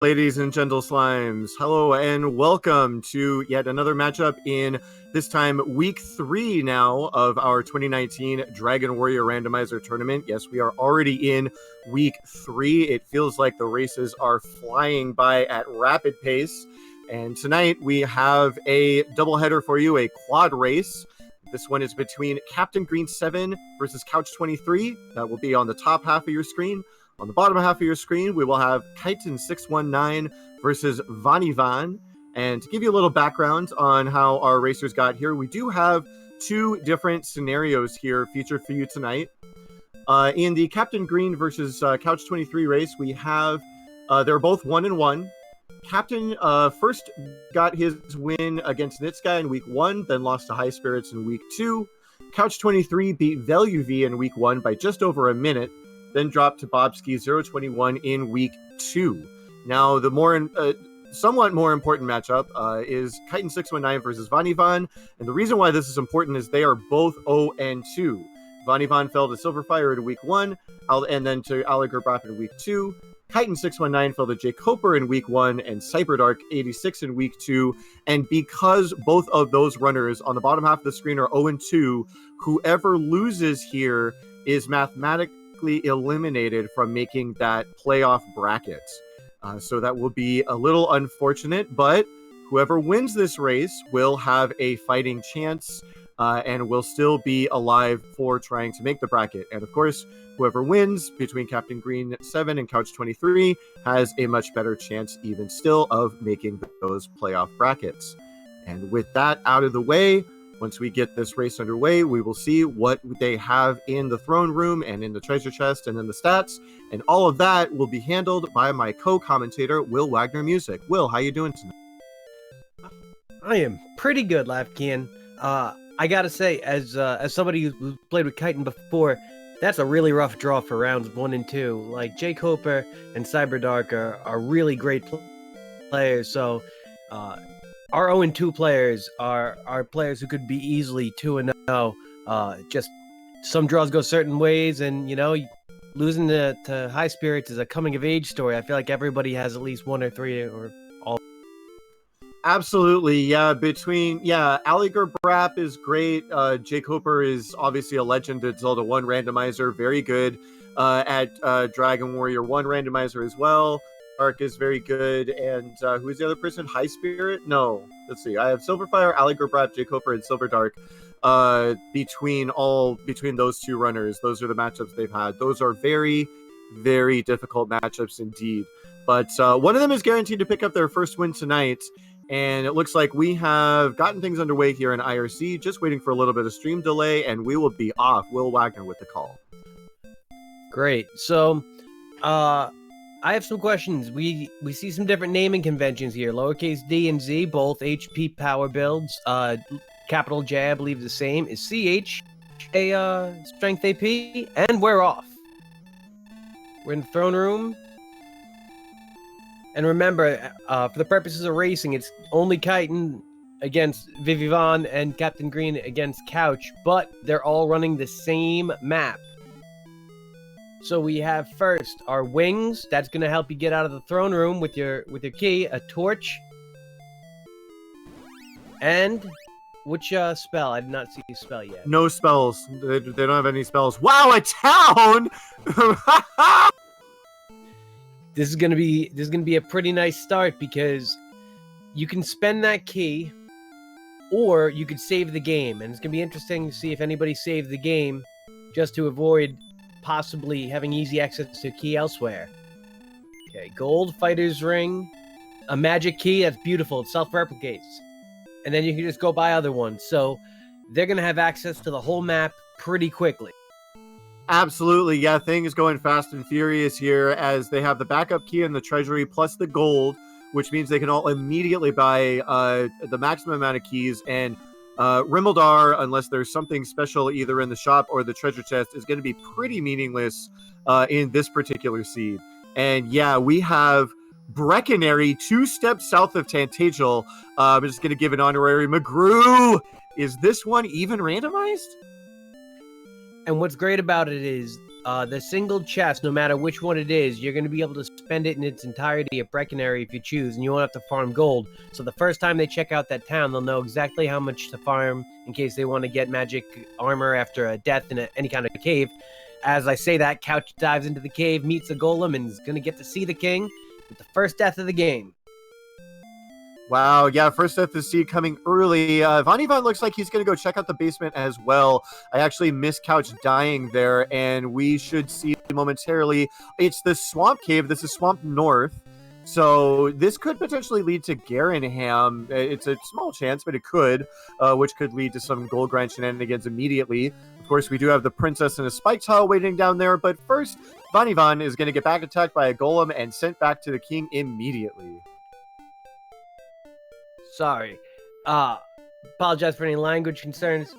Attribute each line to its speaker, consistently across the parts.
Speaker 1: Ladies and gentle slimes, hello and welcome to yet another matchup in, this time, week 3 now of our 2019 Dragon Warrior Randomizer tournament. Yes, we are already in week 3. It feels like the races are flying by at rapid pace. And tonight we have a doubleheader for you, a quad race. This one is between CaptainGreen7 versus Couch23. That will be on the top half of your screen. On the bottom half of your screen, we will have Kaiten619 versus Vanivan. And to give you a little background on how our racers got here, we do have 2 different scenarios here featured for you tonight. In the Captain Green versus Couch23 race, we have, they're both 1-1. Captain first got his win against Nitsky in week 1, then lost to High Spirits in week 2. Couch23 beat Value V in week 1 by just over a minute, then dropped to Bobski 021 in week 2. Now, the somewhat more important matchup is Kaiten619 versus Vanivan, and the reason why this is important is they are both 0-2. Vanivan fell to Silverfire in week 1, and then to Aligerbrap in week 2. Kaiten619 fell to Jake Hoper in week 1, and Cyberdark86 in week 2. And because both of those runners on the bottom half of the screen are 0-2, whoever loses here is mathematically eliminated from making that playoff bracket. So that will be a little unfortunate, but whoever wins this race will have a fighting chance and will still be alive for trying to make the bracket. And of course, whoever wins between Captain Green 7 and Couch23 has a much better chance even still of making those playoff brackets. And with that out of the way, once we get this race underway, we will see what they have in the throne room and in the treasure chest and in the stats. And all of that will be handled by my co-commentator, WillWagnerMusic. Will, how you doing tonight?
Speaker 2: I am pretty good, Lavkian. I gotta say, as somebody who played with Kaiten before, that's a really rough draw for rounds 1 and 2. Like, Jake Hoper and Cyberdark are really great players, so our 0-2 players are players who could be easily 2-0. Just some draws go certain ways, and losing to High Spirits is a coming of age story. I feel like everybody has at least 1 or 3 or all.
Speaker 1: Absolutely, yeah. Aliger Brap is great. Jake Hoper is obviously a legend at Zelda 1 randomizer, very good at Dragon Warrior 1 randomizer as well. Arc is very good, and who is the other person? High Spirit? No, let's see. I have Silverfire, Aliger Brap, Jake Hoper, and Silverdark. Between those 2 runners, those are the matchups they've had. Those are very, very difficult matchups indeed. But one of them is guaranteed to pick up their first win tonight, and it looks like we have gotten things underway here in IRC, just waiting for a little bit of stream delay, and we will be off. Will Wagner with the call.
Speaker 2: Great. So, I have some questions. We see some different naming conventions here. Lowercase D and Z, both HP power builds. Capital J, I believe the same. Is CH a strength AP? And we're off. We're in the throne room. And remember, for the purposes of racing, it's only Kaiten against Vivivan and Captain Green against Couch, but they're all running the same map. So we have first our wings. That's going to help you get out of the throne room with your key. A torch. And which spell? I did not see a spell yet.
Speaker 1: No spells. They don't have any spells. Wow, a town!
Speaker 2: This is gonna be a pretty nice start because you can spend that key, or you could save the game, and it's gonna be interesting to see if anybody saved the game just to avoid possibly having easy access to a key elsewhere. Okay, gold fighter's ring, a magic key. That's beautiful. It self-replicates, and then you can just go buy other ones. So they're gonna have access to the whole map pretty quickly.
Speaker 1: Absolutely, yeah. Things going fast and furious here as they have the backup key in the treasury plus the gold, which means they can all immediately buy the maximum amount of keys. And Rimeldar, unless there's something special either in the shop or the treasure chest, is going to be pretty meaningless in this particular seed. And yeah, we have Breckenary 2 steps south of Tantagel. I'm just going to give an honorary McGrew. Is this one even randomized?
Speaker 2: And what's great about it is the single chest, no matter which one it is, you're going to be able to spend it in its entirety at Breckenary if you choose, and you won't have to farm gold. So the first time they check out that town, they'll know exactly how much to farm in case they want to get magic armor after a death in any kind of cave. As I say that, Couch dives into the cave, meets a golem, and is going to get to see the king with the first death of the game.
Speaker 1: Wow, yeah, first death of the seed coming early. Vanivan looks like he's going to go check out the basement as well. I actually missed Couch dying there, and we should see momentarily. It's the Swamp Cave. This is Swamp North. So this could potentially lead to Garenham. It's a small chance, but it could, which could lead to some gold grind shenanigans immediately. Of course, we do have the princess and a spike tile waiting down there, but first, Vanivan is going to get back attacked by a golem and sent back to the king immediately.
Speaker 2: Sorry. Apologize for any language concerns.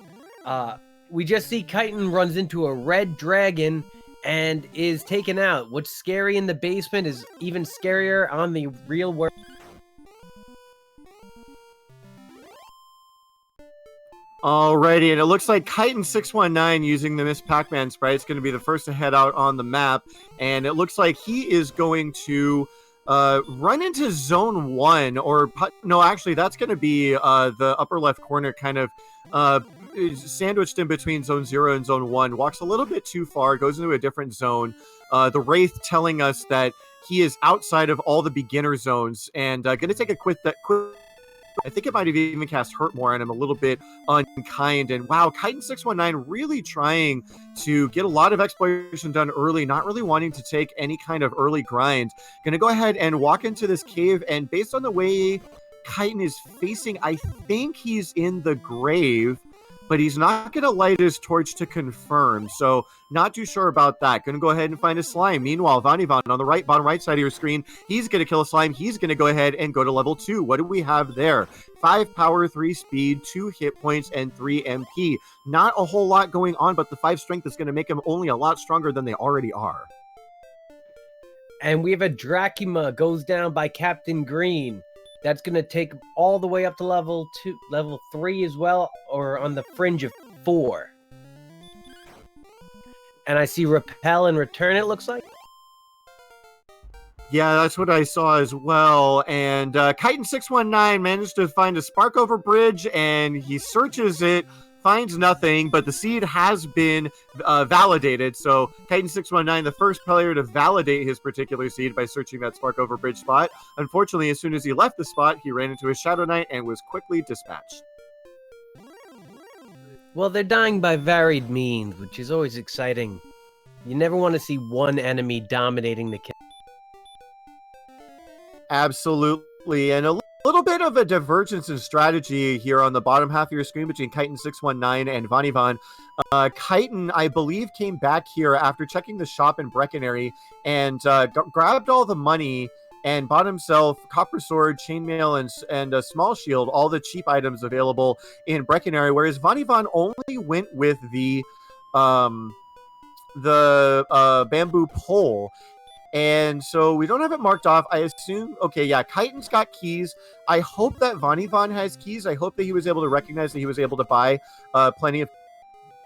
Speaker 2: We just see Kaiten runs into a red dragon and is taken out. What's scary in the basement is even scarier on the real world.
Speaker 1: Alrighty, and it looks like Kaiten619 using the Miss Pac-Man sprite is going to be the first to head out on the map, and it looks like he is going to run into Zone 1, or no, actually, that's going to be the upper left corner, kind of sandwiched in between Zone 0 and Zone 1, walks a little bit too far, goes into a different zone. The Wraith telling us that he is outside of all the beginner zones, and going to take a quick I think it might have even cast Hurt more on him, a little bit unkind. And wow, Kaiten619 really trying to get a lot of exploration done early, not really wanting to take any kind of early grind. Going to go ahead and walk into this cave, and based on the way Kaiten is facing, I think he's in the grave, but he's not going to light his torch to confirm, so not too sure about that. Going to go ahead and find a slime. Meanwhile, Vanivan on the bottom right side of your screen, he's going to kill a slime. He's going to go ahead and go to level 2. What do we have there? 5 power, 3 speed, 2 hit points, and 3 MP. Not a whole lot going on, but the 5 strength is going to make him only a lot stronger than they already are.
Speaker 2: And we have a Drachima goes down by Captain Green. That's going to take all the way up to level 3 as well, or on the fringe of 4. And I see Repel and Return, it looks like.
Speaker 1: Yeah, that's what I saw as well. And Kaiten619 managed to find a spark over bridge, and he searches it, finds nothing, but the seed has been validated. So Kaiten619, the first player to validate his particular seed by searching that spark over bridge spot. Unfortunately, as soon as he left the spot, he ran into a Shadow Knight and was quickly dispatched.
Speaker 2: Well, they're dying by varied means, which is always exciting. You never want to see one enemy dominating the kill.
Speaker 1: Absolutely, and a little bit of a divergence in strategy here on the bottom half of your screen between Kaiten619 and Vanivan. Kaiten, I believe, came back here after checking the shop in Breckenary and grabbed all the money and bought himself Copper Sword, Chainmail, and a Small Shield, all the cheap items available in Breckenary, whereas Vanivan only went with the bamboo pole. And so we don't have it marked off. I assume, okay, yeah, Kaiten's got keys. I hope that Vanivan has keys. I hope that he was able to recognize that he was able to buy plenty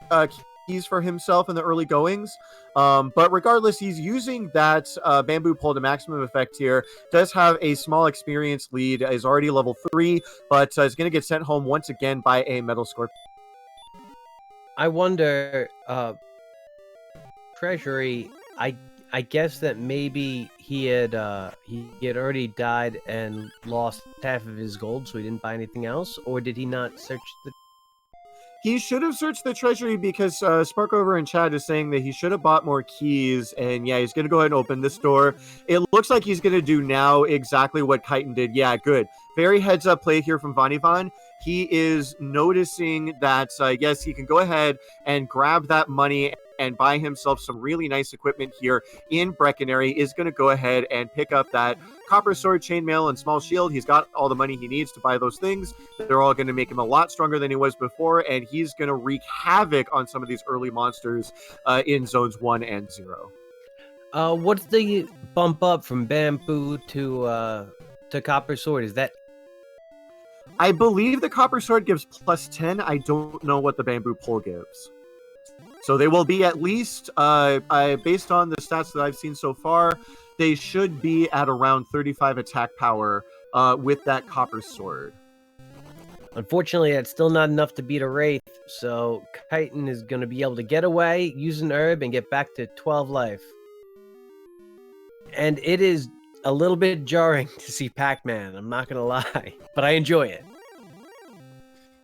Speaker 1: of keys for himself in the early goings. But regardless, he's using that bamboo pole to maximum effect here. Does have a small experience lead, is already level 3, but is going to get sent home once again by a Metal Scorpion.
Speaker 2: I wonder, Treasury, I guess that maybe he had already died and lost half of his gold, so he didn't buy anything else, or did he not search the...
Speaker 1: He should have searched the treasury because Sparkover in chat is saying that he should have bought more keys, and yeah, he's going to go ahead and open this door. It looks like he's going to do now exactly what Kaiten did. Yeah, good. Very heads-up play here from Vanivan. He is noticing that, yes, he can go ahead and grab that money and buy himself some really nice equipment here in Breckenary. Is going to go ahead and pick up that Copper Sword, Chainmail, and Small Shield. He's got all the money he needs to buy those things. They're all going to make him a lot stronger than he was before, and he's going to wreak havoc on some of these early monsters in Zones 1 and 0.
Speaker 2: What's the bump up from Bamboo to Copper Sword? Is that...
Speaker 1: I believe the Copper Sword gives +10. I don't know what the Bamboo Pole gives. So they will be at least, based on the stats that I've seen so far, they should be at around 35 attack power with that copper sword.
Speaker 2: Unfortunately, that's still not enough to beat a Wraith, so Kaiten is going to be able to get away, use an herb, and get back to 12 life. And it is a little bit jarring to see Pac-Man, I'm not going to lie, but I enjoy it.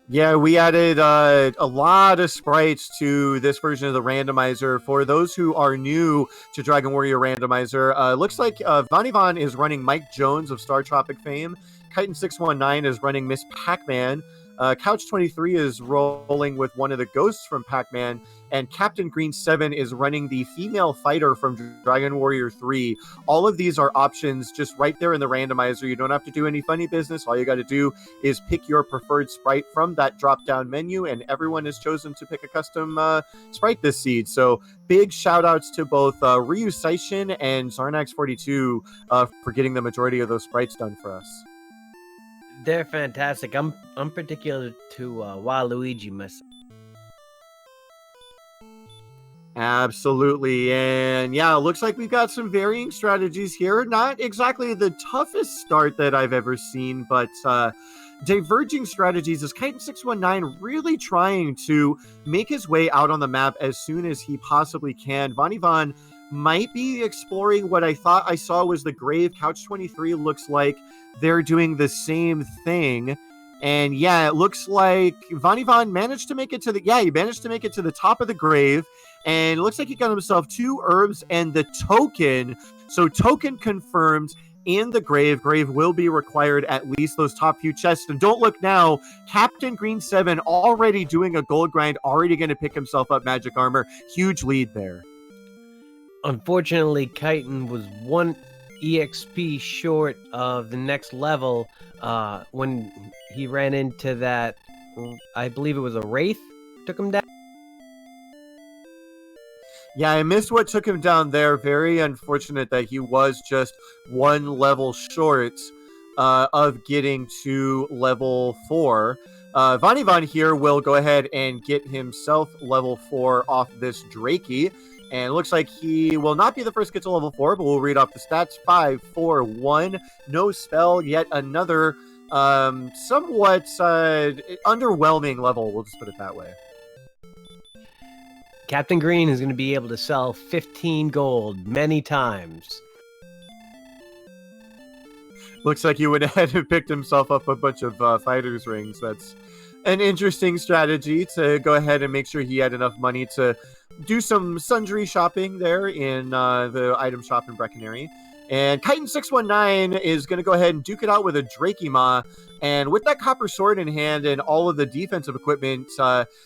Speaker 1: Yeah, we added a lot of sprites to this version of the randomizer. For those who are new to Dragon Warrior Randomizer, looks like Vanivan is running Mike Jones of Star Tropic fame. Kaiten619 is running Miss Pac-Man. Couch23 is rolling with one of the ghosts from Pac-Man. And CaptainGreen7 is running the female fighter from Dragon Warrior 3. All of these are options just right there in the randomizer. You don't have to do any funny business. All you got to do is pick your preferred sprite from that drop-down menu, and everyone has chosen to pick a custom sprite this seed. So big shout-outs to both Ryu Saishin and Zarnax42 for getting the majority of those sprites done for us.
Speaker 2: They're fantastic. I'm particular to Waluigi myself.
Speaker 1: Absolutely. And yeah, it looks like we've got some varying strategies here. Not exactly the toughest start that I've ever seen, but diverging strategies as Kaiten619 really trying to make his way out on the map as soon as he possibly can. Vanivan might be exploring what I thought I saw was the grave. Couch23 looks like they're doing the same thing. And yeah, it looks like Vanivan managed to make it to the top of the grave. And it looks like he got himself 2 herbs and the token. So token confirmed in the grave. Grave will be required at least those top few chests. And don't look now, CaptainGreen7 already doing a gold grind, already going to pick himself up magic armor. Huge lead there.
Speaker 2: Unfortunately, Kaiten was 1 EXP short of the next level when he ran into that, I believe it was a Wraith, took him down.
Speaker 1: Yeah, I missed what took him down there. Very unfortunate that he was just 1 level short of getting to level 4. Vanivan here will go ahead and get himself level 4 off this Drakey. And it looks like he will not be the first to get to level 4, but we'll read off the stats. 5, 4, 1. No spell. Yet another somewhat underwhelming level. We'll just put it that way.
Speaker 2: Captain Green is going to be able to sell 15 gold many times.
Speaker 1: Looks like he went ahead and picked himself up a bunch of fighters rings. That's an interesting strategy to go ahead and make sure he had enough money to do some sundry shopping there in the item shop in Breckenary. And Kaiten619 is going to go ahead and duke it out with a Drakima. And with that copper sword in hand and all of the defensive equipment,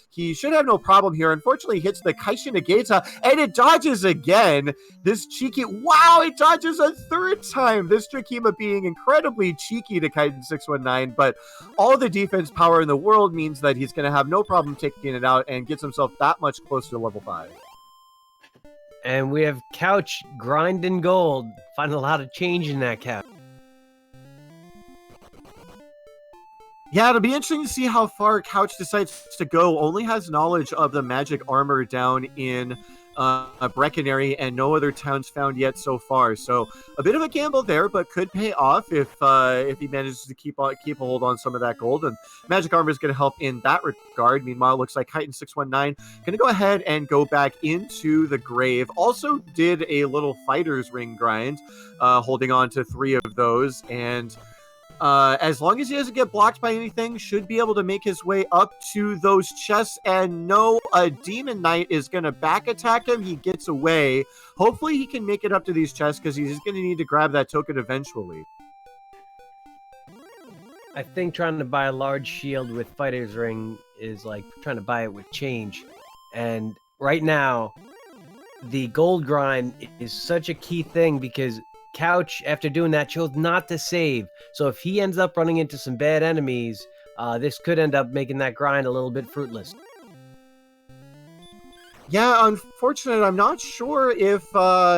Speaker 1: he should have no problem here. Unfortunately, he hits the Kaishin Nagata, and it dodges again. This cheeky... Wow, it dodges a 3rd time. This Drakima being incredibly cheeky to Kaiten619, but all the defense power in the world means that he's going to have no problem taking it out and gets himself that much closer to level 5.
Speaker 2: And we have Couch grinding gold. Find a lot of change in that Couch.
Speaker 1: Yeah, it'll be interesting to see how far Couch decides to go. Only has knowledge of the magic armor down in Breckenary, and no other towns found yet so far. So a bit of a gamble there, but could pay off if he manages to keep a hold on some of that gold. And magic armor is going to help in that regard. Meanwhile, it looks like Kaiten619 going to go ahead and go back into the grave. Also did a little fighter's ring grind, holding on to 3 of those. And as long as he doesn't get blocked by anything, should be able to make his way up to those chests. And no, a Demon Knight is going to back attack him. He gets away. Hopefully he can make it up to these chests, because he's going to need to grab that token eventually.
Speaker 2: I think trying to buy a large shield with Fighter's Ring is like trying to buy it with change. And right now, the gold grind is such a key thing, because Couch, after doing that, chose not to save. So if he ends up running into some bad enemies, this could end up making that grind a little bit fruitless.
Speaker 1: Yeah, unfortunate. I'm not sure if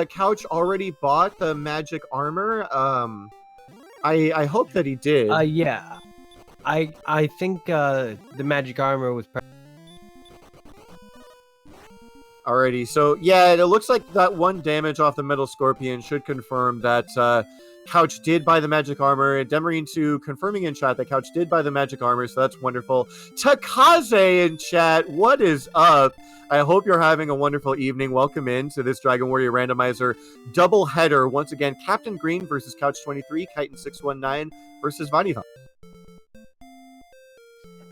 Speaker 1: Couch already bought the magic armor. I hope that he did.
Speaker 2: Yeah. I think the magic armor was...
Speaker 1: Alrighty, so yeah, it looks like that one damage off the Metal Scorpion should confirm that Couch did buy the magic armor. Demarine2 confirming in chat that Couch did buy the magic armor, so that's wonderful. Takaze in chat, what is up? I hope you're having a wonderful evening. Welcome in to this Dragon Warrior Randomizer double header. Once again, Captain Green versus Couch23, Kaiten619 versus Vaniva.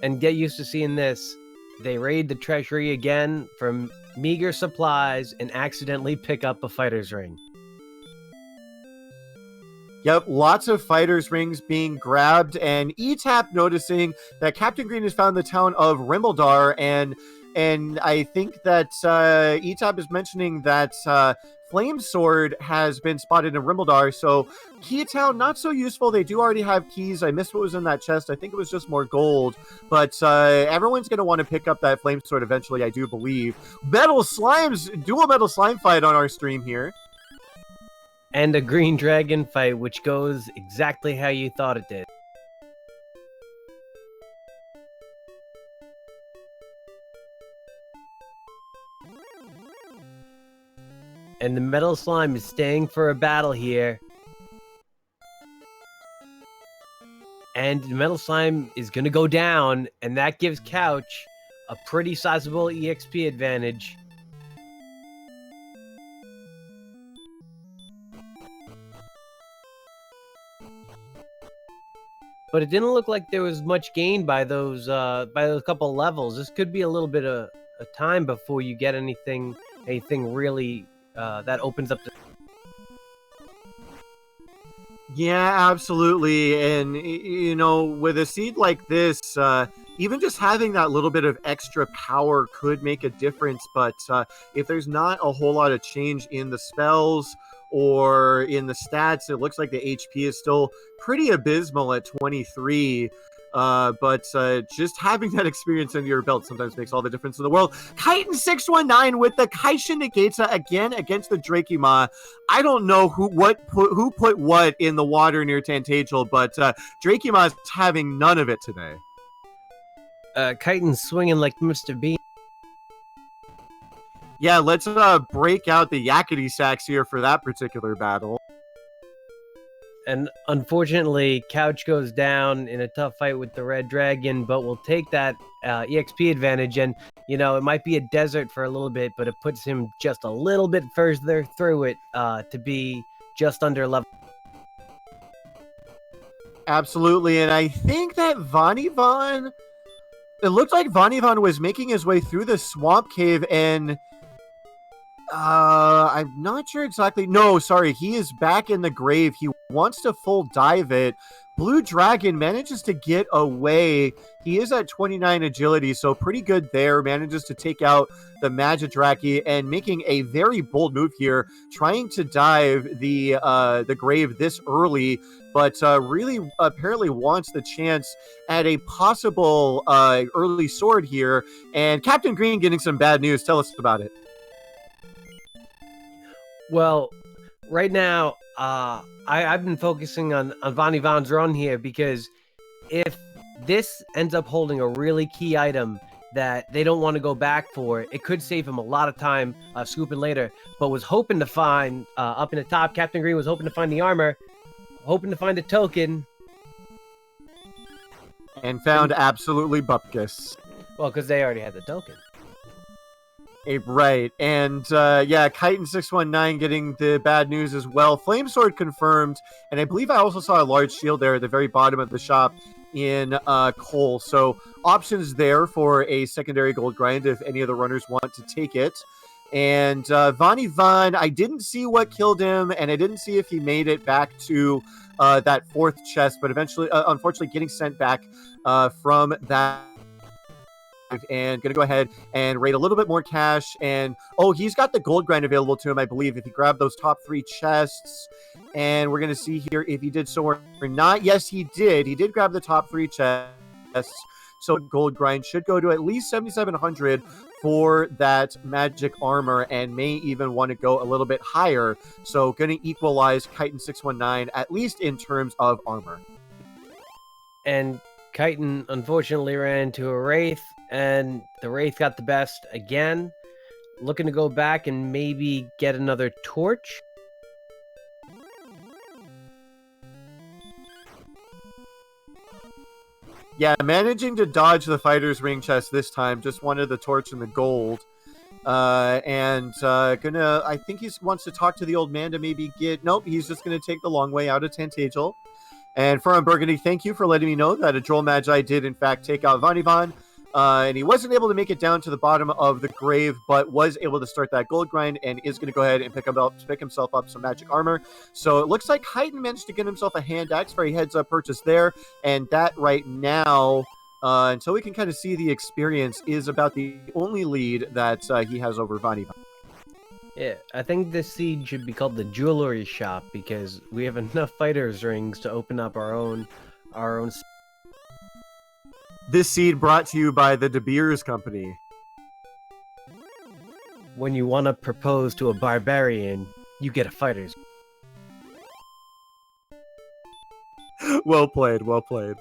Speaker 2: And get used to seeing this. They raid the treasury again for meager supplies and accidentally pick up a fighter's ring.
Speaker 1: Yep, lots of fighters' rings being grabbed, and ETAP noticing that Captain Green has found the town of Rimbledar, and I think that ETAP is mentioning that Flame Sword has been spotted in Rimbledar, so Key Town, not so useful. They do already have keys. I missed what was in that chest. I think it was just more gold, but everyone's going to want to pick up that Flame Sword eventually, I do believe. Metal Slimes, dual Metal Slime fight on our stream here.
Speaker 2: And a green dragon fight, which goes exactly how you thought it did. And the metal slime is staying for a battle here. And the metal slime is going to go down, and that gives Couch a pretty sizable EXP advantage. But it didn't look like there was much gained by those couple levels. This could be a little bit of a time before you get anything really that opens up.
Speaker 1: Yeah, absolutely. And, you know, with a seed like this, even just having that little bit of extra power could make a difference. But if there's not a whole lot of change in the spells or in the stats, it looks like the HP is still pretty abysmal at 23. But just having that experience under your belt sometimes makes all the difference in the world. Kaiten619 with the Kaishin Negata again against the Drakima. I don't know who put what in the water near Tantagel, but Drakima is having none of it today.
Speaker 2: Kaiten's swinging like Mr. Bean.
Speaker 1: Yeah, let's break out the yakety sacks here for that particular battle.
Speaker 2: And unfortunately, Couch goes down in a tough fight with the Red Dragon, but will take that EXP advantage. And, you know, it might be a desert for a little bit, but it puts him just a little bit further through it to be just under level.
Speaker 1: Absolutely. And I think that Vanivan, it looked like Vanivan was making his way through the swamp cave, and I'm not sure exactly. No, sorry. He is back in the grave. He wants to full dive it. Blue Dragon manages to get away. He is at 29 agility, so pretty good there. Manages to take out the Magidraki and making a very bold move here, trying to dive the grave this early, but really apparently wants the chance at a possible early sword here. And Captain Green getting some bad news. Tell us about it.
Speaker 2: Well, right now, I've been focusing on Vanivan's run here, because if this ends up holding a really key item that they don't want to go back for, it could save him a lot of time scooping later. But was hoping to find, up in the top, Captain Green was hoping to find the armor, hoping to find a token.
Speaker 1: And found absolutely bupkis.
Speaker 2: Well, because they already had the token.
Speaker 1: Right, and yeah, Kaiten619 getting the bad news as well. Flame Sword confirmed, and I believe I also saw a large shield there at the very bottom of the shop in coal. So options there for a secondary gold grind if any of the runners want to take it. And Vanivan, I didn't see what killed him, and I didn't see if he made it back to that fourth chest, but eventually, unfortunately, getting sent back from that. And gonna go ahead and raid a little bit more cash. And he's got the gold grind available to him, I believe, if he grabbed those top 3 chests. And we're gonna see here if he did so or not. Yes, he did grab the top 3 chests, so gold grind should go to at least 7,700 for that magic armor, and may even want to go a little bit higher. So gonna equalize Kaiten619 at least in terms of armor.
Speaker 2: And Kaiten unfortunately ran into a Wraith, and the Wraith got the best again. looking to go back and maybe get another torch.
Speaker 1: Yeah, managing to dodge the fighter's ring chest this time. Just wanted the torch and the gold. I think he wants to talk to the old man to maybe get... Nope, he's just gonna take the long way out of Tantagel. And Furron Burgundy, thank you for letting me know that a Droll Magi did in fact take out Vanivan. And he wasn't able to make it down to the bottom of the grave, but was able to start that gold grind and is going to go ahead and pick himself up some magic armor. So it looks like Kaiten managed to get himself a hand axe for a heads-up purchase there. And that right now, until we can kind of see the experience, is about the only lead that he has over Vanivan.
Speaker 2: Yeah, I think this seed should be called the jewelry shop because we have enough fighters rings to open up our own.
Speaker 1: This seed brought to you by the De Beers Company.
Speaker 2: When you want to propose to a barbarian, you get a fighter's.
Speaker 1: Well played, well played.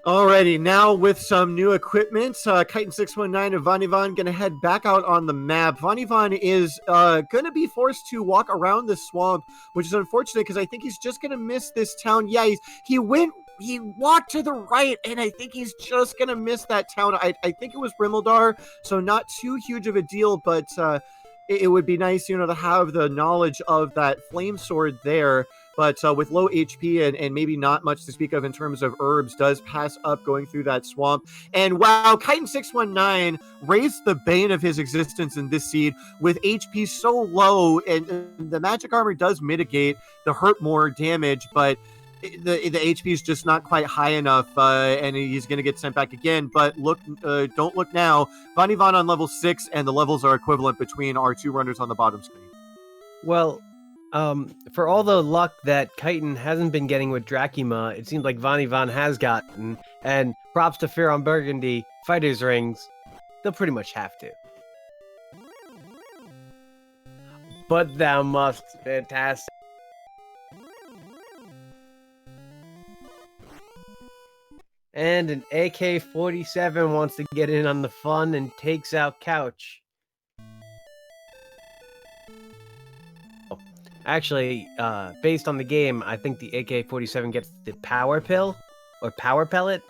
Speaker 1: Alrighty, now with some new equipment, Kaiten619 and Vanivan going to head back out on the map. Vanivan is going to be forced to walk around the swamp, which is unfortunate because I think he's just going to miss this town. Yeah, he walked to the right, and I think he's just going to miss that town. I think it was Brimildar, so not too huge of a deal, but it would be nice, to have the knowledge of that flame sword there. But with low HP and maybe not much to speak of in terms of herbs, does pass up going through that swamp. And wow, Kaiten619 raised the bane of his existence in this seed with HP so low, and the magic armor does mitigate the hurt more damage, but the HP is just not quite high enough, and he's going to get sent back again. But don't look now. Vanivan on level 6, and the levels are equivalent between our two runners on the bottom screen.
Speaker 2: Well, for all the luck that Kaiten hasn't been getting with Dracula, it seems like Vanivan has gotten, and props to Furron Burgundy, fighters rings, they'll pretty much have to. But thou must, fantastic. And an AK-47 wants to get in on the fun and takes out Couch. Actually, based on the game, I think the AK-47 gets the power pill or power pellet.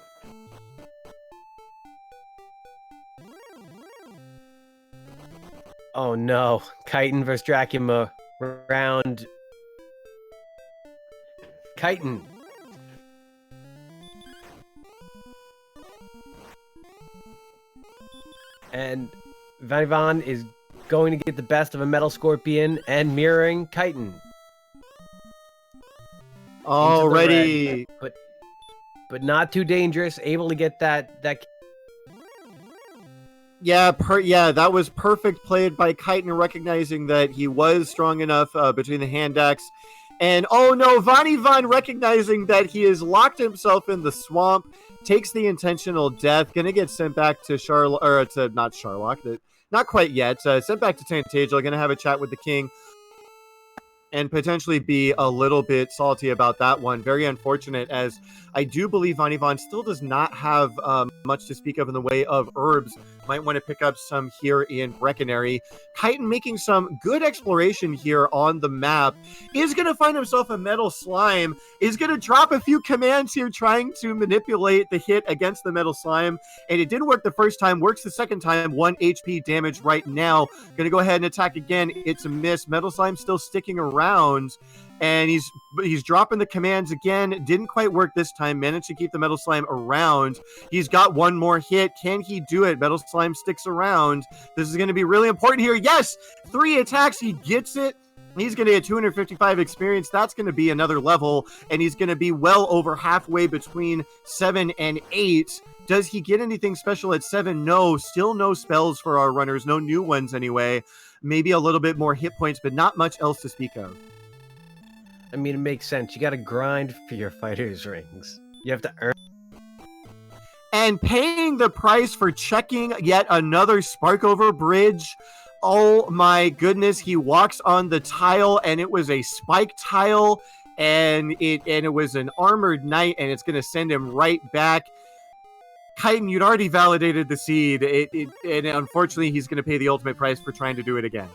Speaker 2: Oh no, Kaiten versus Dracula round. Kaiten. And Vanivan is going to get the best of a Metal Scorpion and mirroring Kaiten.
Speaker 1: Already,
Speaker 2: but not too dangerous. Able to get that.
Speaker 1: Yeah, that was perfect played by Kaiten, recognizing that he was strong enough between the hand axe. And oh no, Vanivan recognizing that he has locked himself in the swamp, takes the intentional death, gonna get sent back to not Sharlock, not quite yet, sent back to Tantagel, gonna have a chat with the king, and potentially be a little bit salty about that one. Very unfortunate, as I do believe Vanivan still does not have much to speak of in the way of herbs. Might want to pick up some here in Breckenary. Kaiten making some good exploration here on the map. Is going to find himself a metal slime. Is going to drop a few commands here trying to manipulate the hit against the metal slime. And it didn't work the first time. Works the second time. 1 HP damage right now. Going to go ahead and attack again. It's a miss. Metal slime still sticking around. And he's dropping the commands again. Didn't quite work this time. Managed to keep the metal slime around. He's got one more hit. Can he do it? Metal slime sticks around. This is going to be really important here. Yes! 3 attacks. He gets it. He's going to get 255 experience. That's going to be another level. And he's going to be well over halfway between 7 and 8. Does he get anything special at 7? No. Still no spells for our runners. No new ones anyway. Maybe a little bit more hit points, but not much else to speak of.
Speaker 2: I mean, it makes sense. You got to grind for your fighters rings. You have to earn.
Speaker 1: And paying the price for checking yet another Sparkover bridge. Oh my goodness, he walks on the tile, and it was a spike tile, and it was an armored knight, and it's going to send him right back. Kaiten, you'd already validated the seed, and unfortunately, he's going to pay the ultimate price for trying to do it again.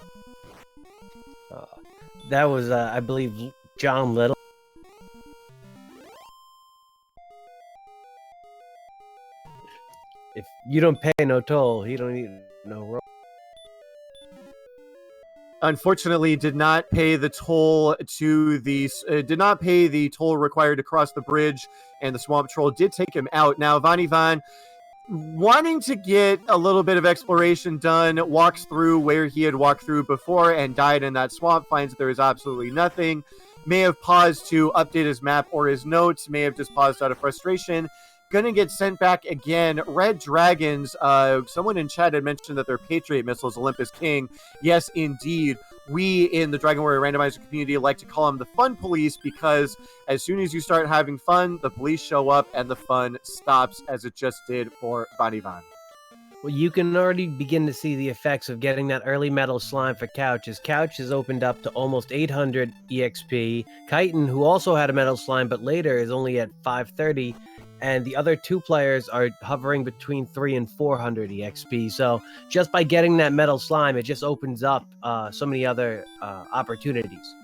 Speaker 2: That was, I believe, John Little. If you don't pay no toll, he don't need no roll.
Speaker 1: Unfortunately, did not pay the toll required to cross the bridge, and the swamp troll did take him out. Now, Vanivan, wanting to get a little bit of exploration done, walks through where he had walked through before and died in that swamp, finds that there is absolutely nothing, may have paused to update his map or his notes, may have just paused out of frustration. Gonna get sent back again. Red Dragons, someone in chat had mentioned that their Patriot missiles, Olympus King. Yes, indeed. We in the Dragon Warrior Randomizer community like to call them the fun police, because as soon as you start having fun, the police show up and the fun stops, as it just did for Vanivan.
Speaker 2: Well, you can already begin to see the effects of getting that early metal slime for Couch, as Couch has opened up to almost 800 EXP. Kaiten, who also had a metal slime but later, is only at 530. And the other two players are hovering between 300 and 400 EXP. So just by getting that metal slime, it just opens up so many other opportunities.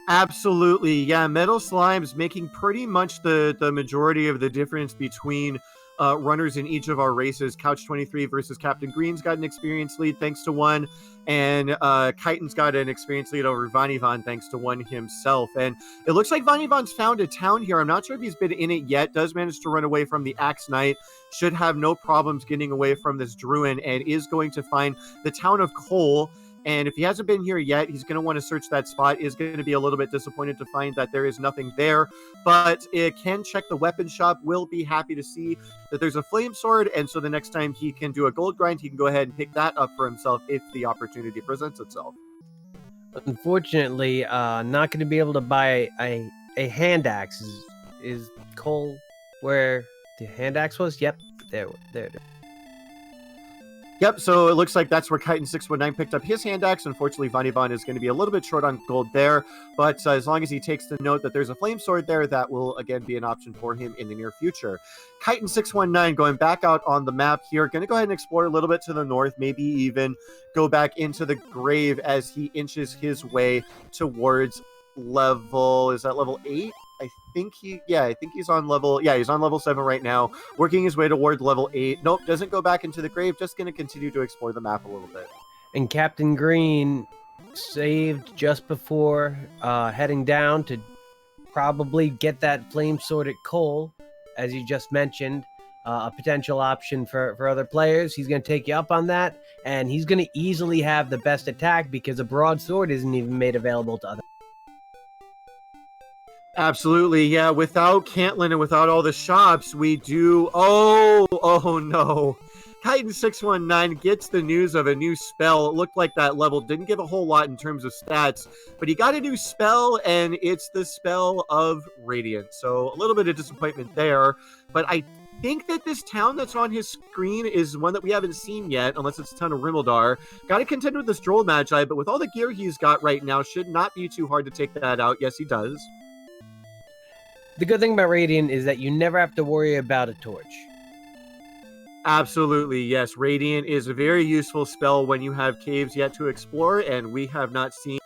Speaker 1: Absolutely. Yeah, metal slimes making pretty much the majority of the difference between runners in each of our races. Couch 23 versus Captain Green's got an experience lead thanks to one, and Kaiten's got an experience lead over Vanivan thanks to one himself. And it looks like Vanivan's found a town here. I'm not sure if he's been in it yet. Does manage to run away from the Axe Knight. Should have no problems getting away from this Druid, and is going to find the town of Cole. And if he hasn't been here yet, he's going to want to search that spot. Is going to be a little bit disappointed to find that there is nothing there, but it can check the weapon shop. Will be happy to see that there's a flame sword, and so the next time he can do a gold grind, he can go ahead and pick that up for himself if the opportunity presents itself.
Speaker 2: Unfortunately, not going to be able to buy a hand axe. Is Cole where the hand axe was? Yep, there.
Speaker 1: Yep, so it looks like that's where Kaiten619 picked up his hand axe. Unfortunately, Vanivan is going to be a little bit short on gold there, but as long as he takes the note that there's a flame sword there, that will again be an option for him in the near future. Kaiten619 going back out on the map here, going to go ahead and explore a little bit to the north, maybe even go back into the grave as he inches his way towards level 8? I think he's on level 7 right now, working his way toward level 8. Nope, doesn't go back into the grave, just going to continue to explore the map a little bit.
Speaker 2: And Captain Green saved just before heading down to probably get that flame sword at Cole, as you just mentioned, a potential option for other players. He's going to take you up on that, and he's going to easily have the best attack because a broadsword isn't even made available to others.
Speaker 1: Absolutely, yeah. Without Cantlin and without all the shops, we do... Oh no. Kaiten619 gets the news of a new spell. It looked like that level didn't give a whole lot in terms of stats, but he got a new spell, and it's the spell of Radiant. So a little bit of disappointment there, but I think that this town that's on his screen is one that we haven't seen yet, unless it's the town of Rimmildar. Got to contend with this Droll Magi, but with all the gear he's got right now, should not be too hard to take that out. Yes, he does.
Speaker 2: The good thing about Radiant is that you never have to worry about a torch.
Speaker 1: Absolutely, yes. Radiant is a very useful spell when you have caves yet to explore, and we have not seen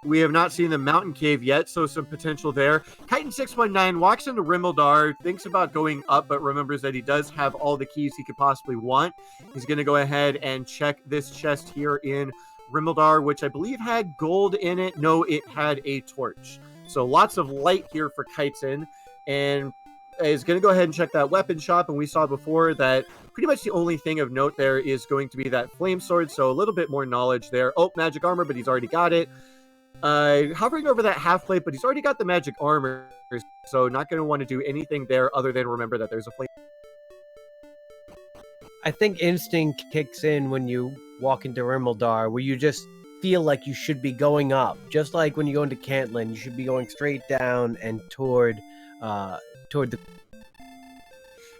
Speaker 1: the mountain cave yet, so some potential there. Kaiten619 walks into Rimmildar, thinks about going up, but remembers that he does have all the keys he could possibly want. He's going to go ahead and check this chest here in Rimmildar, which I believe had gold in it. No, it had a torch. So lots of light here for Kaiten, and is going to go ahead and check that weapon shop. And we saw before that pretty much the only thing of note there is going to be that flame sword. So a little bit more knowledge there. Oh, magic armor, but he's already got it. Hovering over that half plate, but he's already got the magic armor. So not going to want to do anything there other than remember that there's a flame.
Speaker 2: I think instinct kicks in when you walk into Rimmildar, where you just feel like you should be going up. Just like when you go into Cantlin, you should be going straight down and toward the...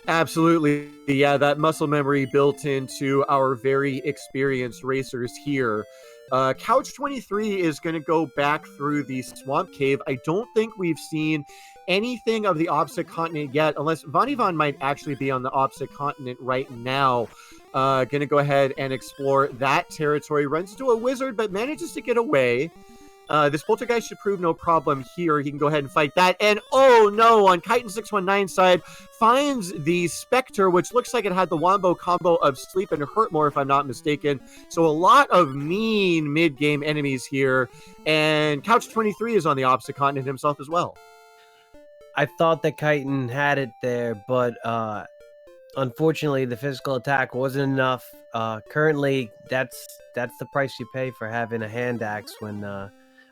Speaker 1: Absolutely. Yeah, that muscle memory built into our very experienced racers here. Couch 23 is going to go back through the swamp cave. I don't think we've seen anything of the opposite continent yet, unless Vanivan might actually be on the opposite continent right now. Gonna go ahead and explore that territory. Runs into a wizard, but manages to get away. This poltergeist should prove no problem here. He can go ahead and fight that. And oh no, on Kaiten619 side, finds the Spectre, which looks like it had the Wombo combo of Sleep and Hurt More, if I'm not mistaken. So a lot of mean mid-game enemies here. And Couch 23 is on the opposite continent himself as well.
Speaker 2: I thought that Kaiten had it there, but unfortunately, the physical attack wasn't enough. Currently, that's the price you pay for having a hand axe. When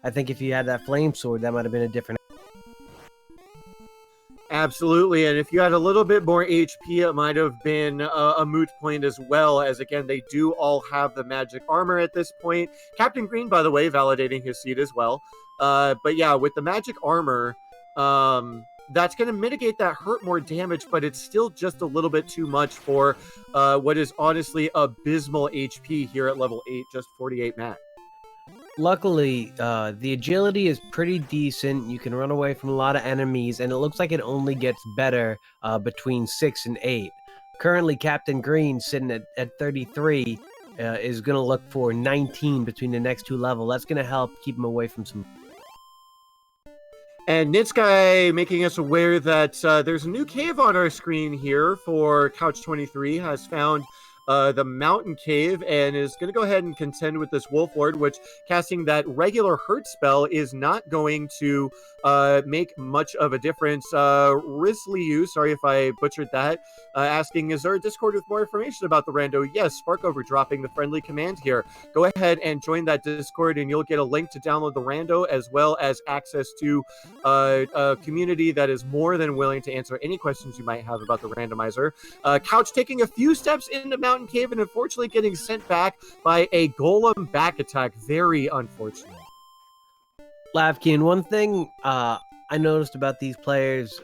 Speaker 2: I think if you had that flame sword, that might have been a different.
Speaker 1: Absolutely, and if you had a little bit more HP, it might have been a moot point as well, as again, they do all have the magic armor at this point. Captain Green, by the way, validating his seat as well. But yeah, with the magic armor, that's going to mitigate that hurt more damage, but it's still just a little bit too much for what is honestly abysmal HP here at level 8, just 48 max.
Speaker 2: Luckily, the agility is pretty decent. You can run away from a lot of enemies, and it looks like it only gets better between 6 and 8. Currently, Captain Green, sitting at 33, is going to look for 19 between the next two levels. That's going to help keep him away from some...
Speaker 1: And Nitsky making us aware that there's a new cave on our screen here for Couch 23, has found the mountain cave and is going to go ahead and contend with this Wolf Lord, which casting that regular hurt spell is not going to make much of a difference. Risliu, sorry if I butchered that, asking, is there a Discord with more information about the rando? Yes, Sparkover dropping the friendly command here. Go ahead and join that Discord and you'll get a link to download the rando, as well as access to a community that is more than willing to answer any questions you might have about the randomizer. Couch taking a few steps into Mountain Cave and unfortunately getting sent back by a golem back attack. Very unfortunate.
Speaker 2: Lavkian, one thing I noticed about these players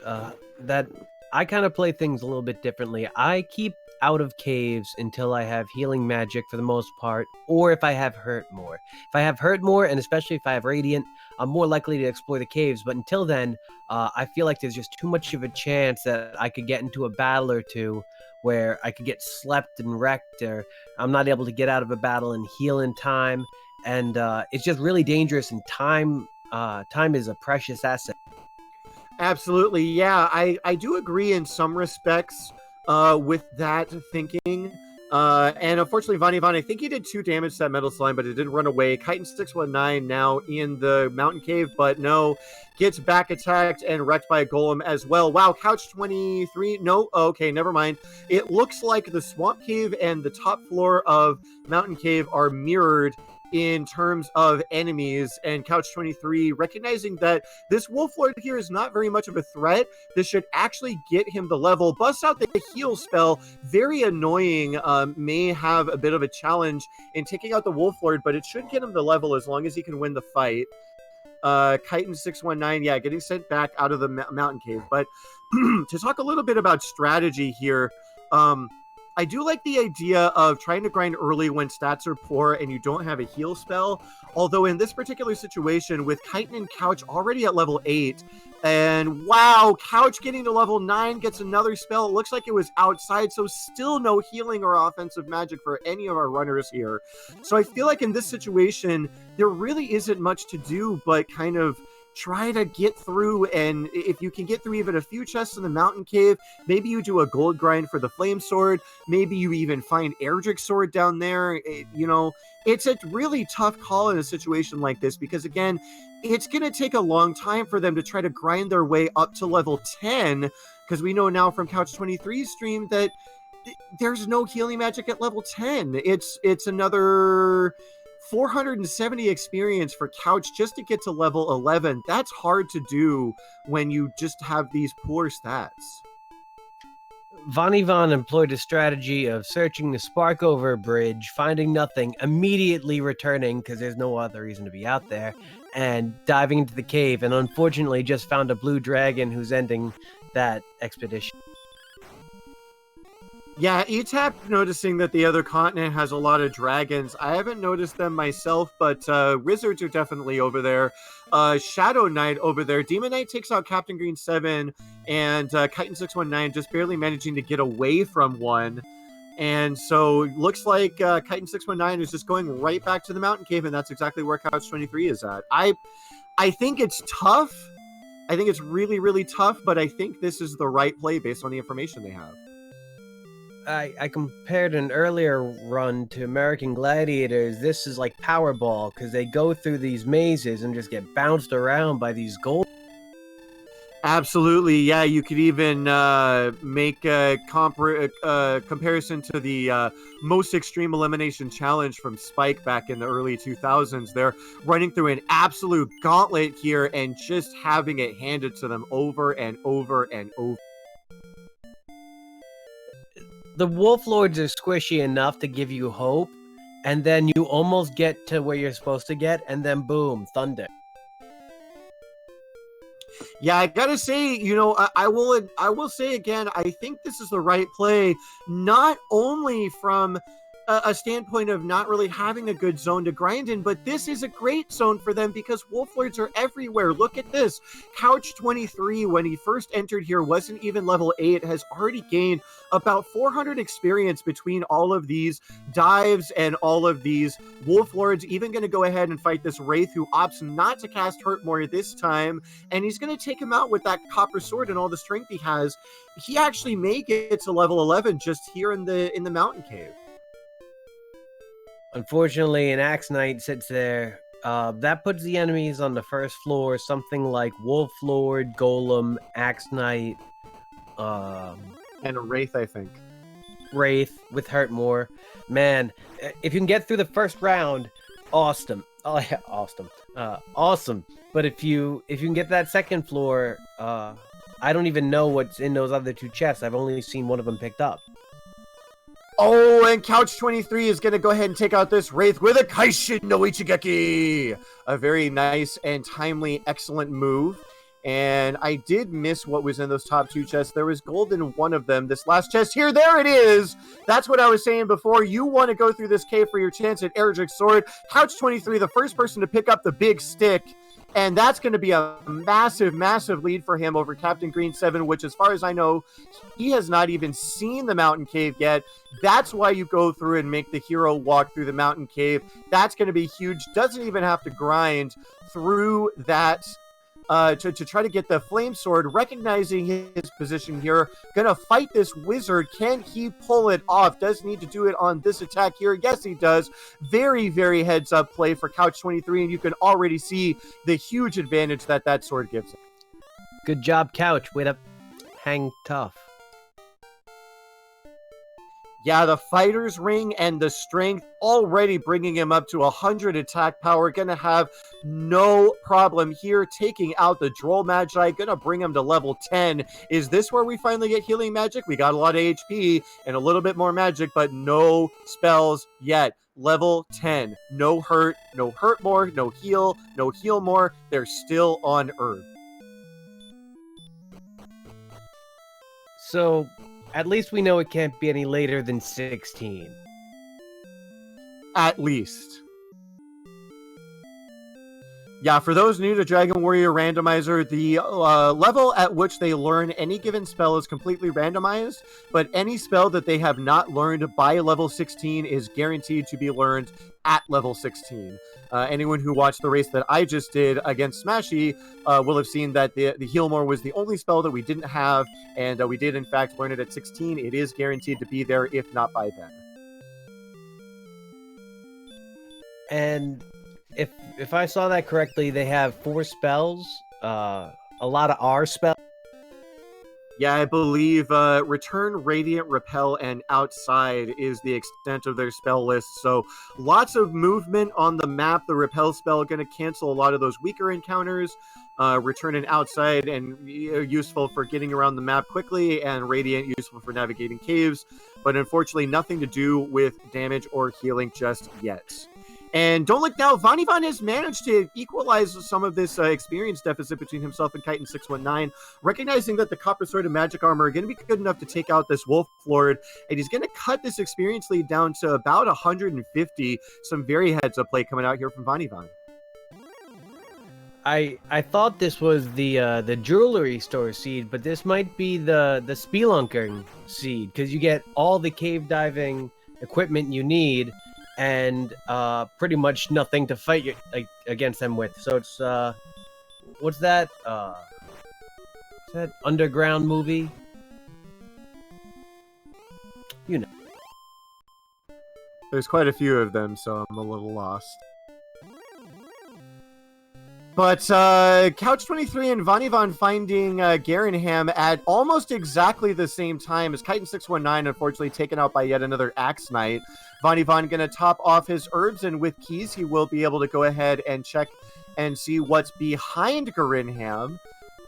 Speaker 2: that I kind of play things a little bit differently. I keep out of caves until I have healing magic for the most part, or if I have hurt more. If I have hurt more, and especially if I have radiant, I'm more likely to explore the caves. But until then, I feel like there's just too much of a chance that I could get into a battle or two where I could get slept and wrecked, or I'm not able to get out of a battle and heal in time. And it's just really dangerous, and time is a precious asset.
Speaker 1: Absolutely, yeah. I do agree in some respects with that thinking. And unfortunately, Vanivan, I think he did 2 damage to that metal slime, but it did run away. Kaiten619 now in the mountain cave, but no, gets back attacked and wrecked by a golem as well. Wow, Couch 23, no, okay, never mind. It looks like the swamp cave and the top floor of mountain cave are mirrored in terms of enemies, and Couch 23 recognizing that this Wolf Lord here is not very much of a threat. This should actually get him the level. Busts out the heal spell. Very annoying. May have a bit of a challenge in taking out the Wolf Lord, but it should get him the level as long as he can win the fight. Kaiten619, yeah, getting sent back out of the mountain cave. But to talk a little bit about strategy here, I do like the idea of trying to grind early when stats are poor and you don't have a heal spell. Although in this particular situation, with Kaiten and Couch already at level 8, and wow, Couch getting to level 9 gets another spell. It looks like it was outside, so still no healing or offensive magic for any of our runners here. So I feel like in this situation, there really isn't much to do but kind of try to get through, and if you can get through even a few chests in the mountain cave, maybe you do a gold grind for the flame sword, maybe you even find Erdrick's sword down there. It's a really tough call in a situation like this, because again, it's going to take a long time for them to try to grind their way up to level 10, because we know now from Couch 23's stream that there's no healing magic at level 10. It's another 470 experience for Couch just to get to level 11. That's hard to do when you just have these poor stats.
Speaker 2: Vanivan employed a strategy of searching the Sparkover bridge, finding nothing, immediately returning because there's no other reason to be out there, and diving into the cave, and unfortunately just found a blue dragon who's ending that expedition.
Speaker 1: Yeah, ETAP noticing that the other continent has a lot of dragons. I haven't noticed them myself, but wizards are definitely over there. Shadow Knight over there. Demon Knight takes out CaptainGreen7, and Kaiten619 just barely managing to get away from one. And so looks like Kaiten619 is just going right back to the mountain cave, and that's exactly where Couch 23 is at. I think it's tough. I think it's really, really tough, but I think this is the right play based on the information they have.
Speaker 2: I compared an earlier run to American Gladiators. This is like Powerball, because they go through these mazes and just get bounced around by these gold.
Speaker 1: Absolutely, yeah. You could even make a comparison to the most extreme elimination challenge from Spike back in the early 2000s. They're running through an absolute gauntlet here and just having it handed to them over and over and over.
Speaker 2: The Wolf Lords are squishy enough to give you hope, and then you almost get to where you're supposed to get, and then boom, thunder.
Speaker 1: Yeah, I gotta say, I will say again, I think this is the right play, not only from a standpoint of not really having a good zone to grind in, but this is a great zone for them because Wolf Lords are everywhere. Look at this. Couch 23, when he first entered here, wasn't even level 8, has already gained about 400 experience between all of these dives and all of these Wolf Lords. Even going to go ahead and fight this Wraith who opts not to cast Hurt More this time, and he's going to take him out with that Copper Sword and all the strength he has. He actually may get to level 11 just here in the mountain cave.
Speaker 2: Unfortunately, an Axe Knight sits there. That puts the enemies on the first floor, something like Wolf Lord, Golem, Axe Knight,
Speaker 1: and a Wraith, I think.
Speaker 2: Wraith with Hurt More. Man, if you can get through the first round, awesome. Oh yeah, awesome. Awesome. But if you can get that second floor, I don't even know what's in those other two chests. I've only seen one of them picked up.
Speaker 1: Oh, and Couch 23 is going to go ahead and take out this Wraith with a Kaishin no Ichigeki. A very nice and timely, excellent move. And I did miss what was in those top two chests. There was gold in one of them. This last chest here, there it is. That's what I was saying before. You want to go through this cave for your chance at Eldritch Sword. Couch 23, the first person to pick up the big stick. And that's going to be a massive, massive lead for him over CaptainGreen7, which, as far as I know, he has not even seen the mountain cave yet. That's why you go through and make the hero walk through the mountain cave. That's going to be huge. Doesn't even have to grind through that to try to get the flame sword, recognizing his position here. Gonna fight this wizard. Can he pull it off? Does need to do it on this attack here. Yes, he does. Very, very heads up play for Couch 23, and you can already see the huge advantage that sword gives him.
Speaker 2: Good job, Couch. Way to hang tough.
Speaker 1: Yeah, the fighter's ring and the strength already bringing him up to 100 attack power. Gonna have no problem here taking out the Droll Magi. Gonna bring him to level 10. Is this where we finally get healing magic? We got a lot of HP and a little bit more magic, but no spells yet. Level 10. No hurt more, no heal more. They're still on Earth.
Speaker 2: So, at least we know it can't be any later than 16.
Speaker 1: At least. Yeah, for those new to Dragon Warrior Randomizer, the level at which they learn any given spell is completely randomized, but any spell that they have not learned by level 16 is guaranteed to be learned at level 16. Anyone who watched the race that I just did against Smashy will have seen that the Heal More was the only spell that we didn't have, and we did in fact learn it at 16. It is guaranteed to be there, if not by then.
Speaker 2: And if I saw that correctly, they have 4 spells, a lot of R spells.
Speaker 1: Yeah, I believe Return, Radiant, Repel, and Outside is the extent of their spell list. So lots of movement on the map. The Repel spell going to cancel a lot of those weaker encounters. Return and Outside and useful for getting around the map quickly, and Radiant useful for navigating caves. But unfortunately, nothing to do with damage or healing just yet. And don't look now, Vanivan has managed to equalize some of this experience deficit between himself and Kaiten619, recognizing that the Copper Sword and Magic Armor are going to be good enough to take out this Wolf Lord, and he's going to cut this experience lead down to about 150. Some very heads-up play coming out here from Vanivan.
Speaker 2: I thought this was the jewelry store seed, but this might be the spelunking seed, because you get all the cave diving equipment you need, and pretty much nothing to fight against them with. So it's what's that? Is that underground movie? You know.
Speaker 1: There's quite a few of them, so I'm a little lost. But Couch23 and Vanivan finding Garenham at almost exactly the same time as Kaiten619, unfortunately taken out by yet another Axe Knight. Vanivan going to top off his herbs, and with keys, he will be able to go ahead and check and see what's behind Garenham.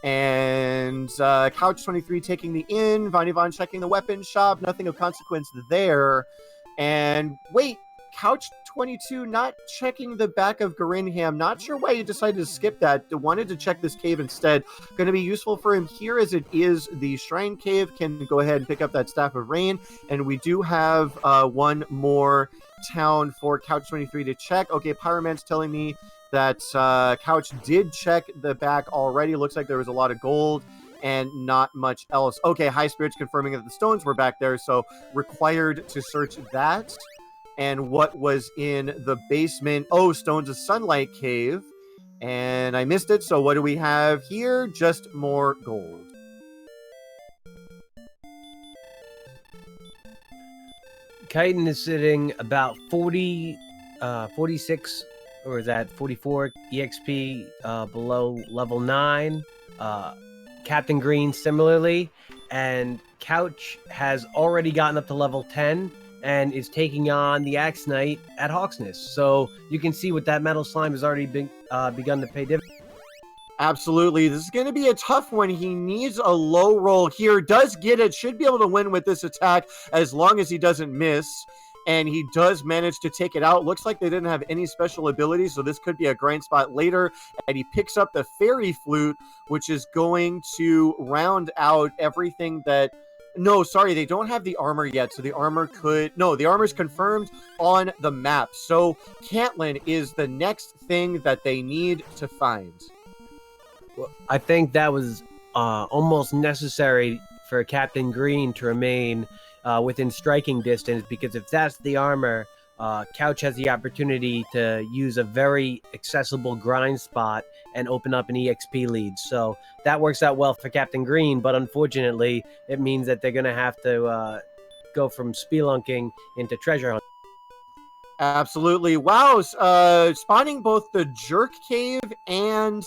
Speaker 1: And Couch23 taking the inn, Vanivan checking the weapon shop, nothing of consequence there. And wait, Couch22 not checking the back of Garenham. Not sure why he decided to skip that. Wanted to check this cave instead. Going to be useful for him here as it is the Shrine Cave. Can go ahead and pick up that Staff of Rain. And we do have one more town for Couch23 to check. Okay, Pyroman's telling me that Couch did check the back already. Looks like there was a lot of gold and not much else. Okay, High Spirits confirming that the stones were back there, so required to search that. And what was in the basement? Oh, Stones of Sunlight Cave. And I missed it, so what do we have here? Just more gold.
Speaker 2: Kaiten is sitting about 46, or is that 44 EXP below level 9. Captain Green similarly. And Couch has already gotten up to level 10. And is taking on the Axe Knight at Hawksness. So you can see what that metal slime has already begun to pay dividends.
Speaker 1: Absolutely. This is going to be a tough one. He needs a low roll here. Does get it. Should be able to win with this attack as long as he doesn't miss. And he does manage to take it out. Looks like they didn't have any special abilities, so this could be a grind spot later. And he picks up the Fairy Flute, which is going to round out everything that... No, sorry, they don't have the armor yet, so the armor could... No, the armor's confirmed on the map. So Cantlin is the next thing that they need to find.
Speaker 2: Well, I think that was almost necessary for Captain Green to remain within striking distance, because if that's the armor, Couch has the opportunity to use a very accessible grind spot and open up an EXP lead. So that works out well for Captain Green, but unfortunately, it means that they're going to have to go from spelunking into treasure hunt.
Speaker 1: Absolutely. Wow. Spawning both the Jerk Cave and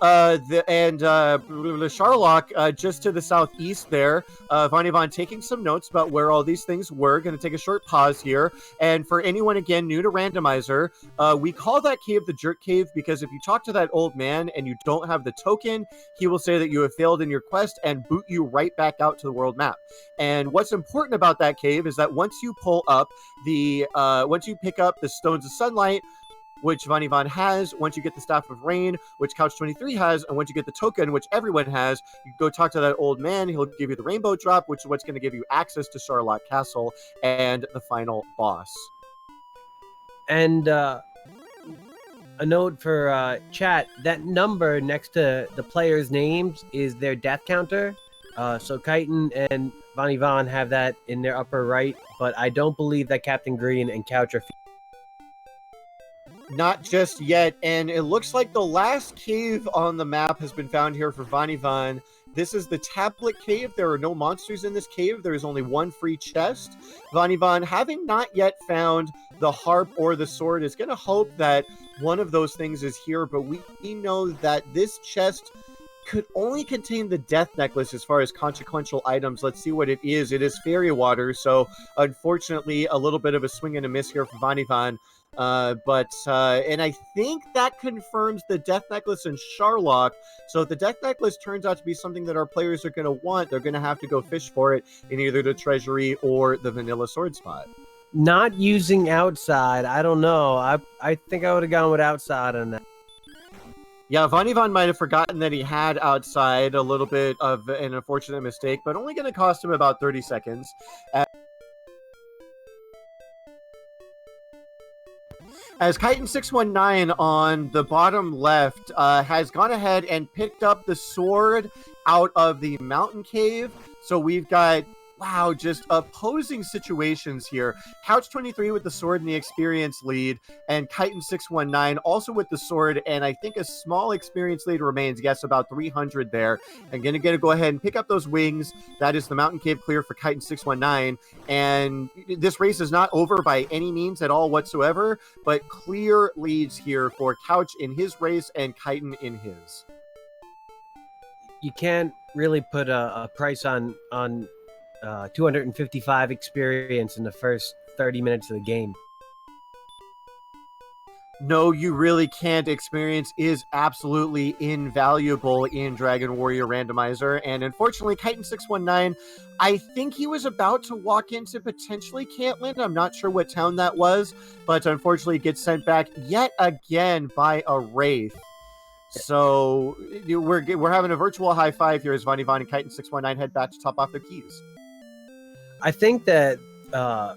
Speaker 1: the Charlock just to the southeast there. Vanivan taking some notes about where all these things were. Going to take a short pause here. And for anyone, again, new to Randomizer, we call that cave the Jerk Cave because if you talk to that old man and you don't have the token, he will say that you have failed in your quest and boot you right back out to the world map. And what's important about that cave is that once you pull up once you pick up the Stones of Sunlight, which Vanivan has, once you get the Staff of Rain, which Couch23 has, and once you get the token, which everyone has, you go talk to that old man, he'll give you the Rainbow Drop, which is what's going to give you access to Charlotte Castle and the final boss.
Speaker 2: And a note for chat, that number next to the players' names is their death counter. So Kaiten and Vanivan have that in their upper right, but I don't believe that Captain Green and Couch are...
Speaker 1: Not just yet, and it looks like the last cave on the map has been found here for Vanivan. This is the Tablet Cave. There are no monsters in this cave. There is only one free chest. Vanivan, having not yet found the harp or the sword, is going to hope that one of those things is here, but we know that this chest could only contain the death necklace as far as consequential items. Let's see what it is. It is fairy water, so unfortunately a little bit of a swing and a miss here for Vanivan. And I think that confirms the death necklace in Charlock. So if the death necklace turns out to be something that our players are going to want, they're going to have to go fish for it in either the treasury or the vanilla sword spot.
Speaker 2: Not using outside, I don't know. I think I would have gone with outside on that.
Speaker 1: Yeah, Von might have forgotten that he had outside, a little bit of an unfortunate mistake, but only going to cost him about 30 seconds. As Kaiten619 on the bottom left has gone ahead and picked up the sword out of the mountain cave. So we've got, wow, just opposing situations here. Couch23 with the sword and the experience lead, and Kaiten619 also with the sword, and I think a small experience lead remains. Yes, about 300 there. I'm going to go ahead and pick up those wings. That is the mountain cave clear for Kaiten619, and this race is not over by any means at all whatsoever, but clear leads here for Couch in his race and Kaiten in his.
Speaker 2: You can't really put a price on 255 experience in the first 30 minutes of the game.
Speaker 1: No, you really can't. Experience is absolutely invaluable in Dragon Warrior Randomizer, and unfortunately, Kaiten619, I think he was about to walk into potentially Cantland. I'm not sure what town that was, but unfortunately gets sent back yet again by a Wraith. So we're having a virtual high five here as Von and Kaiten619 head back to top off their keys.
Speaker 2: I think that to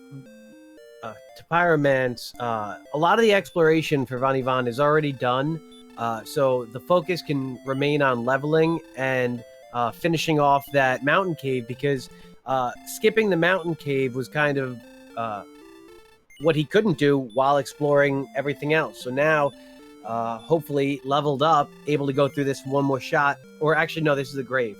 Speaker 2: Pyromance, a lot of the exploration for Von is already done, so the focus can remain on leveling and finishing off that mountain cave, because skipping the mountain cave was kind of what he couldn't do while exploring everything else. So now, hopefully leveled up, able to go through this one more shot, or actually no, this is a grave.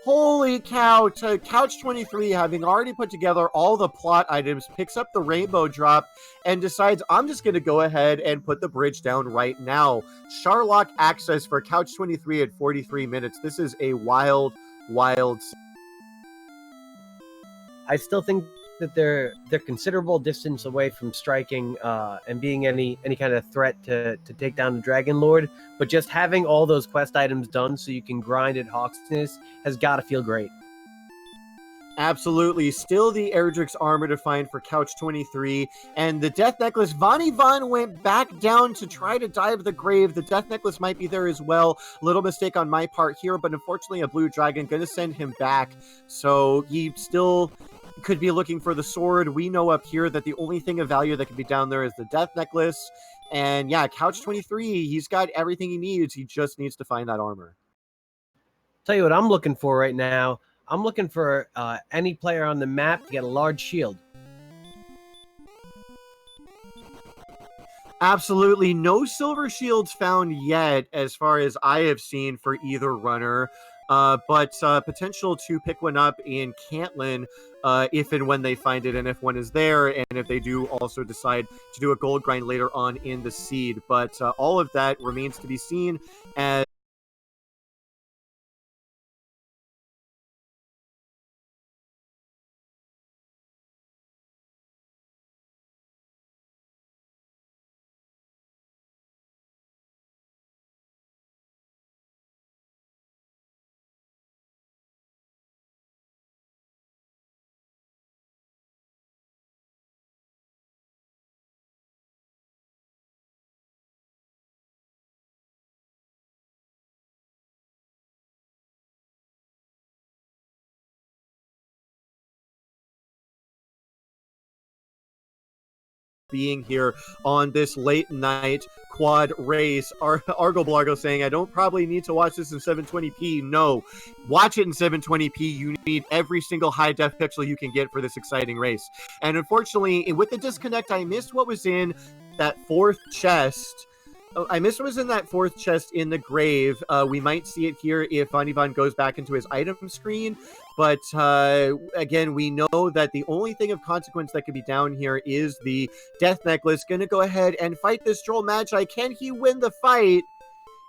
Speaker 1: Holy cow, Couch23, having already put together all the plot items, picks up the rainbow drop and decides, I'm just going to go ahead and put the bridge down right now. Sharlock access for Couch23 at 43 minutes. This is a wild.
Speaker 2: I still think that they're considerable distance away from striking and being any kind of threat to take down the Dragon Lord, but just having all those quest items done so you can grind at Hawksness has got to feel great.
Speaker 1: Absolutely. Still the Erdrick's armor to find for Couch23, and the Death Necklace. Von went back down to try to dive the grave. The Death Necklace might be there as well. Little mistake on my part here, but unfortunately a blue dragon going to send him back, so he still could be looking for the sword. We know up here that the only thing of value that can be down there is the Death Necklace. And yeah, Couch23, he's got everything he needs. He just needs to find that armor.
Speaker 2: Tell you what I'm looking for right now. I'm looking for any player on the map to get a large shield.
Speaker 1: Absolutely no silver shields found yet, as far as I have seen, for either runner. But potential to pick one up in Cantland if and when they find it, and if one is there, and if they do also decide to do a gold grind later on in the seed. But all of that remains to be seen as being here on this late night quad race. Argo Blargo saying, I don't probably need to watch this in 720p. No, watch it in 720p. You need every single high def pixel you can get for this exciting race. And unfortunately, with the disconnect, I missed what was in that fourth chest. I missed what was in that fourth chest in the grave. We might see it here if Von goes back into his item screen. But again, we know that the only thing of consequence that could be down here is the Death Necklace. Going to go ahead and fight this Droll Magi. Can he win the fight?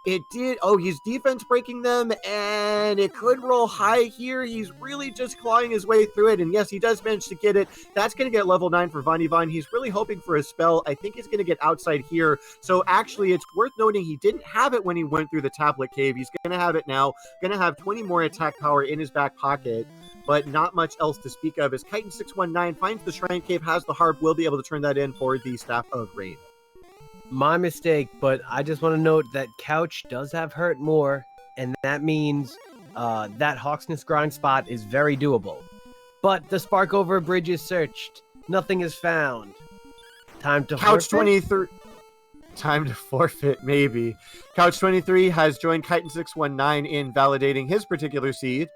Speaker 1: It did. Oh, he's defense breaking them, and it could roll high here. He's really just clawing his way through it, and yes, he does manage to get it. That's going to get level 9 for Vanivan. He's really hoping for a spell. I think he's going to get outside here. So actually, it's worth noting he didn't have it when he went through the tablet cave. He's going to have it now. Going to have 20 more attack power in his back pocket, but not much else to speak of. As Kaiten619 finds the Shrine Cave, has the harp, will be able to turn that in for the Staff of Rain.
Speaker 2: My mistake, but I just want to note that Couch does have Hurt More, and that means that Hawksness grind spot is very doable. But the Spark Over Bridge is searched. Nothing is found. Time to
Speaker 1: Couch
Speaker 2: forfeit?
Speaker 1: 23. Time to forfeit, maybe. Couch 23 has joined Kaiten619 in validating his particular seed.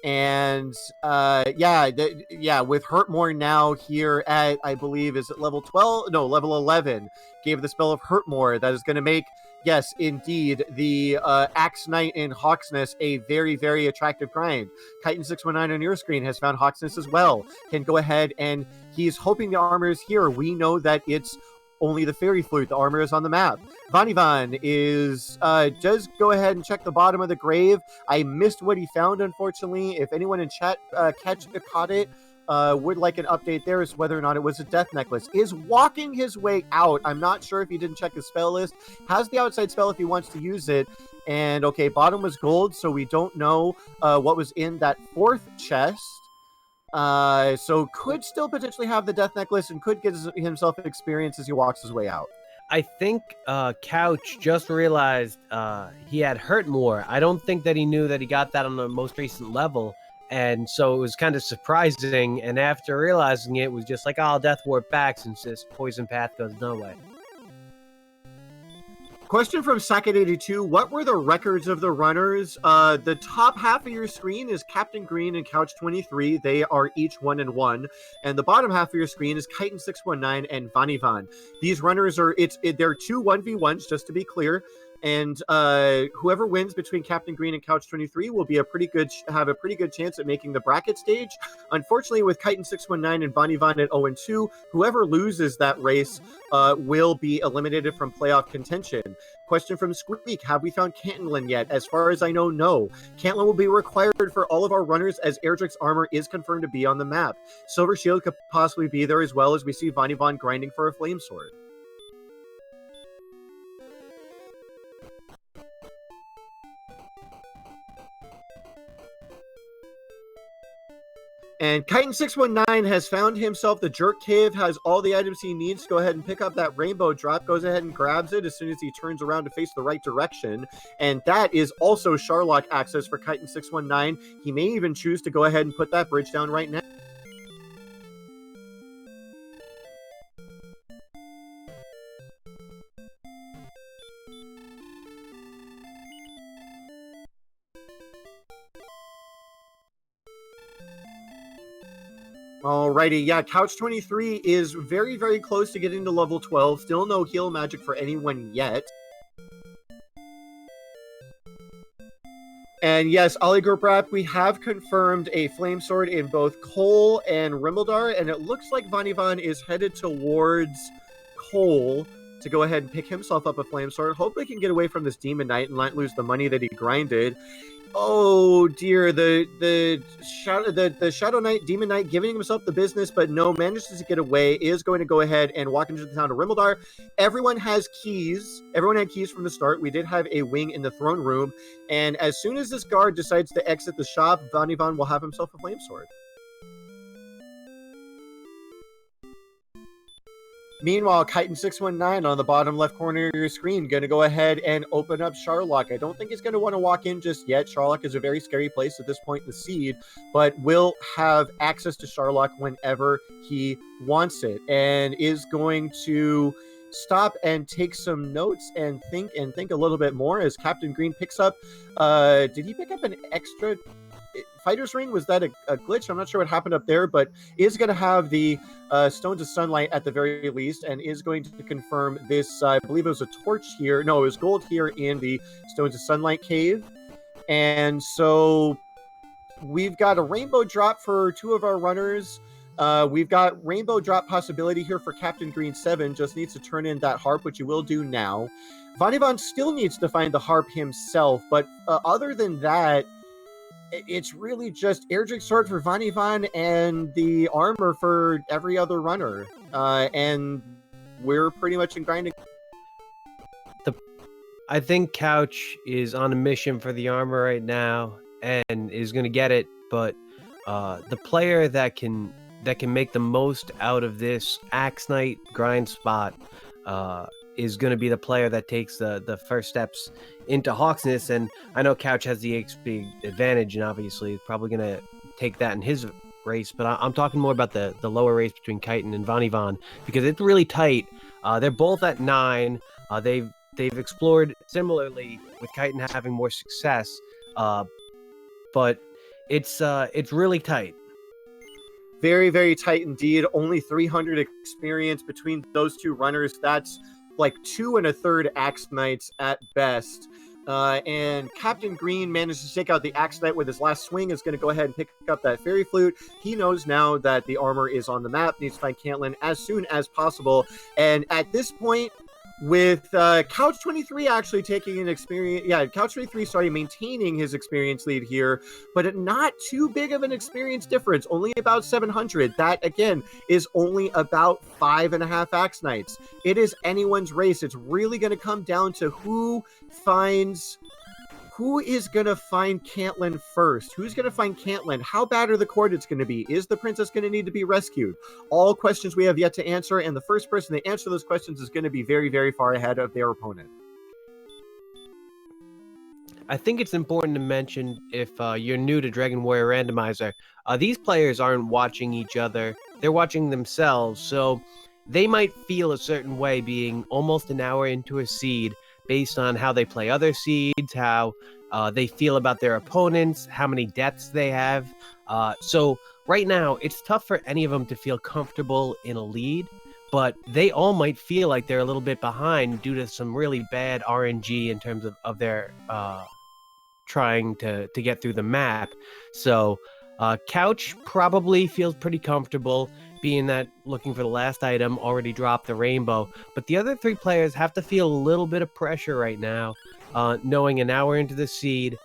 Speaker 1: And with Hurt More now here at, I believe, is it level 12? No, level 11. Gave the spell of Hurt More. That is going to make, yes, indeed, the Axe Knight in Hawksness a very, very attractive grind. Kaiten619 on your screen has found Hawksness as well. Can go ahead and he's hoping the armor is here. We know that it's only the Fairy Flute. The armor is on the map. Vanivan is does go ahead and check the bottom of the grave. I missed what he found, unfortunately. If anyone in chat caught it, would like an update there as to whether or not it was a death necklace. Is walking his way out. I'm not sure if he didn't check his spell list. Has the outside spell if he wants to use it. And okay, bottom was gold, so we don't know what was in that fourth chest. So could still potentially have the death necklace and could get himself experience as he walks his way out.
Speaker 2: I think Couch just realized he had Hurt More. I don't think that he knew that he got that on the most recent level, and so it was kind of surprising, and after realizing it, was just like, oh, I'll Death Warp back since this Poison Path goes no way.
Speaker 1: Question from Sacket82. What were the records of the runners? The top half of your screen is Captain Green and Couch 23. They are each 1-1. And the bottom half of your screen is Kaiten619 and Vanivan. These runners are, they're 2 1v1s, just to be clear. And whoever wins between Captain Green and Couch 23 will be have a pretty good chance at making the bracket stage. Unfortunately, with Kaiten619 and Vanivan at 0-2, whoever loses that race will be eliminated from playoff contention. Question from Squeak. Have we found Cantillon yet? As far as I know, no. Cantillon will be required for all of our runners as Erdrick's armor is confirmed to be on the map. Silver Shield could possibly be there as well, as we see Vanivan grinding for a Flame Sword. And Kaiten619 has found himself the Jerk Cave, has all the items he needs to go ahead and pick up that rainbow drop, goes ahead and grabs it as soon as he turns around to face the right direction. And that is also Sharlock access for Kaiten619. He may even choose to go ahead and put that bridge down right now. Alrighty, yeah, Couch 23 is very, very close to getting to level 12. Still no heal magic for anyone yet. And yes, Oligurbrap, we have confirmed a Flame Sword in both Cole and Rimmildar, and it looks like Vanivan is headed towards Cole to go ahead and pick himself up a Flame Sword. Hopefully he can get away from this Demon Knight and not lose the money that he grinded. Oh dear, the Shadow Knight, Demon Knight giving himself the business, but no, manages to get away, is going to go ahead and walk into the town of Rimmildar. Everyone has keys. Everyone had keys from the start. We did have a wing in the throne room, and as soon as this guard decides to exit the shop, Vanivan will have himself a Flame Sword. Meanwhile, Kaiten619 on the bottom left corner of your screen going to go ahead and open up Sharlock. I don't think he's going to want to walk in just yet. Sharlock is a very scary place at this point in the seed, but will have access to Sharlock whenever he wants it, and is going to stop and take some notes and think a little bit more as Captain Green picks up. Did he pick up an extra Fighter's Ring? Was that a glitch? I'm not sure what happened up there, but is going to have the Stones of Sunlight at the very least, and is going to confirm this. I believe it was a torch here. No, it was gold here in the Stones of Sunlight cave. And so we've got a rainbow drop for 2 of our runners. We've got rainbow drop possibility here for CaptainGreen7. Just needs to turn in that harp, which you will do now. Vanivan still needs to find the harp himself, but other than that, it's really just Erdrick's sword for Vanivan and the armor for every other runner. And we're pretty much in grinding.
Speaker 2: I think Couch is on a mission for the armor right now and is going to get it, but the player that can make the most out of this Axe Knight grind spot is going to be the player that takes the first steps into Hawksness. And I know Couch has the XP advantage, and obviously is probably going to take that in his race, but I'm talking more about the lower race between Kaiten and Vanivan, because it's really tight. They're both at 9. They've explored similarly, with Kaiten having more success, but it's really tight.
Speaker 1: Very, very tight indeed. Only 300 experience between those two runners. That's like 2 1/3 Axe Knights at best. And Captain Green managed to take out the Axe Knight with his last swing, is going to go ahead and pick up that Fairy Flute. He knows now that the armor is on the map, needs to find Caitlin as soon as possible. And at this point, with Couch23 actually taking an experience, Couch23 maintaining his experience lead here, but not too big of an experience difference, only about 700. That, again, is only about 5.5 Axe Knights. It is anyone's race. It's really going to come down to who is going to find Caitlin first. Who's going to find Caitlin? How bad are the coordinates going to be? Is the princess going to need to be rescued? All questions we have yet to answer, and the first person to answer those questions is going to be very, very far ahead of their opponent.
Speaker 2: I think it's important to mention, if you're new to Dragon Warrior Randomizer, these players aren't watching each other. They're watching themselves, so they might feel a certain way being almost an hour into a seed, based on how they play other seeds, how they feel about their opponents, how many deaths they have. So right now, it's tough for any of them to feel comfortable in a lead, but they all might feel like they're a little bit behind due to some really bad RNG in terms of their trying to get through the map. So Couch probably feels pretty comfortable, being that looking for the last item, already dropped the rainbow. But the other 3 players have to feel a little bit of pressure right now, knowing an hour into the seed,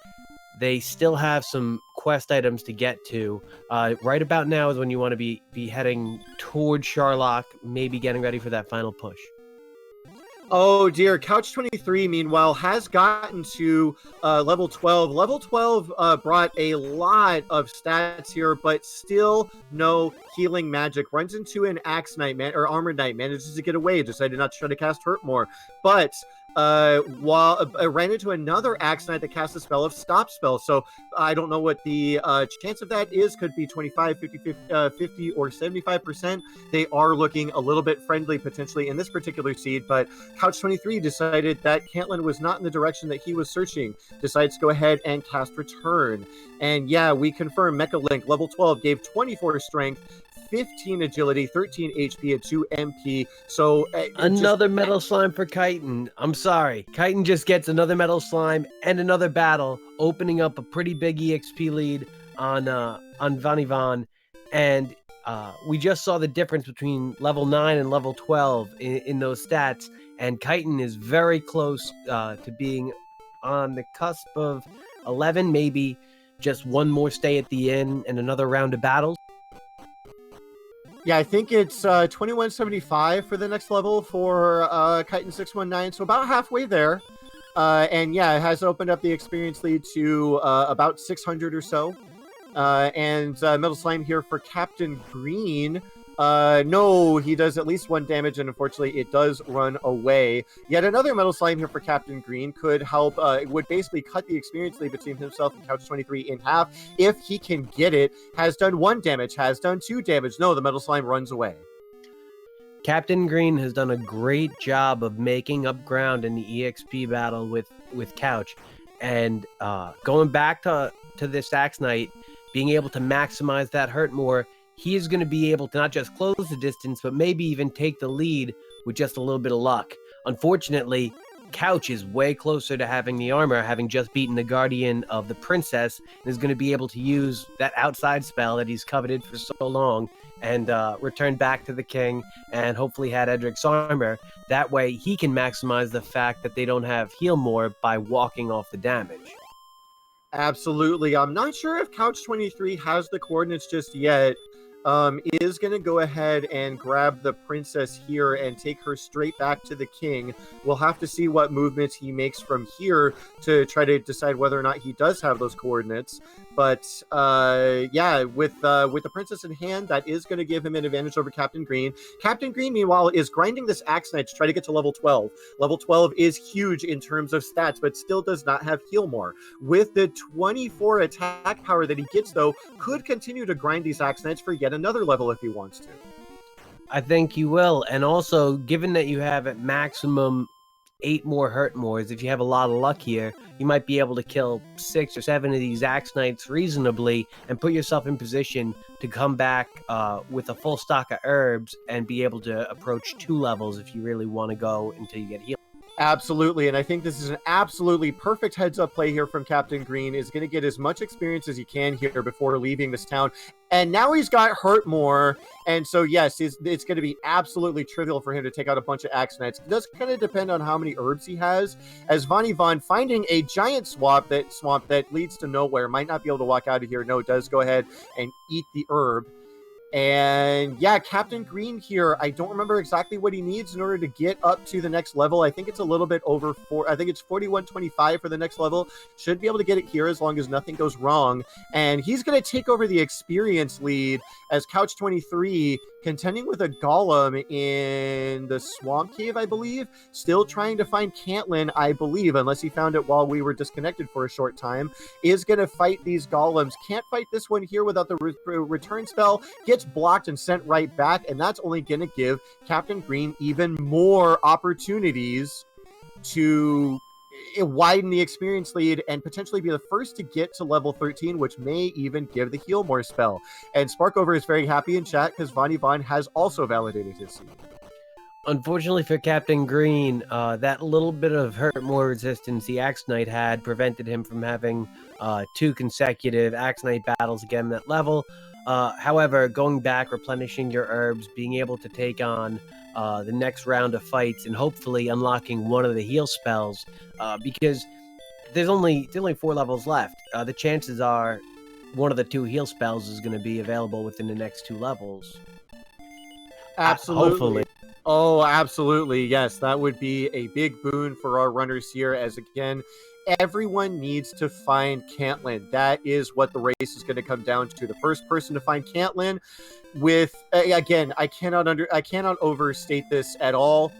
Speaker 2: they still have some quest items to get to. Right about now is when you want to be heading towards Sharlock, maybe getting ready for that final push.
Speaker 1: Oh dear, Couch23, meanwhile, has gotten to level 12. Level 12 brought a lot of stats here, but still no healing magic. Runs into an Axe Knight, or Armored Knight, manages to get away, decided not to try to cast Hurt more. But ran into another Axe Knight that cast a spell of Stop Spell. So I don't know what the chance of that is. Could be 25, 50, or 75%. They are looking a little bit friendly potentially in this particular seed, but Couch23 decided that Caitlin was not in the direction that he was searching. Decides to go ahead and cast Return. And yeah, we confirm Mecha Link, level 12, gave 24 strength, 15 agility, 13 HP, and 2 MP. So
Speaker 2: another metal slime for Kaiten. I'm sorry. Kaiten just gets another metal slime and another battle, opening up a pretty big EXP lead on Vanivan. And we just saw the difference between level 9 and level 12 in those stats. And Kaiten is very close to being on the cusp of 11, maybe just one more stay at the inn and another round of battles.
Speaker 1: Yeah, I think it's 2175 for the next level for Kaiten619, so about halfway there. And yeah, it has opened up the experience lead to about 600 or so. And Metal Slime here for Captain Green. No, he does at least 1 damage, and unfortunately it does run away. Yet another Metal Slime here for Captain Green could help, would basically cut the experience lead between himself and Couch23 in half if he can get it. Has done 1 damage, has done 2 damage. No, the Metal Slime runs away.
Speaker 2: Captain Green has done a great job of making up ground in the EXP battle with Couch. And going back to this Axe Knight, being able to maximize that hurt more, he is going to be able to not just close the distance, but maybe even take the lead with just a little bit of luck. Unfortunately, Couch is way closer to having the armor, having just beaten the Guardian of the Princess, and is going to be able to use that outside spell that he's coveted for so long and return back to the king and hopefully had Edric's armor. That way he can maximize the fact that they don't have heal more by walking off the damage.
Speaker 1: Absolutely. I'm not sure if Couch 23 has the coordinates just yet. Is going to go ahead and grab the princess here and take her straight back to the king. We'll have to see what movements he makes from here to try to decide whether or not he does have those coordinates. But yeah, with the princess in hand, that is going to give him an advantage over Captain Green. Captain Green, meanwhile, is grinding this Axe Knight to try to get to level 12. Level 12 is huge in terms of stats, but still does not have heal more. With the 24 attack power that he gets, though, could continue to grind these Axe Knights for yet another level if he wants to.
Speaker 2: I think you will. And also, given that you have at maximum 8 more hurt mores, if you have a lot of luck here, you might be able to kill 6 or 7 of these Axe Knights reasonably and put yourself in position to come back with a full stock of herbs and be able to approach 2 levels if you really want to go until you get healed.
Speaker 1: Absolutely, and I think this is an absolutely perfect heads-up play here from Captain Green. Is going to get as much experience as he can here before leaving this town. And now he's got hurt more, and so yes, it's going to be absolutely trivial for him to take out a bunch of Axe Knights. It does kind of depend on how many herbs he has, as Von finding a giant swamp that leads to nowhere, might not be able to walk out of here. No, it does go ahead and eat the herb. And yeah, Captain Green here, I don't remember exactly what he needs in order to get up to the next level. I think it's a little bit over I think it's 4125 for the next level. Should be able to get it here as long as nothing goes wrong. And he's going to take over the experience lead as Couch 23 contending with a golem in the swamp cave, I believe. Still trying to find Caitlin, I believe, unless he found it while we were disconnected for a short time. Is going to fight these golems. Can't fight this one here without the return spell. Gets blocked and sent right back, and that's only going to give Captain Green even more opportunities to widen the experience lead and potentially be the first to get to level 13, which may even give the heal more spell. And Sparkover is very happy in chat because Von has also validated his seed.
Speaker 2: Unfortunately for Captain Green, that little bit of hurt more resistance the Axe Knight had prevented him from having 2 consecutive Axe Knight battles again at that level. However, going back, replenishing your herbs, being able to take on the next round of fights, and hopefully unlocking one of the heal spells, because there's only 4 levels left. The chances are one of the 2 heal spells is going to be available within the next 2 levels.
Speaker 1: Absolutely.
Speaker 2: Hopefully.
Speaker 1: Oh, absolutely. Yes, that would be a big boon for our runners here, as again, everyone needs to find Caitlin. That is what the race is going to come down to. The first person to find Caitlin with, again, I cannot overstate this at all.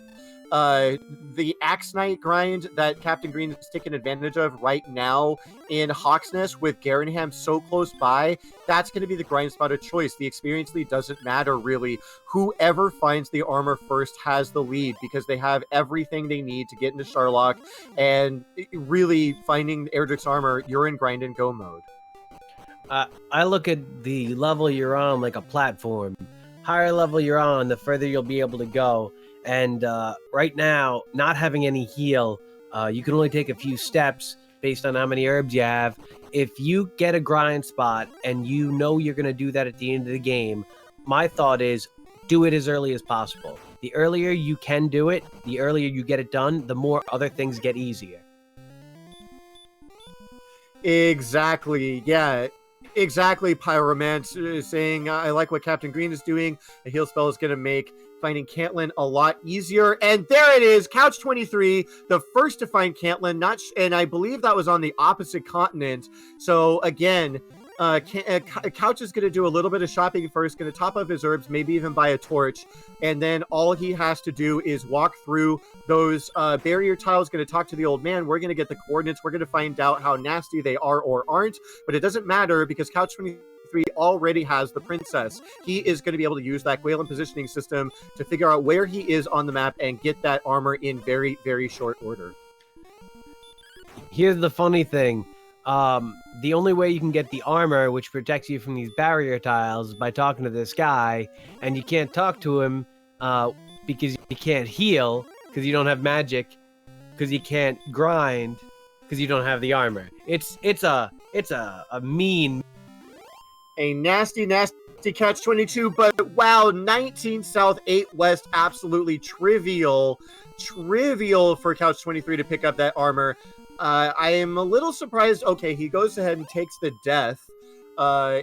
Speaker 1: The Axe Knight grind that Captain Green is taking advantage of right now in Hawksnest with Garanham so close by, that's going to be the grind spot of choice. The experience lead doesn't matter, really. Whoever finds the armor first has the lead because they have everything they need to get into Sharlock, and really finding Erdrick's armor, you're in grind and go mode.
Speaker 2: I look at the level you're on like a platform. Higher level you're on, the further you'll be able to go. And right now, not having any heal, you can only take a few steps based on how many herbs you have. If you get a grind spot and you know you're going to do that at the end of the game, my thought is do it as early as possible. The earlier you can do it, the earlier you get it done, the more other things get easier.
Speaker 1: Exactly, yeah. Exactly, Pyromance saying, I like what Captain Green is doing. A heal spell is going to make finding Caitlin a lot easier. And there it is, Couch 23, the first to find Caitlin, and I believe that was on the opposite continent. So again, Couch is going to do a little bit of shopping first, going to top up his herbs, maybe even buy a torch, and then all he has to do is walk through those barrier tiles, going to talk to the old man. We're going to get the coordinates. We're going to find out how nasty they are or aren't, but it doesn't matter because Couch 23 already has the princess. He is going to be able to use that Gwalen positioning system to figure out where he is on the map and get that armor in very, very short order.
Speaker 2: Here's the funny thing. The only way you can get the armor, which protects you from these barrier tiles, is by talking to this guy, and you can't talk to him because you can't heal, because you don't have magic. because you can't grind because you don't have the armor. It's a mean.
Speaker 1: A nasty catch-22, but wow, 19 South, 8 West, absolutely trivial for Couch 23 to pick up that armor. I am a little surprised. Okay, he goes ahead and takes the death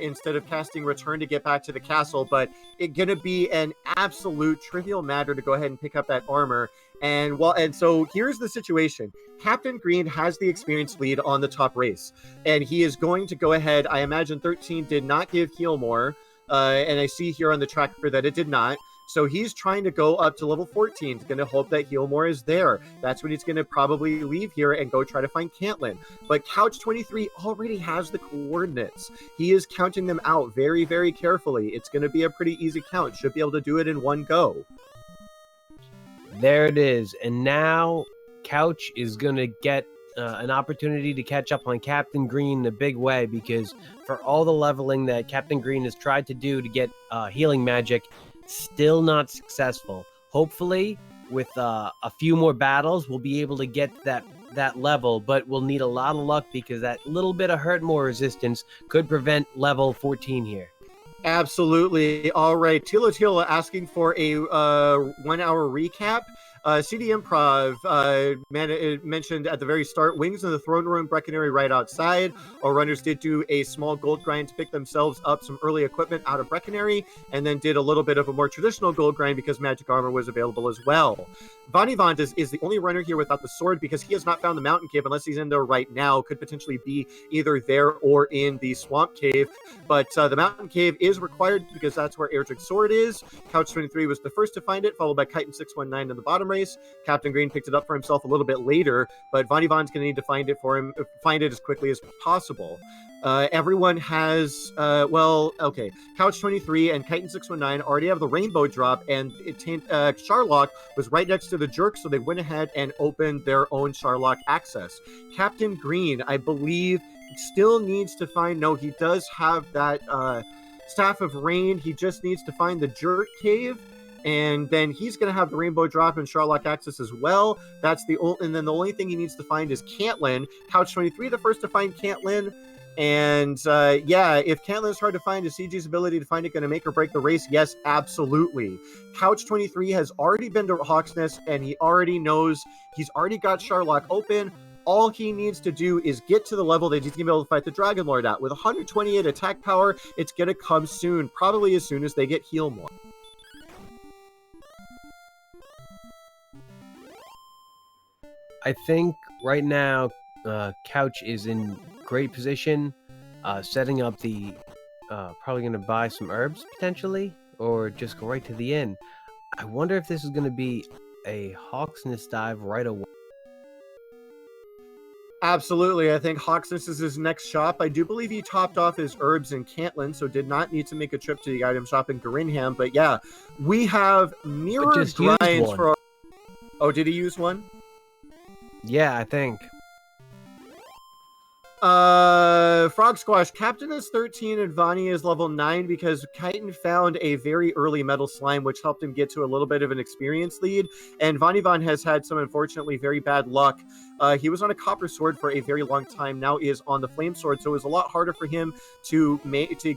Speaker 1: instead of casting Return to get back to the castle, but it's gonna be an absolute trivial matter to go ahead and pick up that armor. And so here's the situation. Captain Green has the experience lead on the top race, and he is going to go ahead. I imagine 13 did not give heal more, and I see here on the tracker that it did not. So he's trying to go up to level 14. He's going to hope that Healmore is there. That's when he's going to probably leave here and go try to find Cantlin. But Couch 23 already has the coordinates. He is counting them out very, very carefully. It's going to be a pretty easy count. Should be able to do it in one go.
Speaker 2: There it is. And now Couch is going to get an opportunity to catch up on Captain Green in a big way, because for all the leveling that Captain Green has tried to do to get healing magic, still not successful. Hopefully, with a few more battles, we'll be able to get that level, but we'll need a lot of luck because that little bit of hurt more resistance could prevent level 14 here.
Speaker 1: Absolutely. All right. Tila asking for a 1 hour recap. CD Improv mentioned at the very start, Wings in the Throne Room, Breckenary right outside. Our runners did do a small gold grind to pick themselves up some early equipment out of Breckenary, and then did a little bit of a more traditional gold grind because magic armor was available as well. Vanivant is the only runner here without the sword because he has not found the mountain cave unless he's in there right now. Could potentially be either there or in the swamp cave, but the mountain cave is required because that's where Erdrick's sword is. Couch 23 was the first to find it, followed by Kaiten619 in the bottom race. Captain Green picked it up for himself a little bit later, but Vanivant's going to need to find it as quickly as possible. Everyone has, okay. Couch 23 and Kaiten619 already have the rainbow drop, and Charlock was right next to the jerk, so they went ahead and opened their own Charlock access. Captain Green, I believe, still needs to find, no, he does have that Staff of Rain. He just needs to find the jerk cave, and then he's going to have the rainbow drop and Charlock access as well. And then the only thing he needs to find is Cantlin. Couch 23 the first to find Cantlin. And if Cantlin's hard to find, is CG's ability to find it going to make or break the race? Yes, absolutely. Couch 23 has already been to Hawk's Nest, and he already knows he's already got Charlock open. All he needs to do is get to the level that he's going to be able to fight the Dragon Lord at. With 128 attack power, it's going to come soon, probably as soon as they get heal more.
Speaker 2: I think right now Couch is in great position, setting up the probably going to buy some herbs potentially, or just go right to the inn. I wonder if this is going to be a Hawk's Nest dive right away.
Speaker 1: Absolutely. I think Hawksness is his next shop. I do believe he topped off his herbs in Cantlin, so did not need to make a trip to the item shop in Garinham. But yeah, we have mirror grinds for our... Oh, did he use one?
Speaker 2: Yeah, I think.
Speaker 1: Frog Squash, Captain is 13 and Vani is level 9 because Kaiten found a very early metal slime, which helped him get to a little bit of an experience lead, and Vanivan has had some, unfortunately, very bad luck. He was on a copper sword for a very long time, now is on the flame sword, so it was a lot harder for him to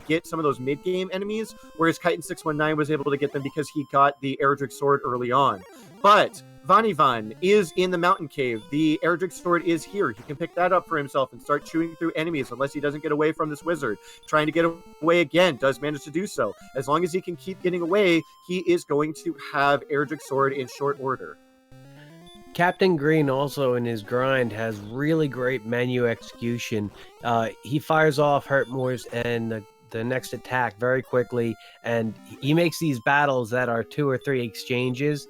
Speaker 1: get some of those mid-game enemies, whereas Kaiten619 was able to get them because he got the Erdrick sword early on. But Vanivan is in the mountain cave. The Erdrick sword is here. He can pick that up for himself and start chewing through enemies unless he doesn't get away from this wizard. Trying to get away again, does manage to do so. As long as he can keep getting away, he is going to have Erdrick sword in short order.
Speaker 2: Captain Green also in his grind has really great menu execution. He fires off Hurtmore's and the next attack very quickly, and he makes these battles that are 2 or 3 exchanges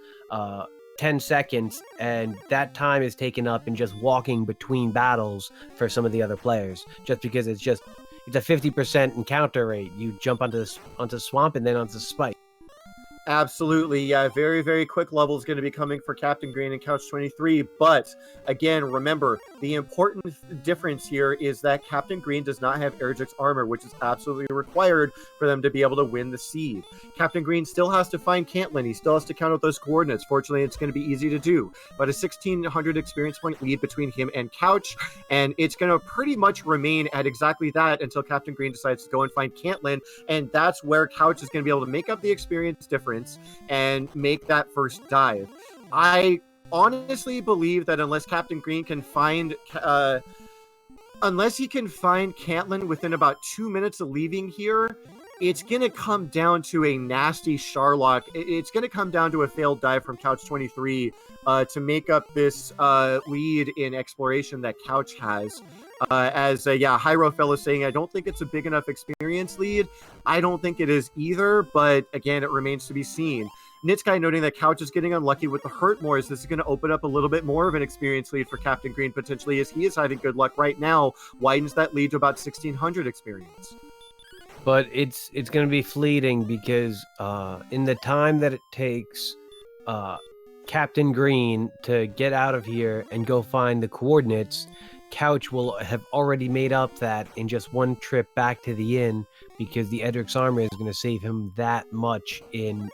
Speaker 2: 10 seconds, and that time is taken up in just walking between battles for some of the other players, just because it's a 50% encounter rate. You jump onto swamp and then onto spike.
Speaker 1: Absolutely, yeah. Very, very quick level is going to be coming for Captain Green and Couch 23. But again, remember, the important difference here is that Captain Green does not have Eric's armor, which is absolutely required for them to be able to win the seed. Captain Green still has to find Caitlin. He still has to count out those coordinates. Fortunately, it's going to be easy to do. But a 1,600 experience point lead between him and Couch, and it's going to pretty much remain at exactly that until Captain Green decides to go and find Caitlin, and that's where Couch is going to be able to make up the experience difference and make that first dive. I honestly believe that unless Captain Green can find unless he can find Caitlin within about 2 minutes of leaving here, it's going to come down to a nasty Sharlock. It's going to come down to a failed dive from Couch 23 to make up this lead in exploration that Couch has. Hyro fellow saying, I don't think it's a big enough experience lead. I don't think it is either, but again, it remains to be seen. Nitsky noting that Couch is getting unlucky with the hurt more. Is this going to open up a little bit more of an experience lead for Captain Green potentially, as he is having good luck right now, widens that lead to about 1,600 experience.
Speaker 2: But it's going to be fleeting because in the time that it takes Captain Green to get out of here and go find the coordinates, Couch will have already made up that in just one trip back to the inn, because the Edric's armor is going to save him that much in...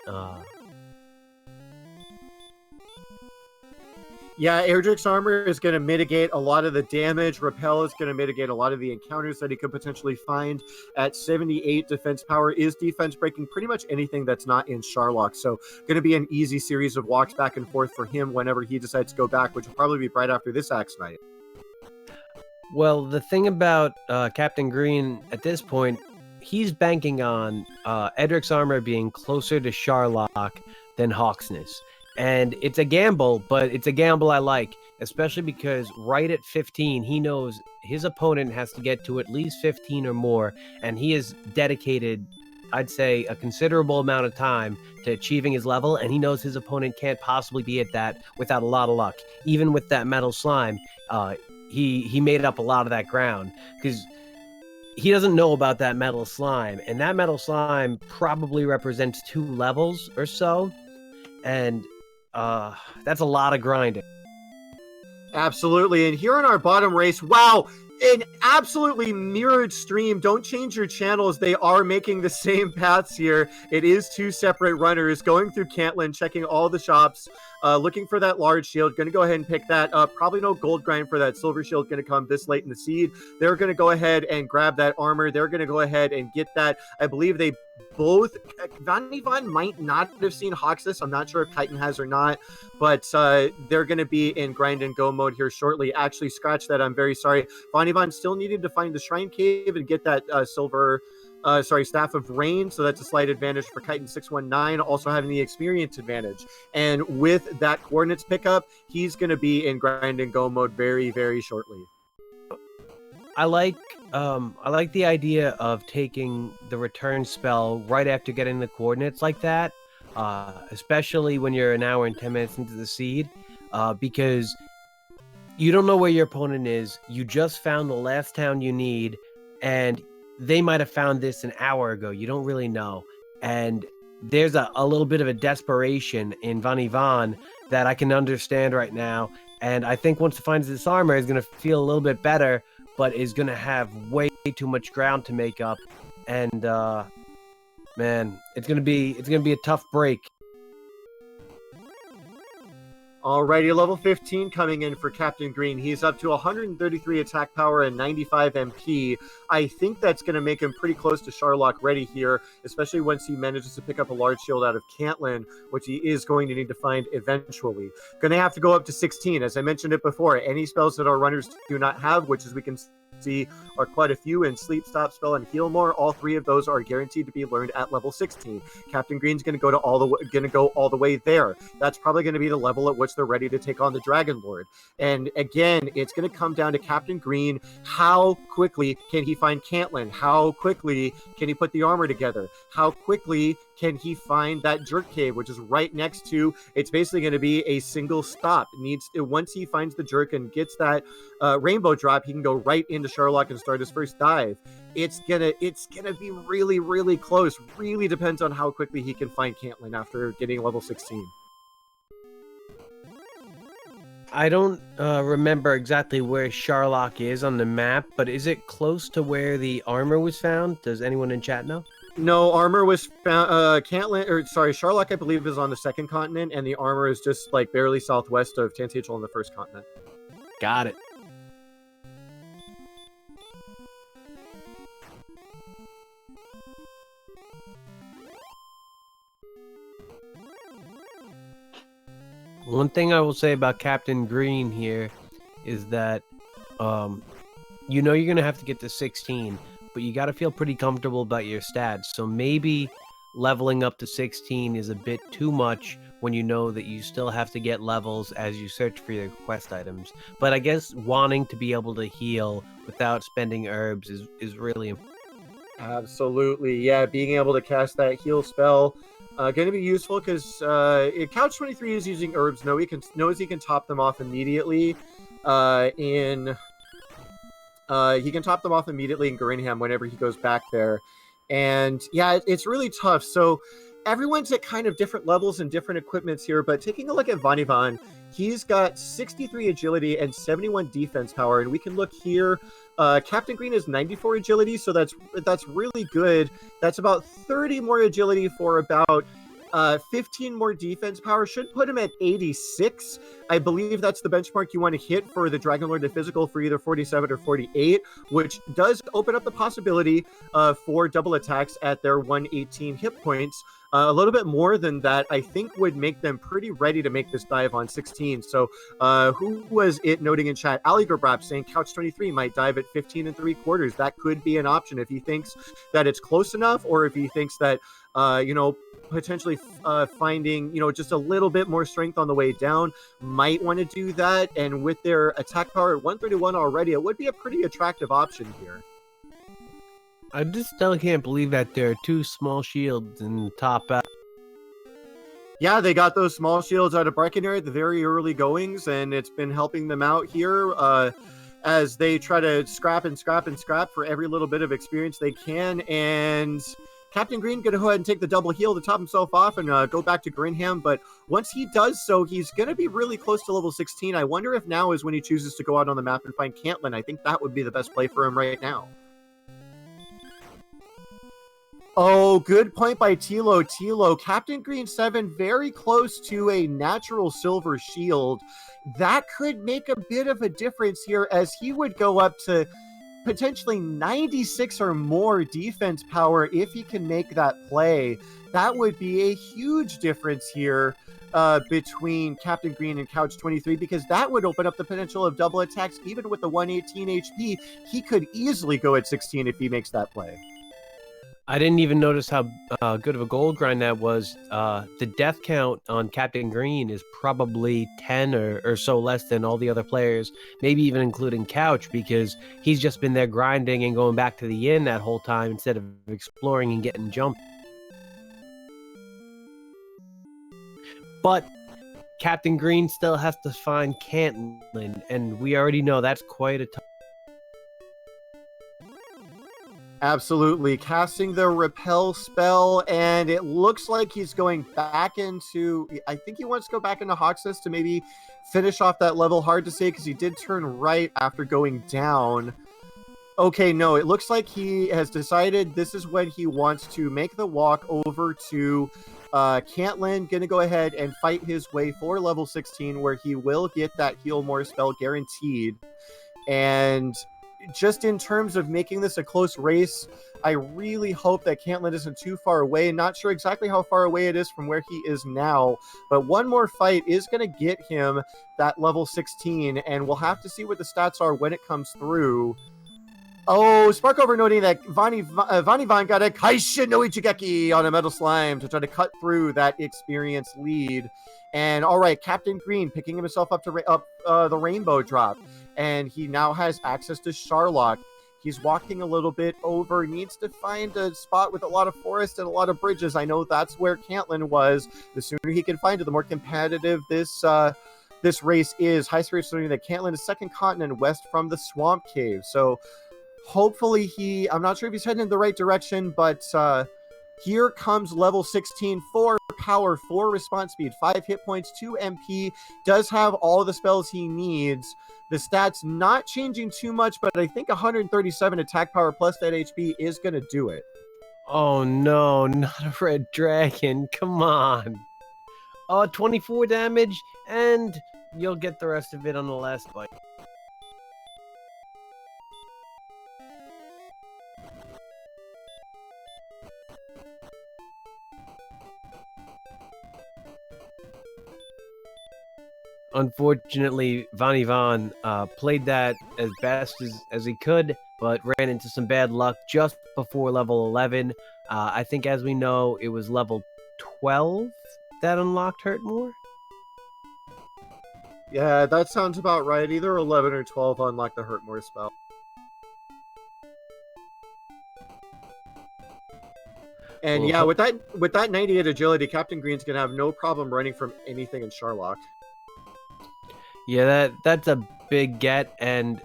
Speaker 1: Yeah, Erdrick's armor is going to mitigate a lot of the damage. Repel is going to mitigate a lot of the encounters that he could potentially find. At 78 defense power is defense breaking pretty much anything that's not in Sharlock. So going to be an easy series of walks back and forth for him whenever he decides to go back, which will probably be right after this Axe Night.
Speaker 2: Well, the thing about Captain Green at this point, he's banking on Edric's armor being closer to Sharlock than Hawksness. And it's a gamble, but it's a gamble I like, especially because right at 15, he knows his opponent has to get to at least 15 or more, and he has dedicated, I'd say, a considerable amount of time to achieving his level, and he knows his opponent can't possibly be at that without a lot of luck. Even with that metal slime, he made up a lot of that ground, because he doesn't know about that metal slime, and that metal slime probably represents 2 levels or so, and that's a lot of grinding.
Speaker 1: Absolutely. And here in our bottom race, wow, an absolutely mirrored stream. Don't change your channels. They are making the same paths here. It is 2 separate runners going through Cantlin, checking all the shops, looking for that large shield. Going to go ahead and pick that up. Probably no gold grind for that silver shield going to come this late in the seed. They're going to go ahead and grab that armor. They're going to go ahead and get that. I believe they both, Van might not have seen Hawksness. I'm not sure if Kaiten has or not, but they're going to be in grind and go mode here shortly. Actually, scratch that. I'm very sorry. Van still needed to find the Shrine Cave and get that Staff of Rain, so that's a slight advantage for Kaiten619, also having the experience advantage. And with that coordinates pickup, he's going to be in grind and go mode very, very shortly.
Speaker 2: I like the idea of taking the return spell right after getting the coordinates like that, especially when you're an hour and 10 minutes into the seed, because you don't know where your opponent is. You just found the last town you need, and they might have found this an hour ago. You don't really know. And there's a little bit of a desperation in Van that I can understand right now. And I think once he finds this armor, he's going to feel a little bit better, but is going to have way too much ground to make up. And, man, it's going to be a tough break.
Speaker 1: Alrighty, level 15 coming in for Captain Green. He's up to 133 attack power and 95 MP. I think that's going to make him pretty close to Sharlock ready here, especially once he manages to pick up a large shield out of Cantlin, which he is going to need to find eventually. Going to have to go up to 16. As I mentioned it before, any spells that our runners do not have, which as we can see are quite a few in Sleep, Stop, Spell, and Heal More. All 3 of those are guaranteed to be learned at level 16. Captain Green's going to go all the way there. That's probably going to be the level at which they're ready to take on the Dragon Lord. And again, it's going to come down to Captain Green. How quickly can he find Cantlin? How quickly can he put the armor together? How quickly can he find that Jerk Cave, which is right next to, it's basically going to be a single stop. Once he finds the Jerk and gets that Rainbow Drop, he can go right into Sherlock and start his first dive. It's gonna be really, really close. Really depends on how quickly he can find Caitlin after getting level 16.
Speaker 2: I don't remember exactly where Sherlock is on the map, but is it close to where the armor was found? Does anyone in chat know?
Speaker 1: No, armor was found. Sherlock, I believe, is on the second continent, and the armor is just like barely southwest of Tantagel on the first continent.
Speaker 2: Got it. One thing I will say about Captain Green here is that, you know you're going to have to get to 16, but you got to feel pretty comfortable about your stats. So maybe leveling up to 16 is a bit too much when you know that you still have to get levels as you search for your quest items. But I guess wanting to be able to heal without spending herbs is really important.
Speaker 1: Absolutely, yeah. Being able to cast that heal spell going to be useful because Couch 23 is using herbs. Knows he can top them off immediately. He can top them off immediately in Geringham whenever he goes back there, and yeah, it's really tough. So everyone's at kind of different levels and different equipments here. But taking a look at Vanivan, he's got 63 agility and 71 defense power, and we can look here. Captain Green is 94 agility, so that's really good. That's about 30 more agility for about 15 more defense power. Should put him at 86. I believe that's the benchmark you want to hit for the Dragonlord to physical for either 47 or 48, which does open up the possibility for double attacks at their 118 hit points. A little bit more than that, I think, would make them pretty ready to make this dive on 16. So who was it noting in chat? Ali Grabrap saying Couch 23 might dive at 15 3/4. That could be an option if he thinks that it's close enough, or if he thinks that, potentially finding, just a little bit more strength on the way down, might want to do that. And with their attack power at 131 already, it would be a pretty attractive option here.
Speaker 2: I just still can't believe that there are two small shields in the top out.
Speaker 1: Yeah, they got those small shields out of Breckenridge at the very early goings, and it's been helping them out here as they try to scrap for every little bit of experience they can. And Captain Green going to go ahead and take the double heal to top himself off and go back to Grinham. But once he does so, he's going to be really close to level 16. I wonder if now is when he chooses to go out on the map and find Caitlin. I think that would be the best play for him right now. Oh, good point by Tilo. Captain Green7 very close to a natural silver shield. That could make a bit of a difference here, as he would go up to potentially 96 or more defense power if he can make that play. That would be a huge difference here between Captain Green and Couch 23, because that would open up the potential of double attacks. Even with the 118 HP, he could easily go at 16 if he makes that play.
Speaker 2: I didn't even notice how good of a gold grind that was. The death count on Captain Green is probably 10 or so less than all the other players, maybe even including Couch, because he's just been there grinding and going back to the inn that whole time instead of exploring and getting jumped. But Captain Green still has to find Caitlin, and we already know that's quite a
Speaker 1: Absolutely. Casting the repel spell, and it looks like he's going back into, I think he wants to go back into Hoxus to maybe finish off that level. Hard to say because he did turn right after going down. Okay, no, it looks like he has decided this is when he wants to make the walk over to Caitlin. Gonna go ahead and fight his way for level 16, where he will get that heal more spell guaranteed. And just in terms of making this a close race, I really hope that Caitlin isn't too far away. Not sure exactly how far away it is from where he is now, but one more fight is going to get him that level 16, and we'll have to see what the stats are when it comes through. Oh, Sparkover noting that Vanivan got a Kaishin no Ichigeki on a Metal Slime to try to cut through that experience lead. And all right, Captain Green picking himself up to the rainbow drop. And he now has access to Sherlock. He's walking a little bit over, needs to find a spot with a lot of forest and a lot of bridges. I know that's where Caitlin was. The sooner he can find it, the more competitive this race is. High Spirit noting that Caitlin is second continent west from the Swamp Cave. So hopefully I'm not sure if he's heading in the right direction, but here comes level 16, 4 power, 4 response speed, 5 hit points, 2 MP, does have all the spells he needs. The stats not changing too much, but I think 137 attack power plus that HP is going to do it.
Speaker 2: Oh no, not a red dragon. Come on. 24 damage, and you'll get the rest of it on the last bite. Unfortunately, Vanivan played that as best as he could, but ran into some bad luck just before level 11. I think, as we know, it was level 12 that unlocked Hurt More.
Speaker 1: Yeah, that sounds about right. Either 11 or 12 unlock the Hurt More spell. And yeah, with that 98 agility, Captain Green's gonna have no problem running from anything in Sharlock.
Speaker 2: Yeah, that's a big get, and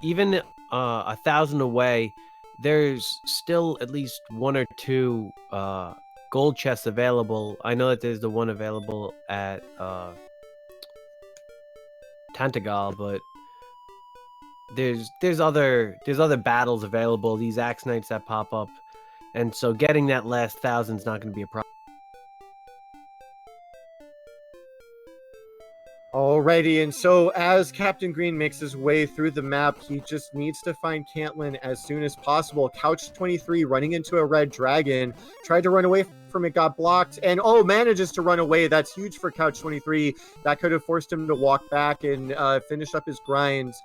Speaker 2: even 1,000 away, there's still at least 1 or 2 gold chests available. I know that there's the one available at Tantagal, but there's other battles available. These Axe Knights that pop up, and so getting that last 1,000 is not going to be a problem.
Speaker 1: Alrighty, and so as Captain Green makes his way through the map, he just needs to find Caitlin as soon as possible. Couch 23 running into a red dragon, tried to run away from it, got blocked, and manages to run away. That's huge for Couch 23. That could have forced him to walk back and finish up his grinds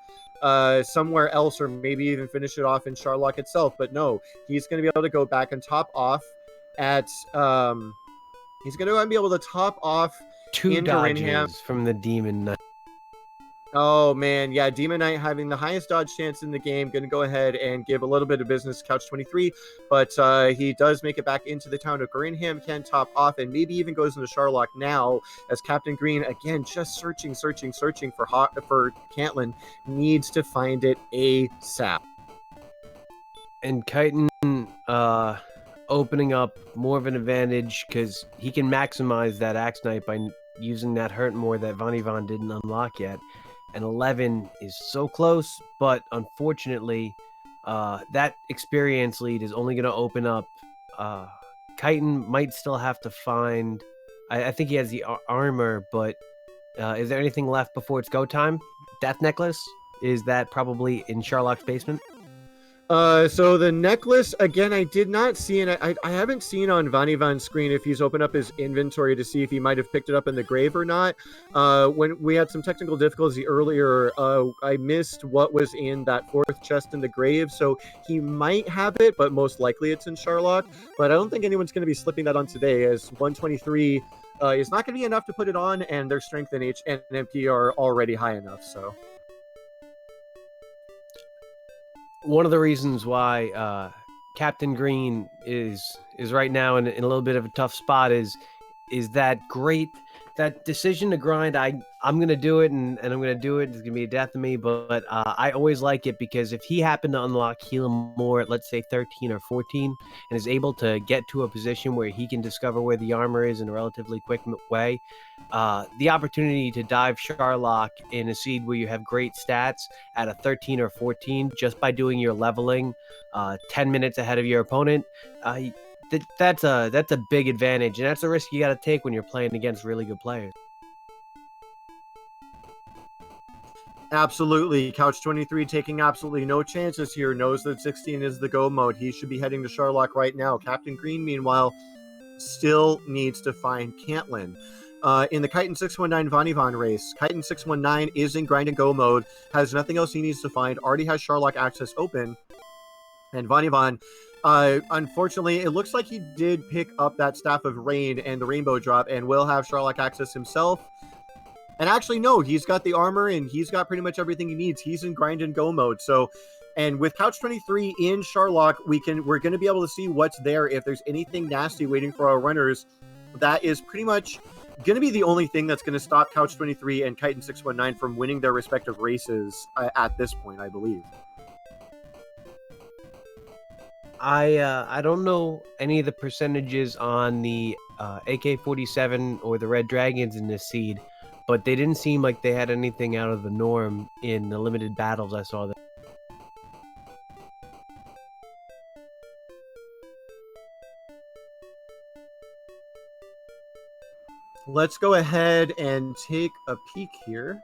Speaker 1: somewhere else, or maybe even finish it off in Sharlock itself. But no, he's going to be able to go back and top off at he's going to be able to top off
Speaker 2: 2 dodges from the Demon Knight.
Speaker 1: Oh man, yeah, Demon Knight having the highest dodge chance in the game, going to go ahead and give a little bit of business to Couch 23, but he does make it back into the town of Grinham, can top off, and maybe even goes into Sharlock now, as Captain Green, again, just searching for Caitlin, needs to find it ASAP.
Speaker 2: And Kaiten opening up more of an advantage, because he can maximize that Axe Knight by using that Hurt More that Vanivan didn't unlock yet. And 11 is so close, but unfortunately, that experience lead is only going to open up. Kaiten might still have to find... I think he has the armor, but is there anything left before it's go time? Death Necklace? Is that probably in Sharlock's basement?
Speaker 1: So the necklace, again, I did not see, and I haven't seen on Vanivan's screen if he's opened up his inventory to see if he might have picked it up in the grave or not. When we had some technical difficulty earlier, I missed what was in that 4th chest in the grave, so he might have it, but most likely it's in Sharlock. But I don't think anyone's going to be slipping that on today, as 123 is not going to be enough to put it on, and their strength and MP are already high enough, so...
Speaker 2: One of the reasons why Captain Green is right now in a little bit of a tough spot is that decision to grind. I'm gonna do it, and I'm gonna do it. It's gonna be a death of me, but I always like it, because if he happened to unlock Heal More at, let's say, 13 or 14, and is able to get to a position where he can discover where the armor is in a relatively quick way, the opportunity to dive Sharlock in a seed where you have great stats at a 13 or 14 just by doing your leveling 10 minutes ahead of your opponent, that's a big advantage, and that's a risk you got to take when you're playing against really good players.
Speaker 1: Absolutely. Couch 23 taking absolutely no chances here. Knows that 16 is the go mode. He should be heading to Sharlock right now. Captain Green, meanwhile, still needs to find Caitlin. In the Kaiten619 Vanivan race, Kaiten619 is in grind and go mode, has nothing else he needs to find, already has Sharlock access open, and Vanivan, unfortunately, it looks like he did pick up that Staff of Rain and the Rainbow Drop, and will have Sharlock access himself. And actually, no, he's got the armor, and he's got pretty much everything he needs. He's in grind and go mode. So, and with Couch 23 in Sharlock, we're going to be able to see what's there. If there's anything nasty waiting for our runners, that is pretty much going to be the only thing that's going to stop Couch 23 and Kaiten619 from winning their respective races at this point, I believe.
Speaker 2: I don't know any of the percentages on the AK-47 or the Red Dragons in this seed, but they didn't seem like they had anything out of the norm in the limited battles I saw.
Speaker 1: Let's go ahead and take a peek here.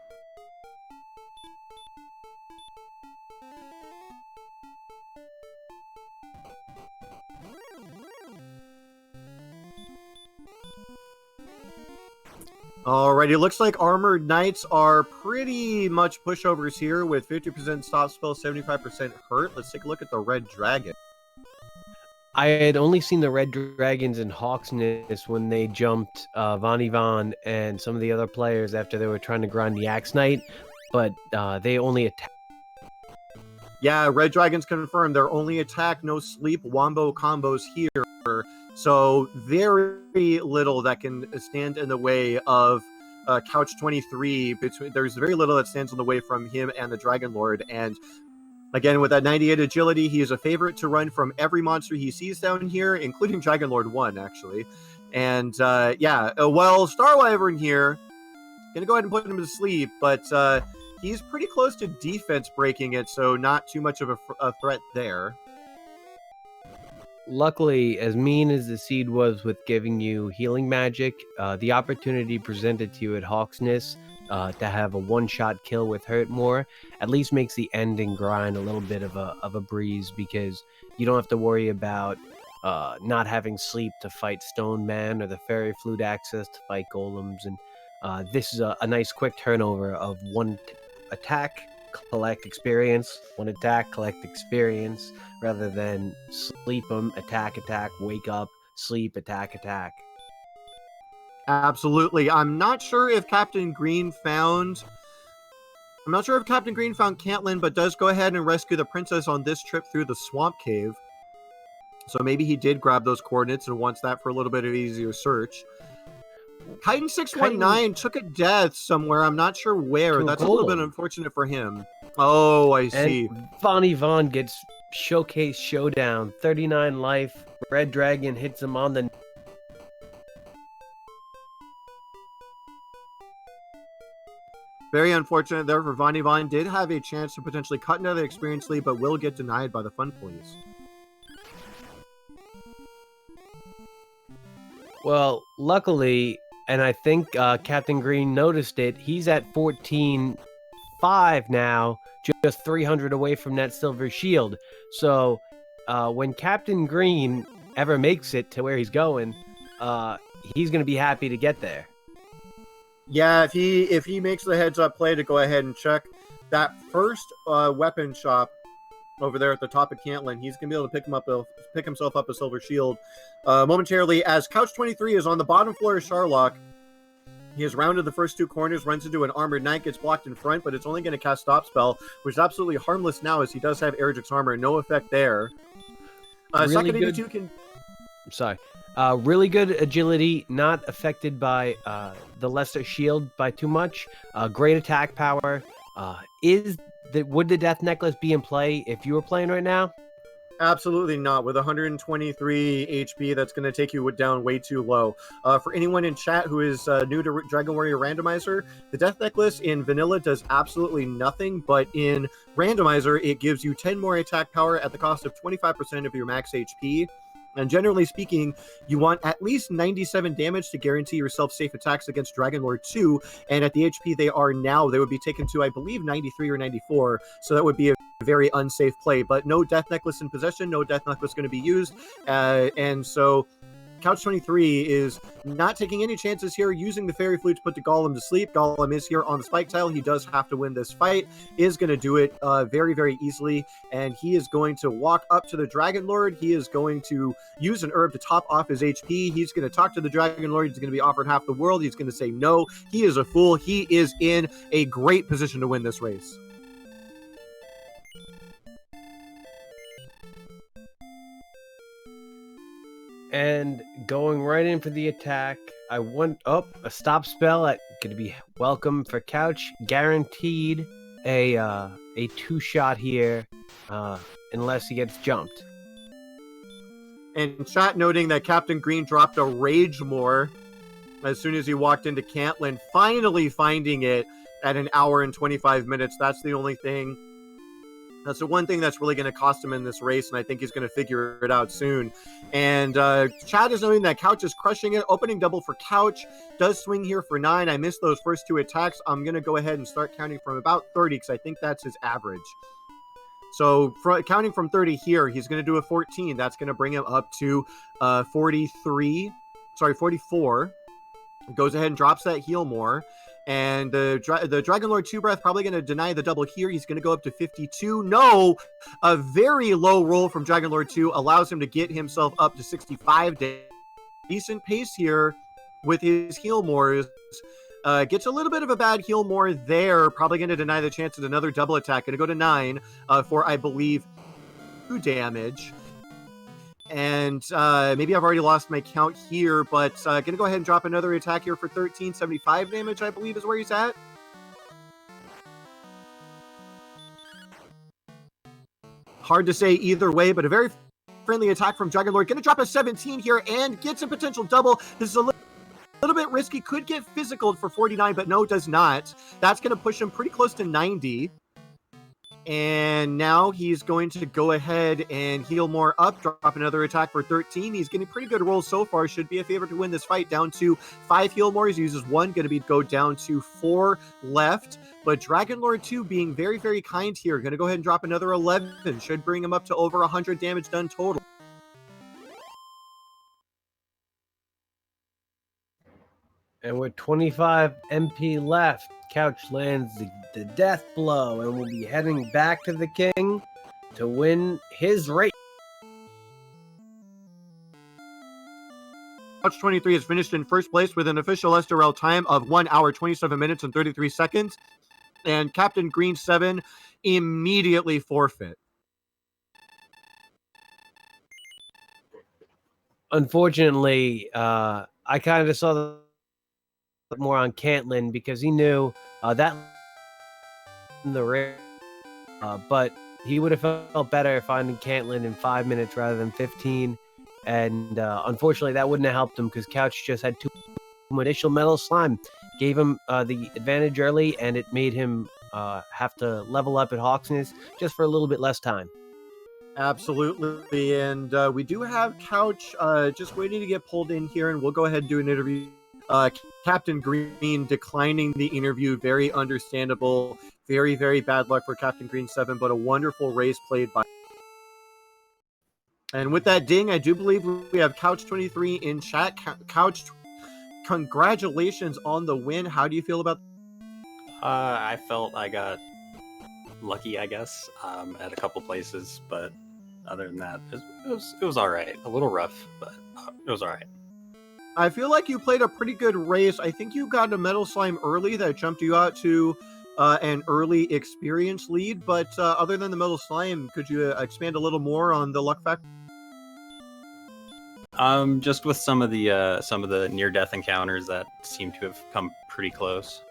Speaker 1: Alrighty, looks like Armored Knights are pretty much pushovers here with 50% stop spell, 75% hurt. Let's take a look at the Red Dragon.
Speaker 2: I had only seen the Red Dragons in Hawksness when they jumped Von Yvonne and some of the other players after they were trying to grind the Axe Knight, but they only attack.
Speaker 1: Yeah, Red Dragons confirmed their only attack, no sleep, wombo combos here. So very little that can stand in the way of Couch 23. There's very little that stands in the way from him and the Dragon Lord. And again, with that 98 agility, he is a favorite to run from every monster he sees down here, including Dragon Lord 1, actually. And well, Star Wyvern here, gonna go ahead and put him to sleep, but he's pretty close to defense breaking it, so not too much of a threat there.
Speaker 2: Luckily, as mean as the seed was with giving you healing magic, the opportunity presented to you at Hawksness to have a one-shot kill with Hurt More at least makes the ending grind a little bit of a breeze, because you don't have to worry about not having sleep to fight Stone Man or the Fairy Flute access to fight Golems. And this is a nice quick turnover of one attack, collect experience, one attack, collect experience, rather than sleep them, attack, wake up, sleep, attack.
Speaker 1: Absolutely. I'm not sure if Captain Green found Caitlin, but does go ahead and rescue the princess on this trip through the swamp cave. So maybe he did grab those coordinates and wants that for a little bit of easier search. Kaiten619 took a death somewhere. I'm not sure where. That's a little bit unfortunate for him. Oh, I see.
Speaker 2: And Von Yvonne gets Showcase Showdown. 39 life. Red Dragon hits him on the...
Speaker 1: Very unfortunate there for Von Yvonne. Did have a chance to potentially cut into the experience lead, but will get denied by the Fun Police.
Speaker 2: Well, luckily, and I think Captain Green noticed it, he's at 14-5 now, just 300 away from that silver shield. So when Captain Green ever makes it to where he's going, he's going to be happy to get there.
Speaker 1: Yeah, if he makes the heads up play to go ahead and check that first weapon shop over there at the top of Caitlin, he's going to be able to pick himself up a silver shield momentarily, as Couch 23 is on the bottom floor of Sharlock. He has rounded the first two corners, runs into an Armored Knight, gets blocked in front, but it's only going to cast Stop Spell, which is absolutely harmless now, as he does have Eric's Armor. No effect there.
Speaker 2: Really good. Really good agility, not affected by the lesser shield by too much. Great attack power. Would the Death Necklace be in play if you were playing right now?
Speaker 1: Absolutely not. With 123 HP, that's going to take you down way too low. For anyone in chat who is new to Dragon Warrior Randomizer, the Death Necklace in Vanilla does absolutely nothing, but in Randomizer, it gives you 10 more attack power at the cost of 25% of your max HP. And generally speaking, you want at least 97 damage to guarantee yourself safe attacks against Dragon Lord 2. And at the HP they are now, they would be taken to, I believe, 93 or 94. So that would be a very unsafe play. But no Death Necklace in possession, no Death Necklace going to be used. And so Couch 23 is not taking any chances here, using the Fairy Flute to put the Golem to sleep. Golem is here on the spike tile. He does have to win this fight, is going to do it very, very easily, and he is going to walk up to the Dragon Lord. He is going to use an herb to top off his HP. He's going to talk to the Dragon Lord. He's going to be offered half the world. He's going to say no. He is a fool. He is in a great position to win this race.
Speaker 2: And going right in for the attack, I want a stop spell at going to be welcome for Couch. Guaranteed a 2-shot here, unless he gets jumped.
Speaker 1: And chat noting that Captain Green dropped a Rage More as soon as he walked into Cantlin, finally finding it at an hour and 25 minutes. That's the only thing. That's the one thing that's really going to cost him in this race, and I think he's going to figure it out soon. And Chad is noting that Couch is crushing it. Opening double for Couch. Does swing here for 9. I missed those first 2 attacks. I'm going to go ahead and start counting from about 30 because I think that's his average. So counting from 30 here, he's going to do a 14. That's going to bring him up to 44. Goes ahead and drops that heal more. And the Dragon Lord 2 Breath probably going to deny the double here. He's going to go up to 52. No! A very low roll from Dragon Lord 2 allows him to get himself up to 65. Decent pace here with his heal mores. Gets a little bit of a bad heal more there. Probably going to deny the chance at another double attack. Going to go to 9 for, I believe, 2 damage. And maybe I've already lost my count here, but going to go ahead and drop another attack here for 13. 75 damage, I believe, is where he's at. Hard to say either way, but a very friendly attack from Dragon Lord. Going to drop a 17 here and gets a potential double. This is a little bit risky. Could get physical for 49, but no, does not. That's going to push him pretty close to 90. And now he's going to go ahead and heal more up, drop another attack for 13. He's getting pretty good rolls so far. Should be a favorite to win this fight. Down to 5 heal more. He uses 1, going to go down to 4 left. But Dragon Lord 2 being very, very kind here. Going to go ahead and drop another 11. Should bring him up to over 100 damage done total.
Speaker 2: And with 25 MP left, Couch lands the death blow and will be heading back to the king to win his race.
Speaker 1: Couch 23 has finished in first place with an official SRL time of 1 hour, 27 minutes, and 33 seconds. And CaptainGreen7 immediately forfeit.
Speaker 2: Unfortunately, I kind of saw more on Cantlin because he knew that in the race, but he would have felt better finding Cantlin in 5 minutes rather than 15, and unfortunately that wouldn't have helped him because Couch just had 2 additional metal slime, gave him the advantage early, and it made him have to level up at Hawksness just for a little bit less time.
Speaker 1: Absolutely, and we do have Couch just waiting to get pulled in here, and we'll go ahead and do an interview. Captain Green declining the interview, very understandable. Very, very bad luck for CaptainGreen7, but a wonderful race played by. And with that ding, I do believe we have Couch23 in chat. Couch, congratulations on the win. How do you feel about?
Speaker 3: I felt I got lucky, I guess, at a couple places, but other than that, it was all right. A little rough, but it was all right.
Speaker 1: I feel like you played a pretty good race. I think you got a metal slime early that jumped you out to an early experience lead. But other than the metal slime, could you expand a little more on the luck factor?
Speaker 3: Just with some of the near-death encounters that seem to have come pretty close.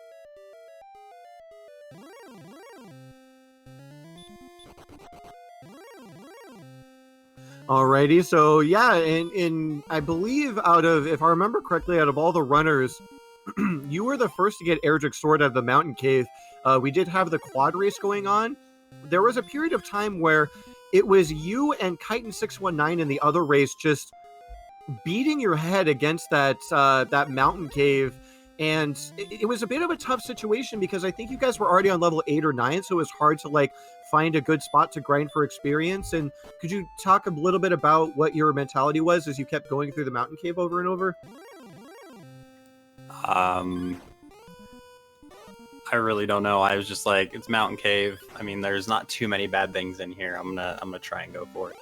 Speaker 1: Alrighty, so yeah, in I believe if I remember correctly, out of all the runners, you were the first to get Erdrick's sword out of the mountain cave. We did have the quad race going on. There was a period of time where it was you and Kaiten619 in the other race just beating your head against that mountain cave. And it was a bit of a tough situation because I think you guys were already on level 8 or 9, so it was hard to find a good spot to grind for experience. And could you talk a little bit about what your mentality was as you kept going through the mountain cave over and over?
Speaker 3: I really don't know. I was just like, it's mountain cave. I mean, there's not too many bad things in here. I'm gonna try and go for it.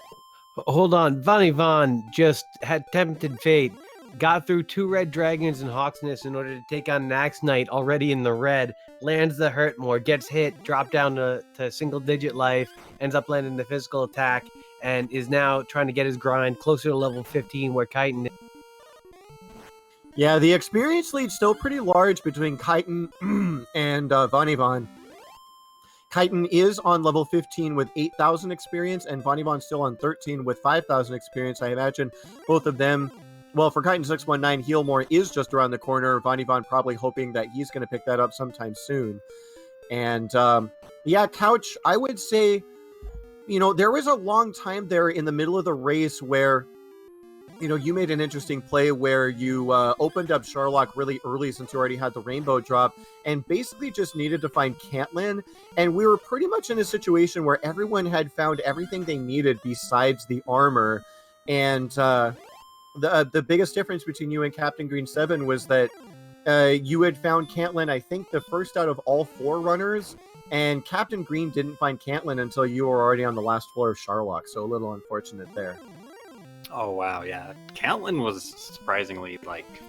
Speaker 2: Hold on, Von just had tempted fate. Got through 2 red dragons and Hawksness in order to take on an Axe Knight already in the red, lands the hurt more, gets hit, dropped down to single-digit life, ends up landing the physical attack, and is now trying to get his grind closer to level 15 where Kaiten is.
Speaker 1: Yeah, the experience lead's still pretty large between Kaiten and Von. Kaiten is on level 15 with 8,000 experience, and Vonivon's still on 13 with 5,000 experience. I imagine both of them, well, for Kaiten619, Heal More is just around the corner. Vonivon probably hoping that he's going to pick that up sometime soon. And yeah, Couch, I would say, there was a long time there in the middle of the race where you made an interesting play where you opened up Sharlock really early since you already had the rainbow drop and basically just needed to find Cantlin. And we were pretty much in a situation where everyone had found everything they needed besides the armor. And the biggest difference between you and CaptainGreen7 was that you had found Cantlin, I think, the first out of all 4 runners. And Captain Green didn't find Cantlin until you were already on the last floor of Sharlock. So a little unfortunate there.
Speaker 3: Oh wow, yeah. Cantlin was surprisingly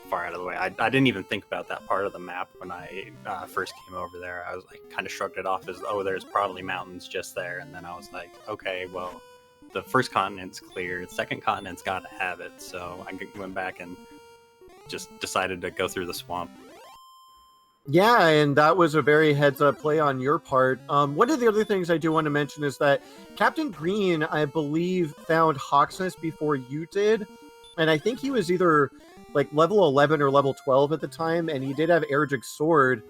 Speaker 3: far out of the way. I didn't even think about that part of the map when I first came over there. I was kind of shrugged it off as, oh, there's probably mountains just there, and then I was like, okay, well, the first continent's clear, the second continent's got to have it. So I went back and just decided to go through the swamp.
Speaker 1: Yeah, and that was a very heads-up play on your part. One of the other things I do want to mention is that Captain Green, I believe, found Hawksness before you did, and I think he was either level 11 or level 12 at the time, and he did have Ergic's sword.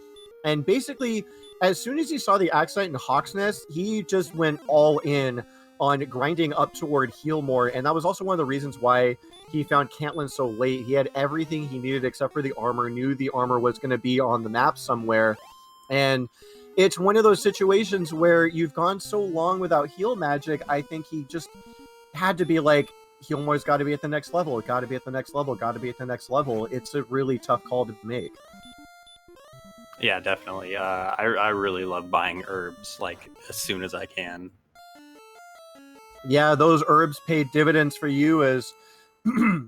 Speaker 1: And basically, as soon as he saw the Axite and Hawksness, he just went all in on grinding up toward Heal More, and that was also one of the reasons why he found Cantlin so late. He had everything he needed except for the armor, knew the armor was going to be on the map somewhere. And it's one of those situations where you've gone so long without heal magic, I think he just had to be like, Heal More's got to be at the next level, got to be at the next level, got to be at the next level. It's a really tough call to make.
Speaker 3: Yeah, definitely. I really love buying herbs as soon as I can.
Speaker 1: Yeah, those herbs paid dividends for you as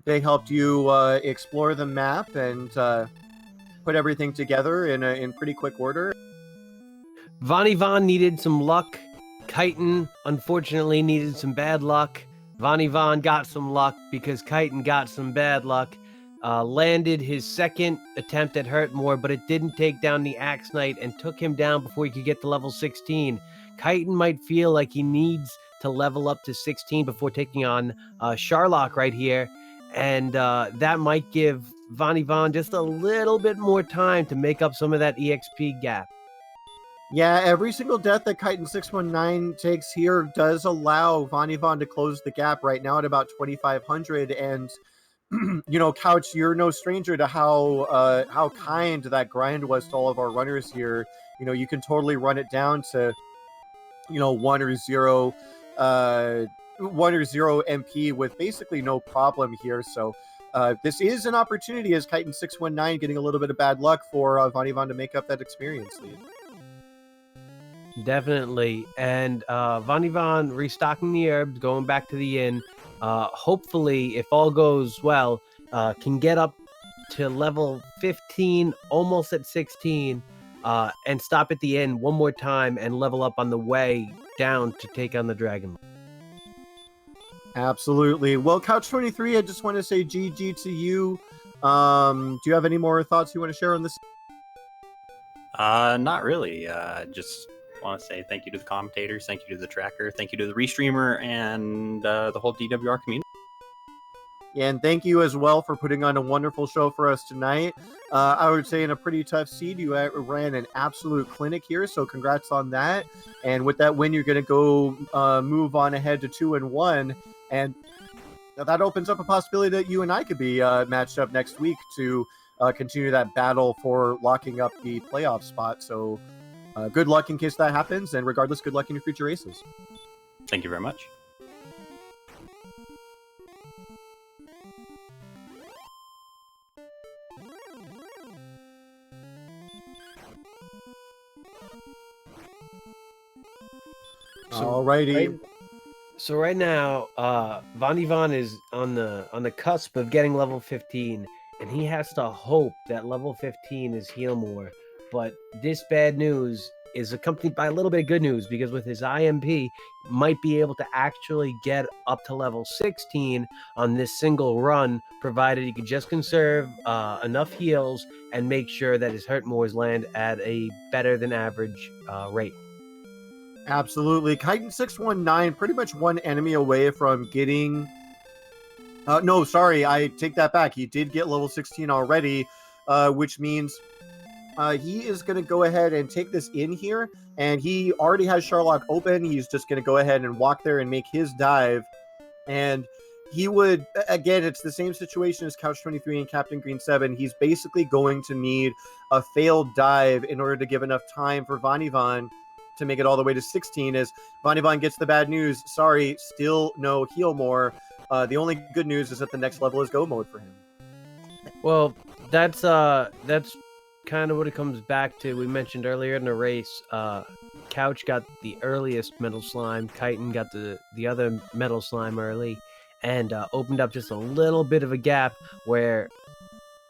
Speaker 1: they helped you explore the map and put everything together in pretty quick order.
Speaker 2: Vonivon needed some luck. Kaiten, unfortunately, needed some bad luck. Vonivon got some luck because Kaiten got some bad luck. Landed his second attempt at Hurt More, but it didn't take down the Axe Knight and took him down before he could get to level 16. Kaiten might feel like he needs to level up to 16 before taking on Sharlock right here, and that might give Vonivon just a little bit more time to make up some of that EXP gap.
Speaker 1: Yeah, every single death that Kaiten619 takes here does allow Vonivon to close the gap right now at about 2,500, and Couch, you're no stranger to how kind that grind was to all of our runners here. You can totally run it down to 1 or 0 MP with basically no problem here. So this is an opportunity as Kaiten619 getting a little bit of bad luck for Vonivon to make up that experience lead.
Speaker 2: Definitely. And Vonivon restocking the herbs, going back to the inn. Hopefully, if all goes well, can get up to level 15, almost at 16, and stop at the inn one more time and level up on the way down to take on the dragon.
Speaker 1: Absolutely. Well, Couch23, I just want to say GG to you. Do you have any more thoughts you want to share on this?
Speaker 3: Not really. Just want to say thank you to the commentators, thank you to the tracker, thank you to the restreamer, and the whole DWR community.
Speaker 1: And thank you as well for putting on a wonderful show for us tonight. I would say in a pretty tough seed, you ran an absolute clinic here, so congrats on that. And with that win, you're going to go move on ahead to 2-1, and that opens up a possibility that you and I could be matched up next week to continue that battle for locking up the playoff spot. So good luck in case that happens, and regardless, good luck in your future races.
Speaker 3: Thank you very much.
Speaker 1: Alrighty.
Speaker 2: So right now, Vonivon is on the cusp of getting level 15, and he has to hope that level 15 is Heal More. But this bad news is accompanied by a little bit of good news, because with his IMP, might be able to actually get up to level 16 on this single run, provided he can just conserve enough heals and make sure that his Hurt Mores land at a better than average rate.
Speaker 1: Absolutely. Kaiten619, pretty much one enemy away from getting... no, sorry, I take that back. He did get level 16 already, which means he is going to go ahead and take this in here, and he already has Sharlock open. He's just going to go ahead and walk there and make his dive, and he would, again, it's the same situation as Couch23 and CaptainGreen7. He's basically going to need a failed dive in order to give enough time for Vanivan to make it all the way to 16, as Vanivan gets the bad news. Sorry, still no heal more. The only good news is that the next level is go mode for him.
Speaker 2: Well, that's kind of what it comes back to. We mentioned earlier in the race, Couch got the earliest Metal Slime, Kaiten got the other Metal Slime early, and opened up just a little bit of a gap where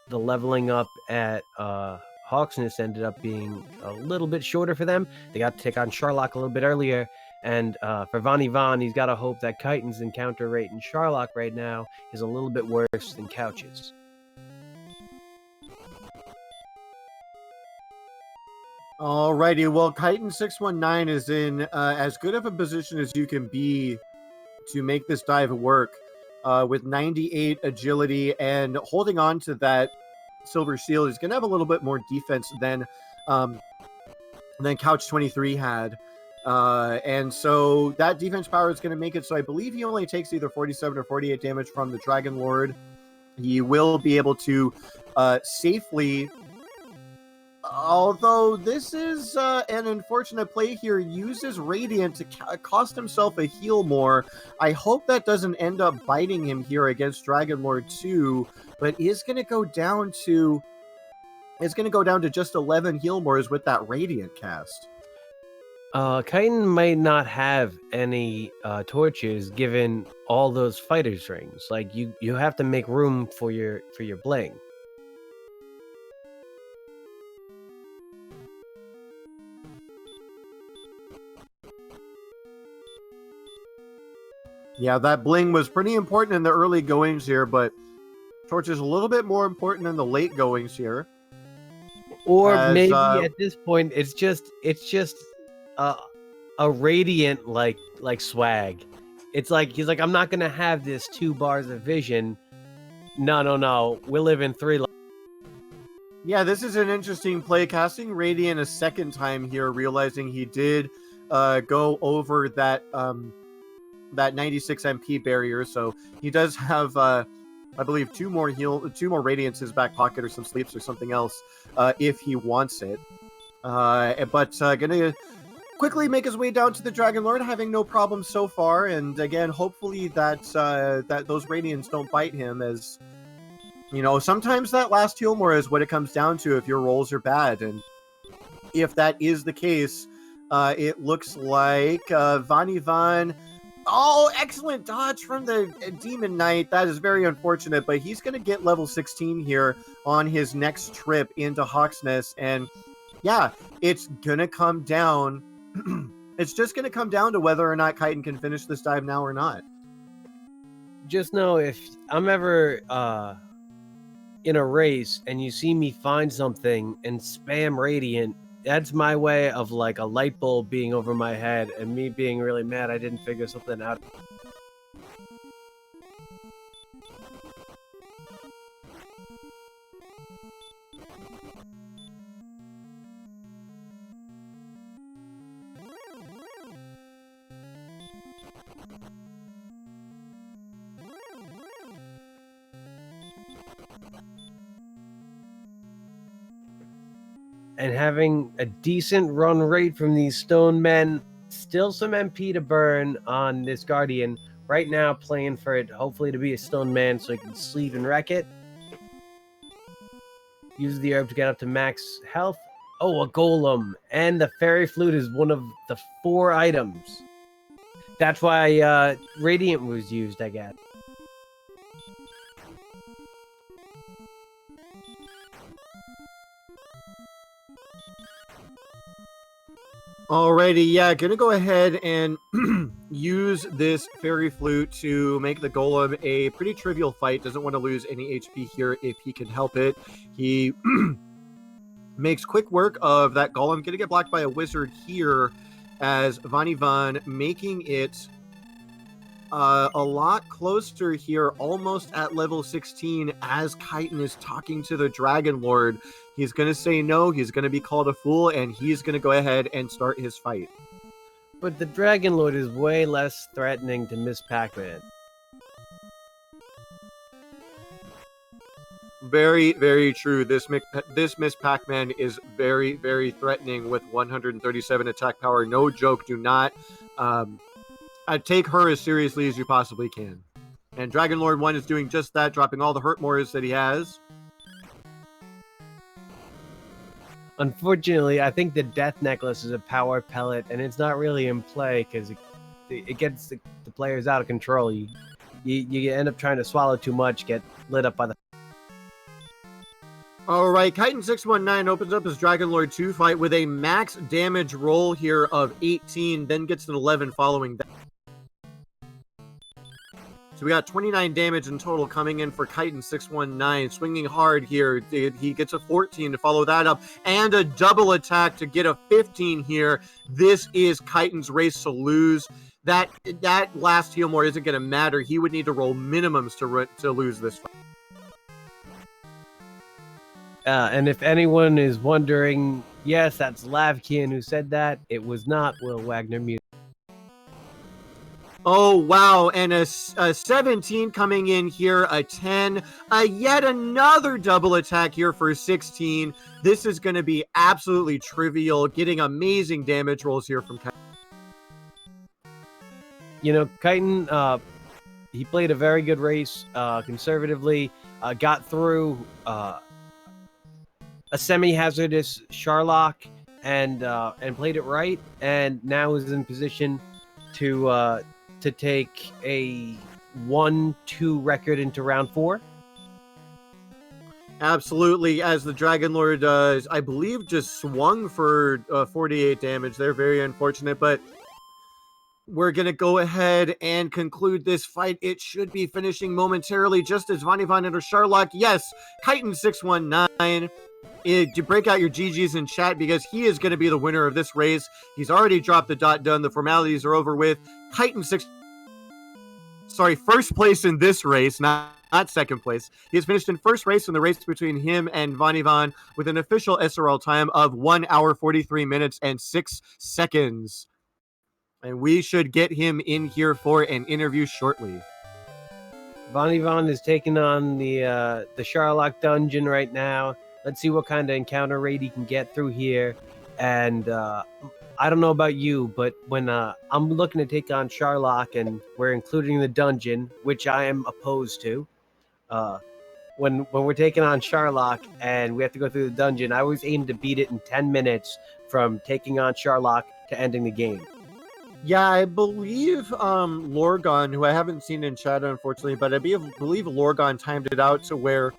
Speaker 2: the leveling up at Hawksness ended up being a little bit shorter for them. They got to take on Sharlock a little bit earlier, and for Vanivan, he's got to hope that Kaiten's encounter rate in Sharlock right now is a little bit worse than Couch's.
Speaker 1: Alrighty, well, Kaiten619 is in as good of a position as you can be to make this dive work, with 98 agility and holding on to that silver seal. He's going to have a little bit more defense than Couch23 had. And so that defense power is going to make it so I believe he only takes either 47 or 48 damage from the Dragon Lord. He will be able to safely... Although this is an unfortunate play here, uses Radiant to cost himself a heal more. I hope that doesn't end up biting him here against Dragon Lord 2, but is going to go down to just 11 heal mores with that Radiant cast.
Speaker 2: Kaiten might not have any torches given all those fighters rings. Like you have to make room for your bling.
Speaker 1: Yeah, that bling was pretty important in the early goings here, but torch is a little bit more important in the late goings here.
Speaker 2: Or maybe at this point, it's just a Radiant like swag. It's like he's like, I'm not gonna have this 2 bars of vision. No, we live in 3.
Speaker 1: Yeah, this is an interesting play. Casting Radiant a second time here, realizing he did go over that 96 MP barrier, so he does have I believe 2 more Radiants in his back pocket, or some sleeps or something else if he wants it. But gonna quickly make his way down to the Dragon Lord, having no problem so far, and again, hopefully that those Radiants don't bite him, as you know, sometimes that last heal more is what it comes down to if your rolls are bad, and if that is the case, it looks like Vanivan... Oh, excellent dodge from the Demon Knight. That is very unfortunate, but he's going to get level 16 here on his next trip into Hawksness. And yeah, it's going to come down. It's just going to come down to whether or not Kaiten can finish this dive now or not.
Speaker 2: Just know, if I'm ever in a race and you see me find something and spam Radiant, that's my way of like a light bulb being over my head and me being really mad I didn't figure something out. And having a decent run rate from these stone men, still some MP to burn on this Guardian. Right now, playing for it, hopefully to be a stone man so he can sleep and wreck it. Use the herb to get up to max health. Oh, a golem. And the fairy flute is one of the 4 items. That's why Radiant was used, I guess.
Speaker 1: Alrighty, yeah, gonna go ahead and use this fairy flute to make the golem a pretty trivial fight. Doesn't want to lose any HP here if he can help it. He makes quick work of that golem. Gonna get blocked by a wizard here, as Von making it a lot closer here, almost at level 16, as Kaiten is talking to the Dragon Lord. He's going to say no, he's going to be called a fool, and he's going to go ahead and start his fight.
Speaker 2: But the Dragon Lord is way less threatening to Miss Pac-Man.
Speaker 1: Very, very true. This Miss Pac-Man is very, very threatening with 137 attack power. No joke, do not take her as seriously as you possibly can. And Dragon Lord 1 is doing just that, dropping all the hurt mores that he has.
Speaker 2: Unfortunately, I think the Death Necklace is a power pellet, and it's not really in play because it gets the players out of control. You end up trying to swallow too much, get lit up by the...
Speaker 1: All right, Kaiten619 opens up his Dragon Lord 2 fight with a max damage roll here of 18, then gets an 11 following that. So we got 29 damage in total coming in for Kaiten619, swinging hard here. He gets a 14 to follow that up, and a double attack to get a 15 here. This is Kaiten's race to lose. That last heal more isn't going to matter. He would need to roll minimums to lose this fight.
Speaker 2: And if anyone is wondering, yes, that's Lavkian who said that. It was not WillWagnerMusic.
Speaker 1: Oh, wow, and a 17 coming in here, a 10, yet another double attack here for 16. This is going to be absolutely trivial, getting amazing damage rolls here from Kaiten.
Speaker 2: You know, Kaiten, he played a very good race, conservatively, got through a semi-hazardous Sharlock and played it right, and now is in position to take a 1-2 record into round 4.
Speaker 1: Absolutely, as the Dragon Lord, I believe, just swung for 48 damage. They're very unfortunate, but we're going to go ahead and conclude this fight. It should be finishing momentarily, just as Von enters Sharlock. Yes, Kaiten619. To break out your GGs in chat, because he is going to be the winner of this race. He's already dropped the dot done. The formalities are over with. First place in this race, not second place. He has finished in first race in the race between him and Von with an official SRL time of 1 hour, 43 minutes, and 6 seconds. And we should get him in here for an interview shortly.
Speaker 2: Von is taking on the Sharlock dungeon right now. Let's see what kind of encounter rate he can get through here. And I don't know about you, but when I'm looking to take on Sharlock and we're including the dungeon, which I am opposed to, when we're taking on Sharlock and we have to go through the dungeon, I always aim to beat it in 10 minutes from taking on Sharlock to ending the game.
Speaker 1: Yeah, I believe Lorgon, who I haven't seen in chat, unfortunately, but I believe Lorgon timed it out to where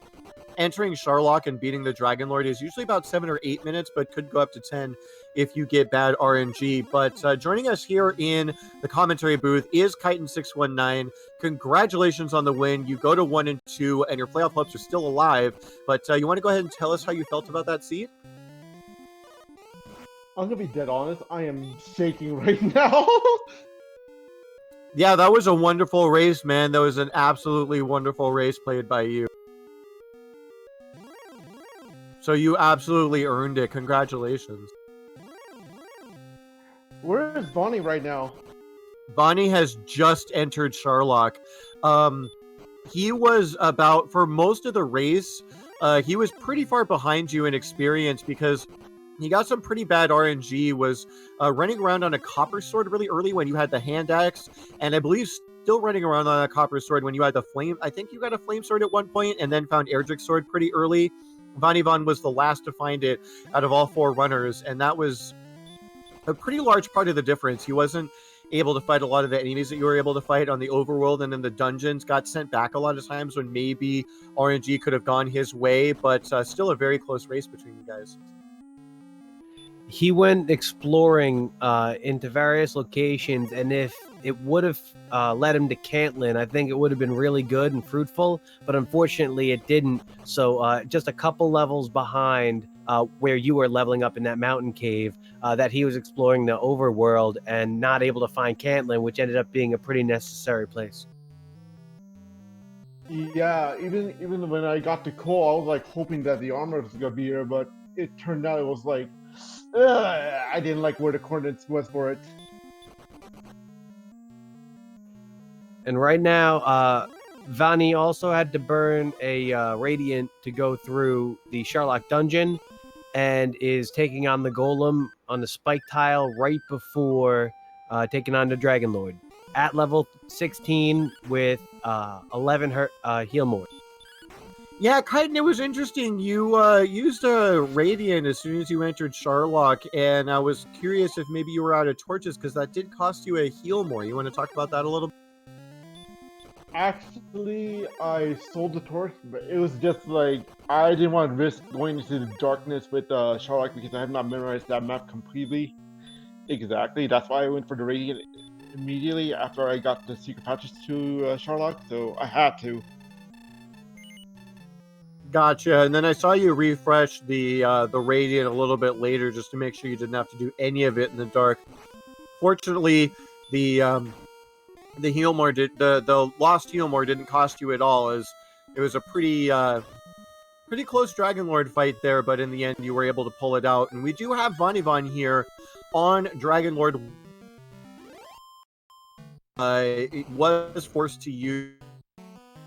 Speaker 1: entering Sharlock and beating the Dragon Lord is usually about 7 or 8 minutes, but could go up to 10 if you get bad RNG. But joining us here in the commentary booth is Kaiten619. Congratulations on the win. You go to 1 and 2, and your playoff hopes are still alive. But you want to go ahead and tell us how you felt about that seed?
Speaker 4: I'm gonna be dead honest. I am shaking right now.
Speaker 1: Yeah, that was a wonderful race, man. That was an absolutely wonderful race played by you. So you absolutely earned it. Congratulations.
Speaker 4: Where is Bonnie right now?
Speaker 1: Bonnie has just entered Sharlock. He was about, for most of the race, he was pretty far behind you in experience because he got some pretty bad RNG, was running around on a copper sword really early when you had the hand axe, and I believe still running around on a copper sword when you had the flame. I think you got a flame sword at one point and then found Erdrick's sword pretty early. Von was the last to find it out of all 4 runners, and that was a pretty large part of the difference. He wasn't able to fight a lot of the enemies that you were able to fight on the overworld and in the dungeons, got sent back a lot of times when maybe RNG could have gone his way, but still a very close race between you guys.
Speaker 2: He went exploring into various locations, and if it would have led him to Cantlin, I think it would have been really good and fruitful, but unfortunately it didn't. So just a couple levels behind where you were leveling up in that mountain cave, that he was exploring the overworld and not able to find Cantlin, which ended up being a pretty necessary place.
Speaker 4: Yeah, even when I got to Cole, I was like hoping that the armor was gonna be here, but it turned out it was like, I didn't like where the coordinates was for it.
Speaker 2: And right now, Vani also had to burn a Radiant to go through the Sherlock dungeon and is taking on the Golem on the spike tile right before taking on the Dragon Lord at level 16 with 11 heal more.
Speaker 1: Yeah, Kaiten, it was interesting. You used a Radiant as soon as you entered Sharlock, and I was curious if maybe you were out of torches because that did cost you a heal more. You want to talk about that a little bit?
Speaker 4: Actually, I sold the torch, but it was just like I didn't want to risk going into the darkness with Sharlock because I have not memorized that map completely. Exactly, that's why I went for the Radiant immediately after I got the secret patches to Sharlock, so I had to.
Speaker 1: Gotcha. And then I saw you refresh the Radiant a little bit later just to make sure you didn't have to do any of it in the dark. Fortunately, the Healmore the lost Healmore didn't cost you at all, as it was a pretty close Dragon Lord fight there, but in the end you were able to pull it out. And we do have Vanivan here on Dragon Lord. It was forced to use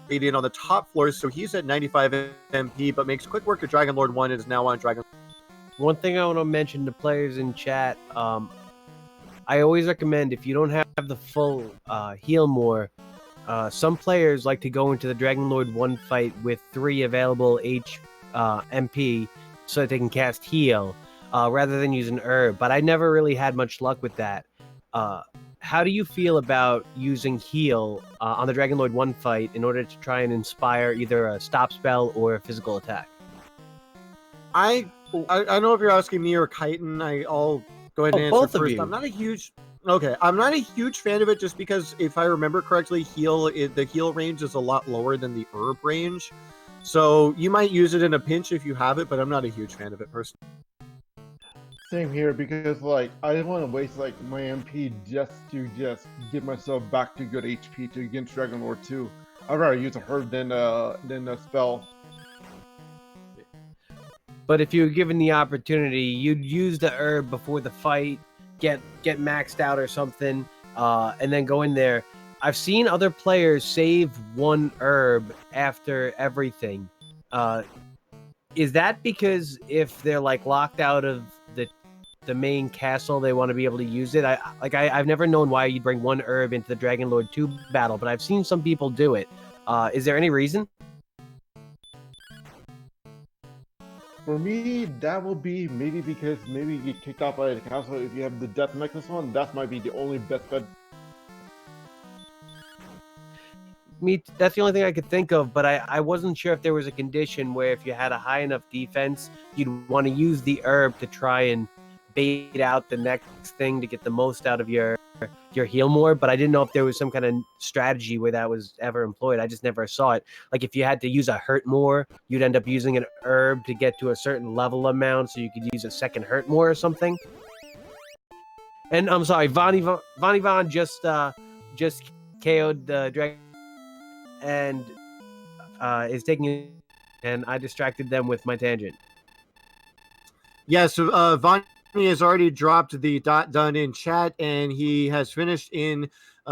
Speaker 1: Radiant on the top floor, so he's at 95 MP, but makes quick work of Dragon Lord 1 and is now on Dragon.
Speaker 2: One thing I want to mention to players in chat, I always recommend if you don't have the full heal more, some players like to go into the Dragon Lord 1 fight with 3 available MP so that they can cast heal rather than use an herb, but I never really had much luck with that. How do you feel about using heal on the Dragon Lord 1 fight in order to try and inspire either a stop spell or a physical attack?
Speaker 1: I know if you're asking me or Kaiten, I'll go ahead and answer
Speaker 2: both of
Speaker 1: first.
Speaker 2: you.
Speaker 1: I'm not a huge fan of it just because if I remember correctly, the heal range is a lot lower than the herb range. So you might use it in a pinch if you have it, but I'm not a huge fan of it personally.
Speaker 4: Same here, because like I didn't want to waste like my MP just to get myself back to good HP to against Dragon Lord 2. I'd rather use a herb than a spell.
Speaker 2: But if you were given the opportunity, you'd use the herb before the fight, get maxed out or something, and then go in there. I've seen other players save 1 herb after everything. Is that because if they're like locked out of the main castle, they want to be able to use it? I've never known why you'd bring 1 herb into the Dragon Lord 2 battle, but I've seen some people do it. Is there any reason?
Speaker 4: For me, that will be maybe because maybe you get kicked out by the castle if you have the death necklace on. That might be the only best bet.
Speaker 2: That's the only thing I could think of, but I wasn't sure if there was a condition where if you had a high enough defense, you'd want to use the herb to try and bait out the next thing to get the most out of your heal more, but I didn't know if there was some kind of strategy where that was ever employed. I just never saw it. Like if you had to use a hurt more, you'd end up using an herb to get to a certain level amount so you could use a second hurt more or something. And I'm sorry, Vanivan just KO'd the dragon and is taking it, and I distracted them with my tangent.
Speaker 1: Yeah, so Vani has already dropped the done in chat, and he has finished in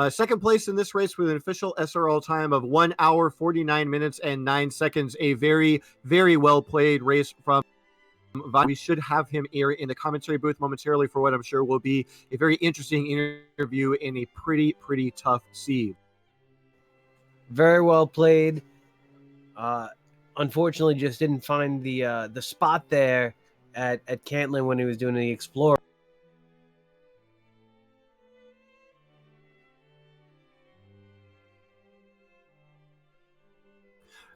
Speaker 1: second place in this race with an official SRL time of 1 hour, 49 minutes, and 9 seconds. A very, very well played race from Vani. We should have him here in the commentary booth momentarily for what I'm sure will be a very interesting interview in a pretty tough seed.
Speaker 2: Very well played. Unfortunately, just didn't find the spot there at Cantlin when he was doing the Explorer.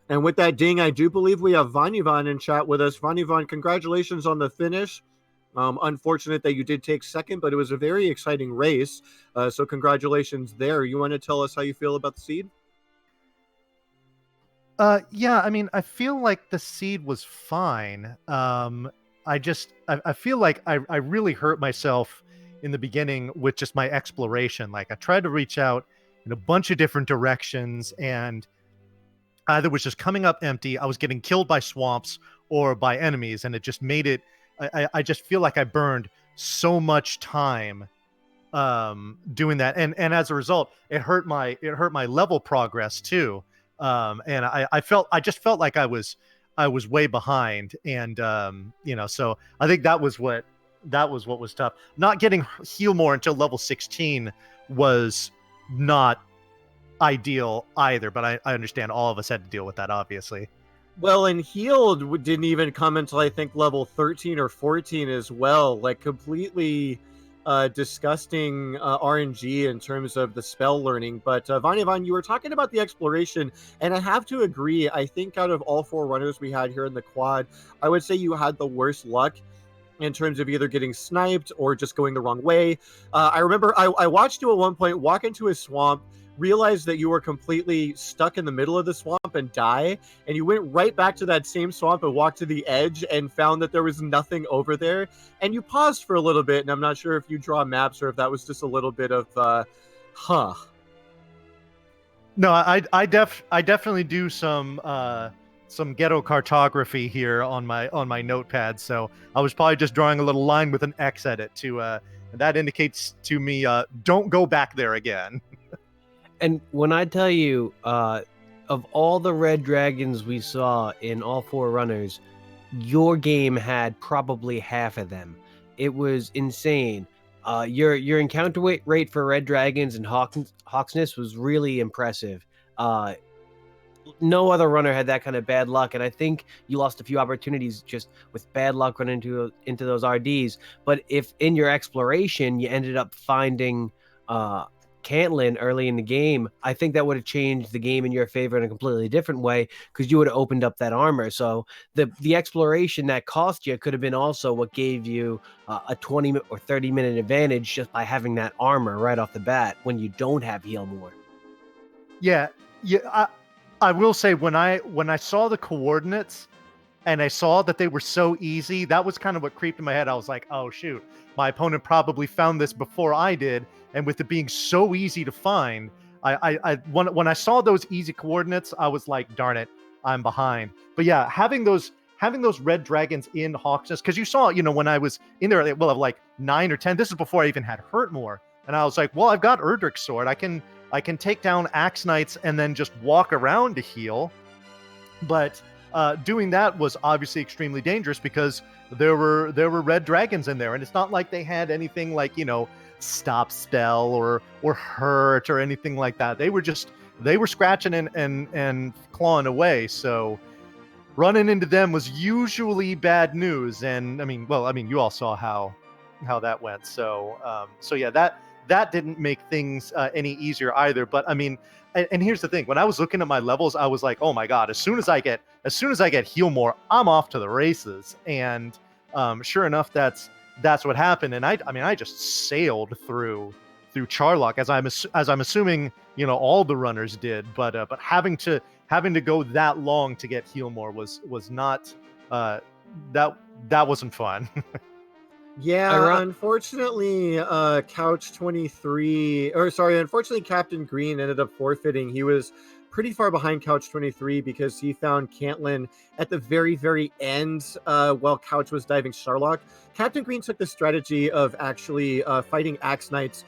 Speaker 1: And with that ding, I do believe we have Vanivan in chat with us. Vanivan, congratulations on the finish. Unfortunate that you did take second, but it was a very exciting race. So congratulations there. You want to tell us how you feel about the seed?
Speaker 5: Yeah, I mean, I feel like the seed was fine. I feel like I really hurt myself in the beginning with just my exploration. Like I tried to reach out in a bunch of different directions, and either was just coming up empty, I was getting killed by swamps or by enemies, and it just made it. I just feel like I burned so much time doing that, and as a result, it hurt my level progress too. And I just felt like I was way behind, and so I think that was what was tough. Not getting heal more until level 16 was not ideal either, but I understand all of us had to deal with that, obviously.
Speaker 1: Well, and healed didn't even come until I think level 13 or 14 as well. Like completely disgusting RNG in terms of the spell learning. But Vanya, you were talking about the exploration, and I have to agree. I think out of all 4 runners we had here in the quad, I would say you had the worst luck in terms of either getting sniped or just going the wrong way. I remember I watched you at one point walk into a swamp, realized that you were completely stuck in the middle of the swamp and die, and you went right back to that same swamp and walked to the edge and found that there was nothing over there, and you paused for a little bit, and I'm not sure if you draw maps or if that was just a little bit of
Speaker 5: No, I definitely do some ghetto cartography here on my notepad. So I was probably just drawing a little line with an X at it to that indicates to me don't go back there again.
Speaker 2: And when I tell you, of all the red dragons we saw in all 4 runners, your game had probably half of them. It was insane. Your encounter rate for red dragons and Hawksness was really impressive. No other runner had that kind of bad luck, and I think you lost a few opportunities just with bad luck running into those RDs. But if in your exploration you ended up finding Caitlyn early in the game, I think that would have changed the game in your favor in a completely different way, because you would have opened up that armor. So the exploration that cost you could have been also what gave you a 20 or 30-minute advantage just by having that armor right off the bat when you don't have heal more.
Speaker 5: Yeah. I will say when I saw the coordinates and I saw that they were so easy, that was kind of what creeped in my head. I was like, oh shoot, my opponent probably found this before I did. And with it being so easy to find, when I saw those easy coordinates, I was like, darn it, I'm behind. But yeah, having those red dragons in Hawksness, because you saw, when I was in there, well, like 9 or 10, this is before I even had Hurt More. And I was like, well, I've got Erdrick's sword. I can take down Axe Knights and then just walk around to heal. But doing that was obviously extremely dangerous because there were red dragons in there, and it's not like they had anything like stop spell or hurt or anything like that. They were scratching and clawing away. So running into them was usually bad news. And I mean, you all saw how that went. So yeah, that didn't make things any easier either. But I mean, and here's the thing: when I was looking at my levels, I was like, oh my god! As soon as I get heal more, I'm off to the races. And sure enough, that's what happened. And I just sailed through Charlock, as I'm assuming all the runners did. But having to go that long to get heal more was not that wasn't fun.
Speaker 1: Yeah, unfortunately, unfortunately, Captain Green ended up forfeiting. He was pretty far behind Couch 23 because he found Caitlyn at the very, very end while Couch was diving Charlock. Captain Green took the strategy of actually fighting Axe Knights.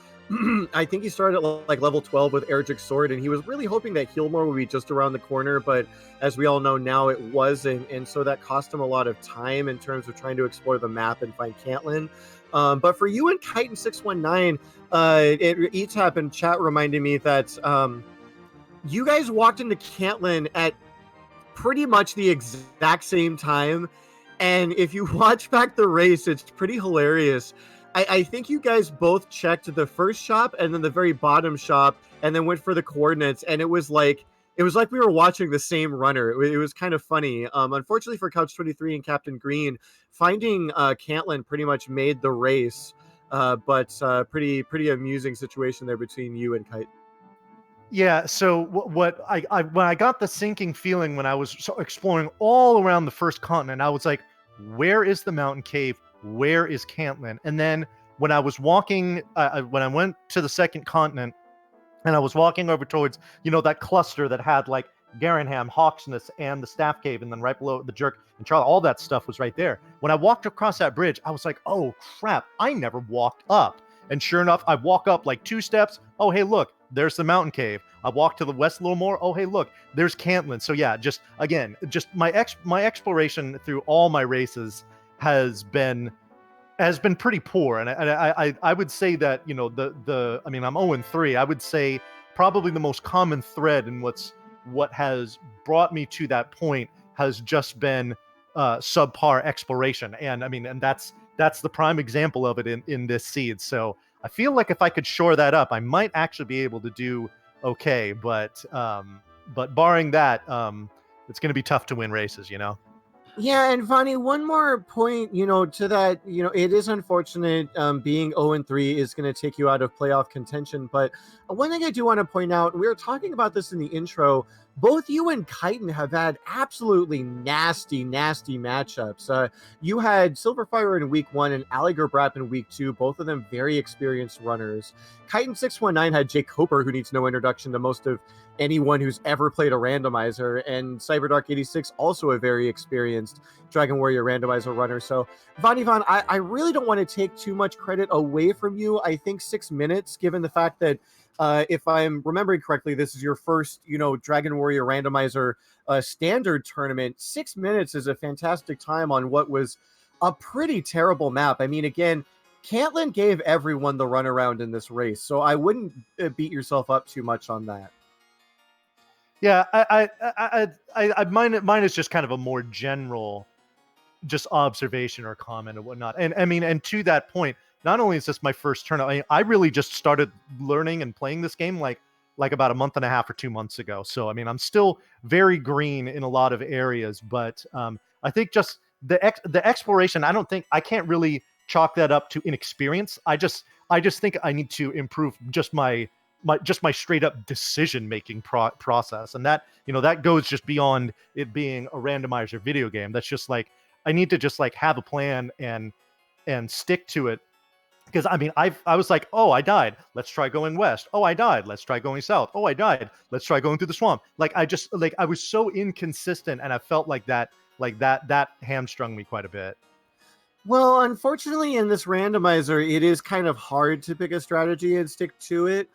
Speaker 1: I think he started at like level 12 with Erdrick's sword, and he was really hoping that Healmore would be just around the corner, but as we all know now, it wasn't, and so that cost him a lot of time in terms of trying to explore the map and find Caitlyn. But for you and Kaiten619, ETAP in chat reminded me that you guys walked into Caitlyn at pretty much the exact same time, and if you watch back the race, it's pretty hilarious. I think you guys both checked the first shop and then the very bottom shop and then went for the coordinates, and it was like we were watching the same runner. It was kind of funny. Unfortunately for Couch 23 and Captain Green, finding Caitlyn pretty much made the race, but pretty amusing situation there between you and Kite.
Speaker 5: Yeah, so what I when I got the sinking feeling when I was exploring all around the first continent, I was like, where is the mountain cave? Where is Cantlin? And then when I was walking, when I went to the second continent, and I was walking over towards, that cluster that had like Garenham, Hawksness, and the Staff Cave, and then right below the Jerk and Charlotte, all that stuff was right there. When I walked across that bridge, I was like, oh crap, I never walked up. And sure enough, I walk up like 2 steps. Oh, hey, look, there's the mountain cave. I walk to the west a little more. Oh, hey, look, there's Cantlin. So yeah, just my exploration through all my races has been pretty poor, and I would say that I'm 0-3. I would say probably the most common thread in what has brought me to that point has just been subpar exploration, and that's the prime example of it in this seed. So I feel like if I could shore that up, I might actually be able to do okay. But barring that, it's going to be tough to win races,
Speaker 1: Yeah, and Vonnie, one more point, to that, it is unfortunate being 0-3 is going to take you out of playoff contention. But one thing I do want to point out, we were talking about this in the intro, both you and Kaiten have had absolutely nasty matchups. You had Silverfire in week 1 and Alliger Brap in week 2, both of them very experienced runners. Kaiten619 had Jake Hoper, who needs no introduction to most of anyone who's ever played a randomizer, and CyberDark86, also a very experienced Dragon Warrior randomizer runner. So, Von, I really don't want to take too much credit away from you. I think 6 minutes, given the fact that if I'm remembering correctly, this is your first, Dragon Warrior randomizer standard tournament. 6 minutes is a fantastic time on what was a pretty terrible map. I mean, again, Cantlin gave everyone the runaround in this race, so I wouldn't beat yourself up too much on that.
Speaker 5: Yeah, mine is just kind of a more general, just observation or comment or whatnot. And to that point, not only is this my first tournament, I really just started learning and playing this game like about a month and a half or 2 months ago. So I'm still very green in a lot of areas, but I think just the exploration, I can't really chalk that up to inexperience. I just think I need to improve just my straight up decision making process, and that that goes just beyond it being a randomizer video game. That's just like I need to just like have a plan and stick to it, because I was like, oh, I died, let's try going west. Oh, I died, let's try going south. Oh, I died, let's try going through the swamp. I was so inconsistent, and I felt like that hamstrung me quite a bit.
Speaker 1: Well, unfortunately, in this randomizer, it is kind of hard to pick a strategy and stick to it.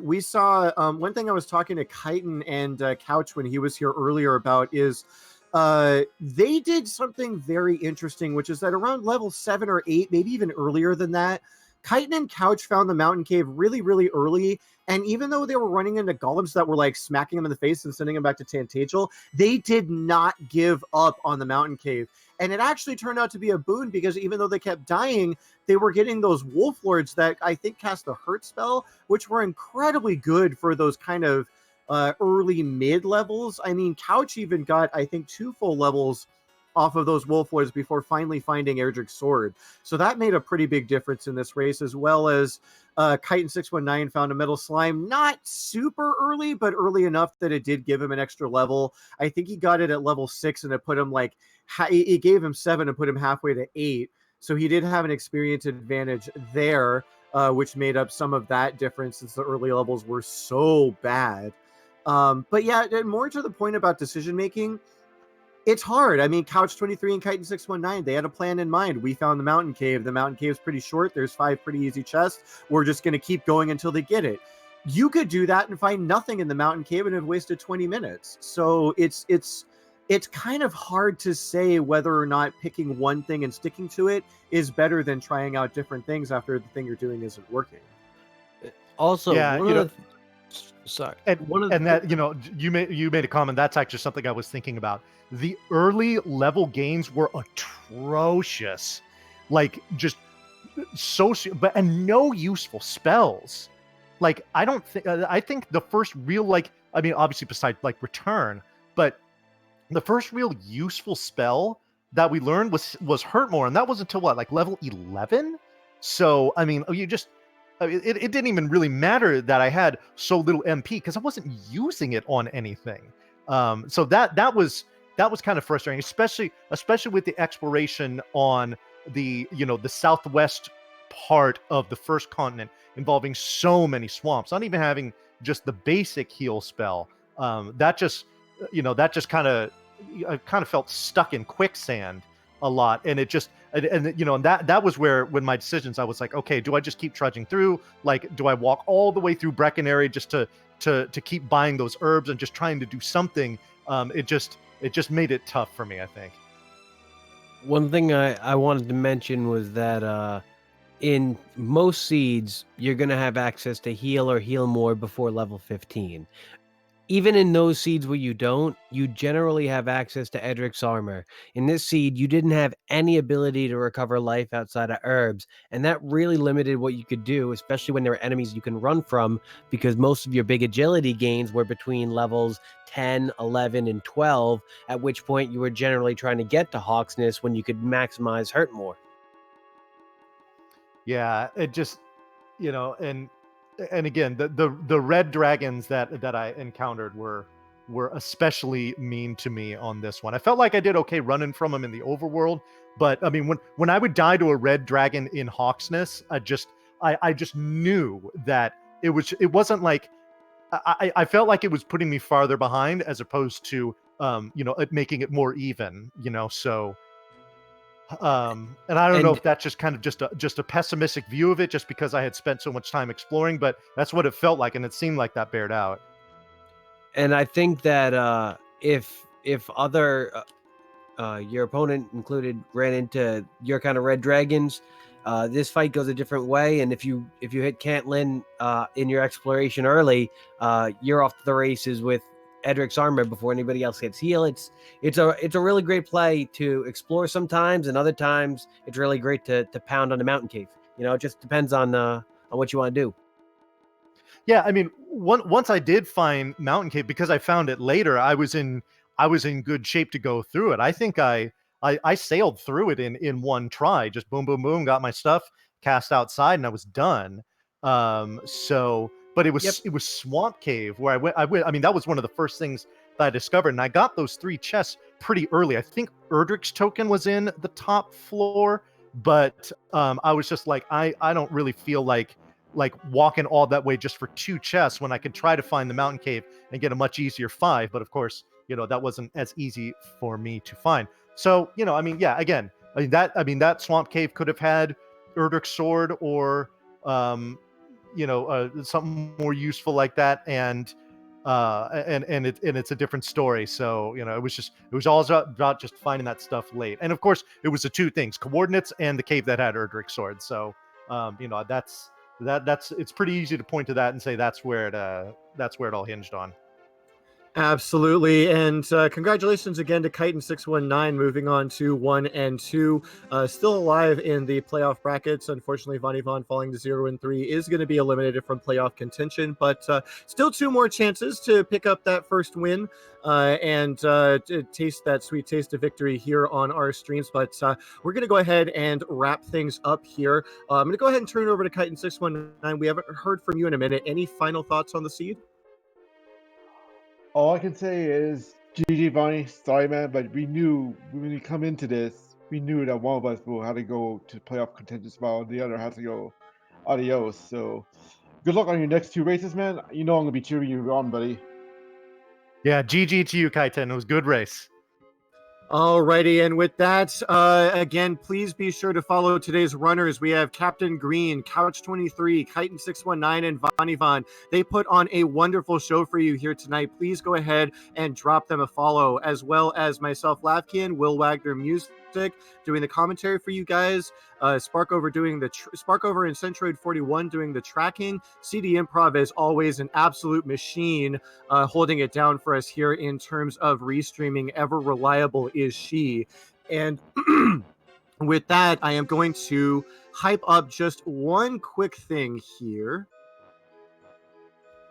Speaker 1: We saw one thing I was talking to Kaiten and Couch when he was here earlier about is they did something very interesting, which is that around level 7 or 8, maybe even earlier than that, Kaiten and Couch found the mountain cave really, really early. And even though they were running into golems that were like smacking them in the face and sending them back to Tantagel, they did not give up on the mountain cave. And it actually turned out to be a boon, because even though they kept dying, they were getting those wolf lords that I think cast the hurt spell, which were incredibly good for those kind of early mid levels. I mean, Couch even got, I think, 2 full levels off of those wolf lords before finally finding Erdrick's sword. So that made a pretty big difference in this race, as well as Kaiten619 found a metal slime, not super early, but early enough that it did give him an extra level. I think he got it at level 6, and it put him like, it gave him 7 and put him halfway to 8. So he did have an experience advantage there, which made up some of that difference since the early levels were so bad. But yeah, more to the point about decision making, it's hard. I mean, Couch23 and Kaiten619, they had a plan in mind. We found the mountain cave. The mountain cave's pretty short. There's 5 pretty easy chests. We're just going to keep going until they get it. You could do that and find nothing in the mountain cave and have wasted 20 minutes. So it's kind of hard to say whether or not picking one thing and sticking to it is better than trying out different things after the thing you're doing isn't working.
Speaker 2: Also,
Speaker 5: yeah,
Speaker 2: sorry.
Speaker 5: You made a comment. That's actually something I was thinking about. The early level gains were atrocious, like just and no useful spells. Like I think the first real obviously besides like return, but the first real useful spell that we learned was hurt more, and that was until what, like level 11. So I mean, it didn't even really matter that I had so little MP, because I wasn't using it on anything. So that was that was kind of frustrating, especially with the exploration on the the southwest part of the first continent, involving so many swamps, not even having just the basic heal spell. That just kind of, I kind of felt stuck in quicksand a lot, and it just and that was where, when my decisions, I was like, okay, do I just keep trudging through? Like, do I walk all the way through Breckenary just to keep buying those herbs and just trying to do something? It just made it tough for me, I think.
Speaker 2: One thing I wanted to mention was that in most seeds, you're going to have access to heal or heal more before level 15. Even in those seeds where you don't, you generally have access to Edric's armor. In this seed, you didn't have any ability to recover life outside of herbs, and that really limited what you could do, especially when there were enemies you can run from, because most of your big agility gains were between levels 10, 11, and 12, at which point you were generally trying to get to Hawksness when you could maximize hurt more.
Speaker 5: Yeah, it just, and again, the red dragons that I encountered were especially mean to me on this one. I felt like I did okay running from them in the overworld, but I mean, when I would die to a red dragon in Hawksness, I just knew that it wasn't like, I felt like it was putting me farther behind, as opposed to it making it more even, so and I don't know
Speaker 2: And
Speaker 5: if that's just kind of just a pessimistic view of it, just because I had spent so much time exploring, but that's what it felt like, and it seemed like that bared out.
Speaker 2: and I think that if other your opponent included ran into your kind of red dragons, this fight goes a different way. And if you hit Caitlin in your exploration early, you're off to the races with Edric's armor before anybody else gets heal. It's a really great play to explore sometimes, and other times it's really great to pound on the mountain cave. It just depends on what you want to do.
Speaker 5: Yeah, I mean, once I did find Mountain Cave, because I found it later, I was in good shape to go through it. I think I sailed through it in one try. Just boom, boom, boom, got my stuff, cast outside, and I was done. But it was
Speaker 2: Yep.
Speaker 5: it was Swamp Cave where I went. I mean, that was one of the first things that I discovered, and I got those 3 chests pretty early. I think Erdrick's token was in the top floor, but I was just like, I don't really feel like walking all that way just for 2 chests, when I could try to find the Mountain Cave and get a much easier 5. But of course, that wasn't as easy for me to find. So, I mean, yeah, again, that Swamp Cave could have had Erdrick's sword, or something more useful like that, and it's a different story. So, it was all about just finding that stuff late. And of course, it was the 2 things: coordinates and the cave that had Erdrick's sword. So, that's it's pretty easy to point to that and say that's where it all hinged on.
Speaker 1: Absolutely, and congratulations again to Kaiten619, moving on to 1 and 2, still alive in the playoff brackets. Unfortunately, Von Yvonne falling to 0 and 3 is going to be eliminated from playoff contention, but still 2 more chances to pick up that first win and to taste that sweet taste of victory here on our streams. But we're going to go ahead and wrap things up here. I'm going to go ahead and turn it over to Kaiten619. We haven't heard from you in a minute. Any final thoughts on the seed?
Speaker 4: All I can say is, GG Bonnie, sorry man, but we knew when we come into this, we knew that one of us will have to go to playoff contention spot, and the other has to go adios. So good luck on your next 2 races, man. I'm gonna be cheering you on, buddy.
Speaker 5: Yeah, GG to you, Kaiten. It was a good race.
Speaker 1: Alrighty, and with that, again, please be sure to follow today's runners. We have Captain Green, Couch23, Kaiten619, and Von Yvonne. They put on a wonderful show for you here tonight. Please go ahead and drop them a follow, as well as myself, Lavkian, WillWagnerMusic, doing the commentary for you guys. Sparkover doing the Sparkover and Centroid 41 doing the tracking. CD Improv, as always, an absolute machine, holding it down for us here in terms of restreaming. Ever reliable is she. And with that, I am going to hype up just one quick thing here.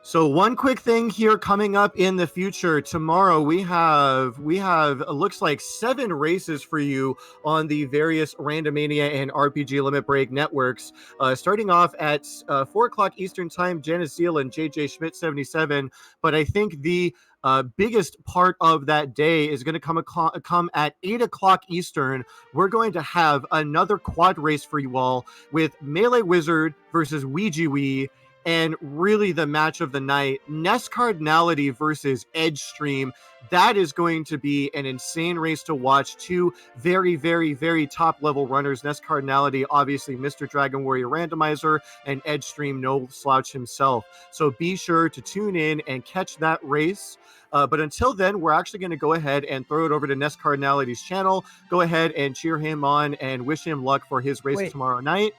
Speaker 1: So one quick thing here coming up in the future. Tomorrow we have it looks like 7 races for you on the various Randomania and RPG Limit Break networks. Starting off at 4 o'clock Eastern Time, Janice Zeal and JJ Schmidt 77. But I think the biggest part of that day is going to come at 8 o'clock Eastern. We're going to have another quad race for you all with Melee Wizard versus Ouija Wii, and really the match of the night, Nest Cardinality versus Edgestream. That is going to be an insane race to watch. Two very, very, very top level runners. Nest Cardinality, obviously Mr. Dragon Warrior Randomizer, and Edgestream, no slouch himself. So be sure to tune in and catch that race. But until then, we're actually going to go ahead and throw it over to Nest Cardinality's channel. Go ahead and cheer him on and wish him luck for his race tomorrow night.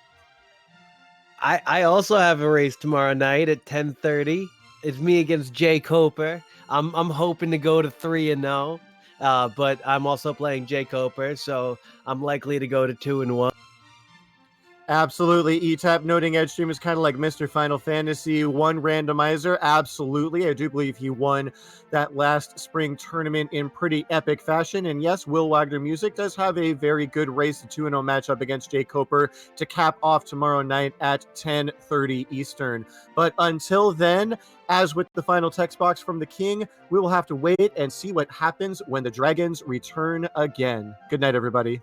Speaker 2: I also have a race tomorrow night at 10:30. It's me against Jay Coper. I'm hoping to go to 3-0, but I'm also playing Jay Coper, so I'm likely to go to 2-1.
Speaker 1: Absolutely. ETAP noting Edgestream is kind of like Mr. Final Fantasy 1 randomizer. Absolutely. I do believe he won that last spring tournament in pretty epic fashion. And yes, WillWagnerMusic does have a very good race, the 2-0 matchup against Jay Coper to cap off tomorrow night at 10:30 Eastern. But until then, as with the final text box from the King, we will have to wait and see what happens when the Dragons return again. Good night, everybody.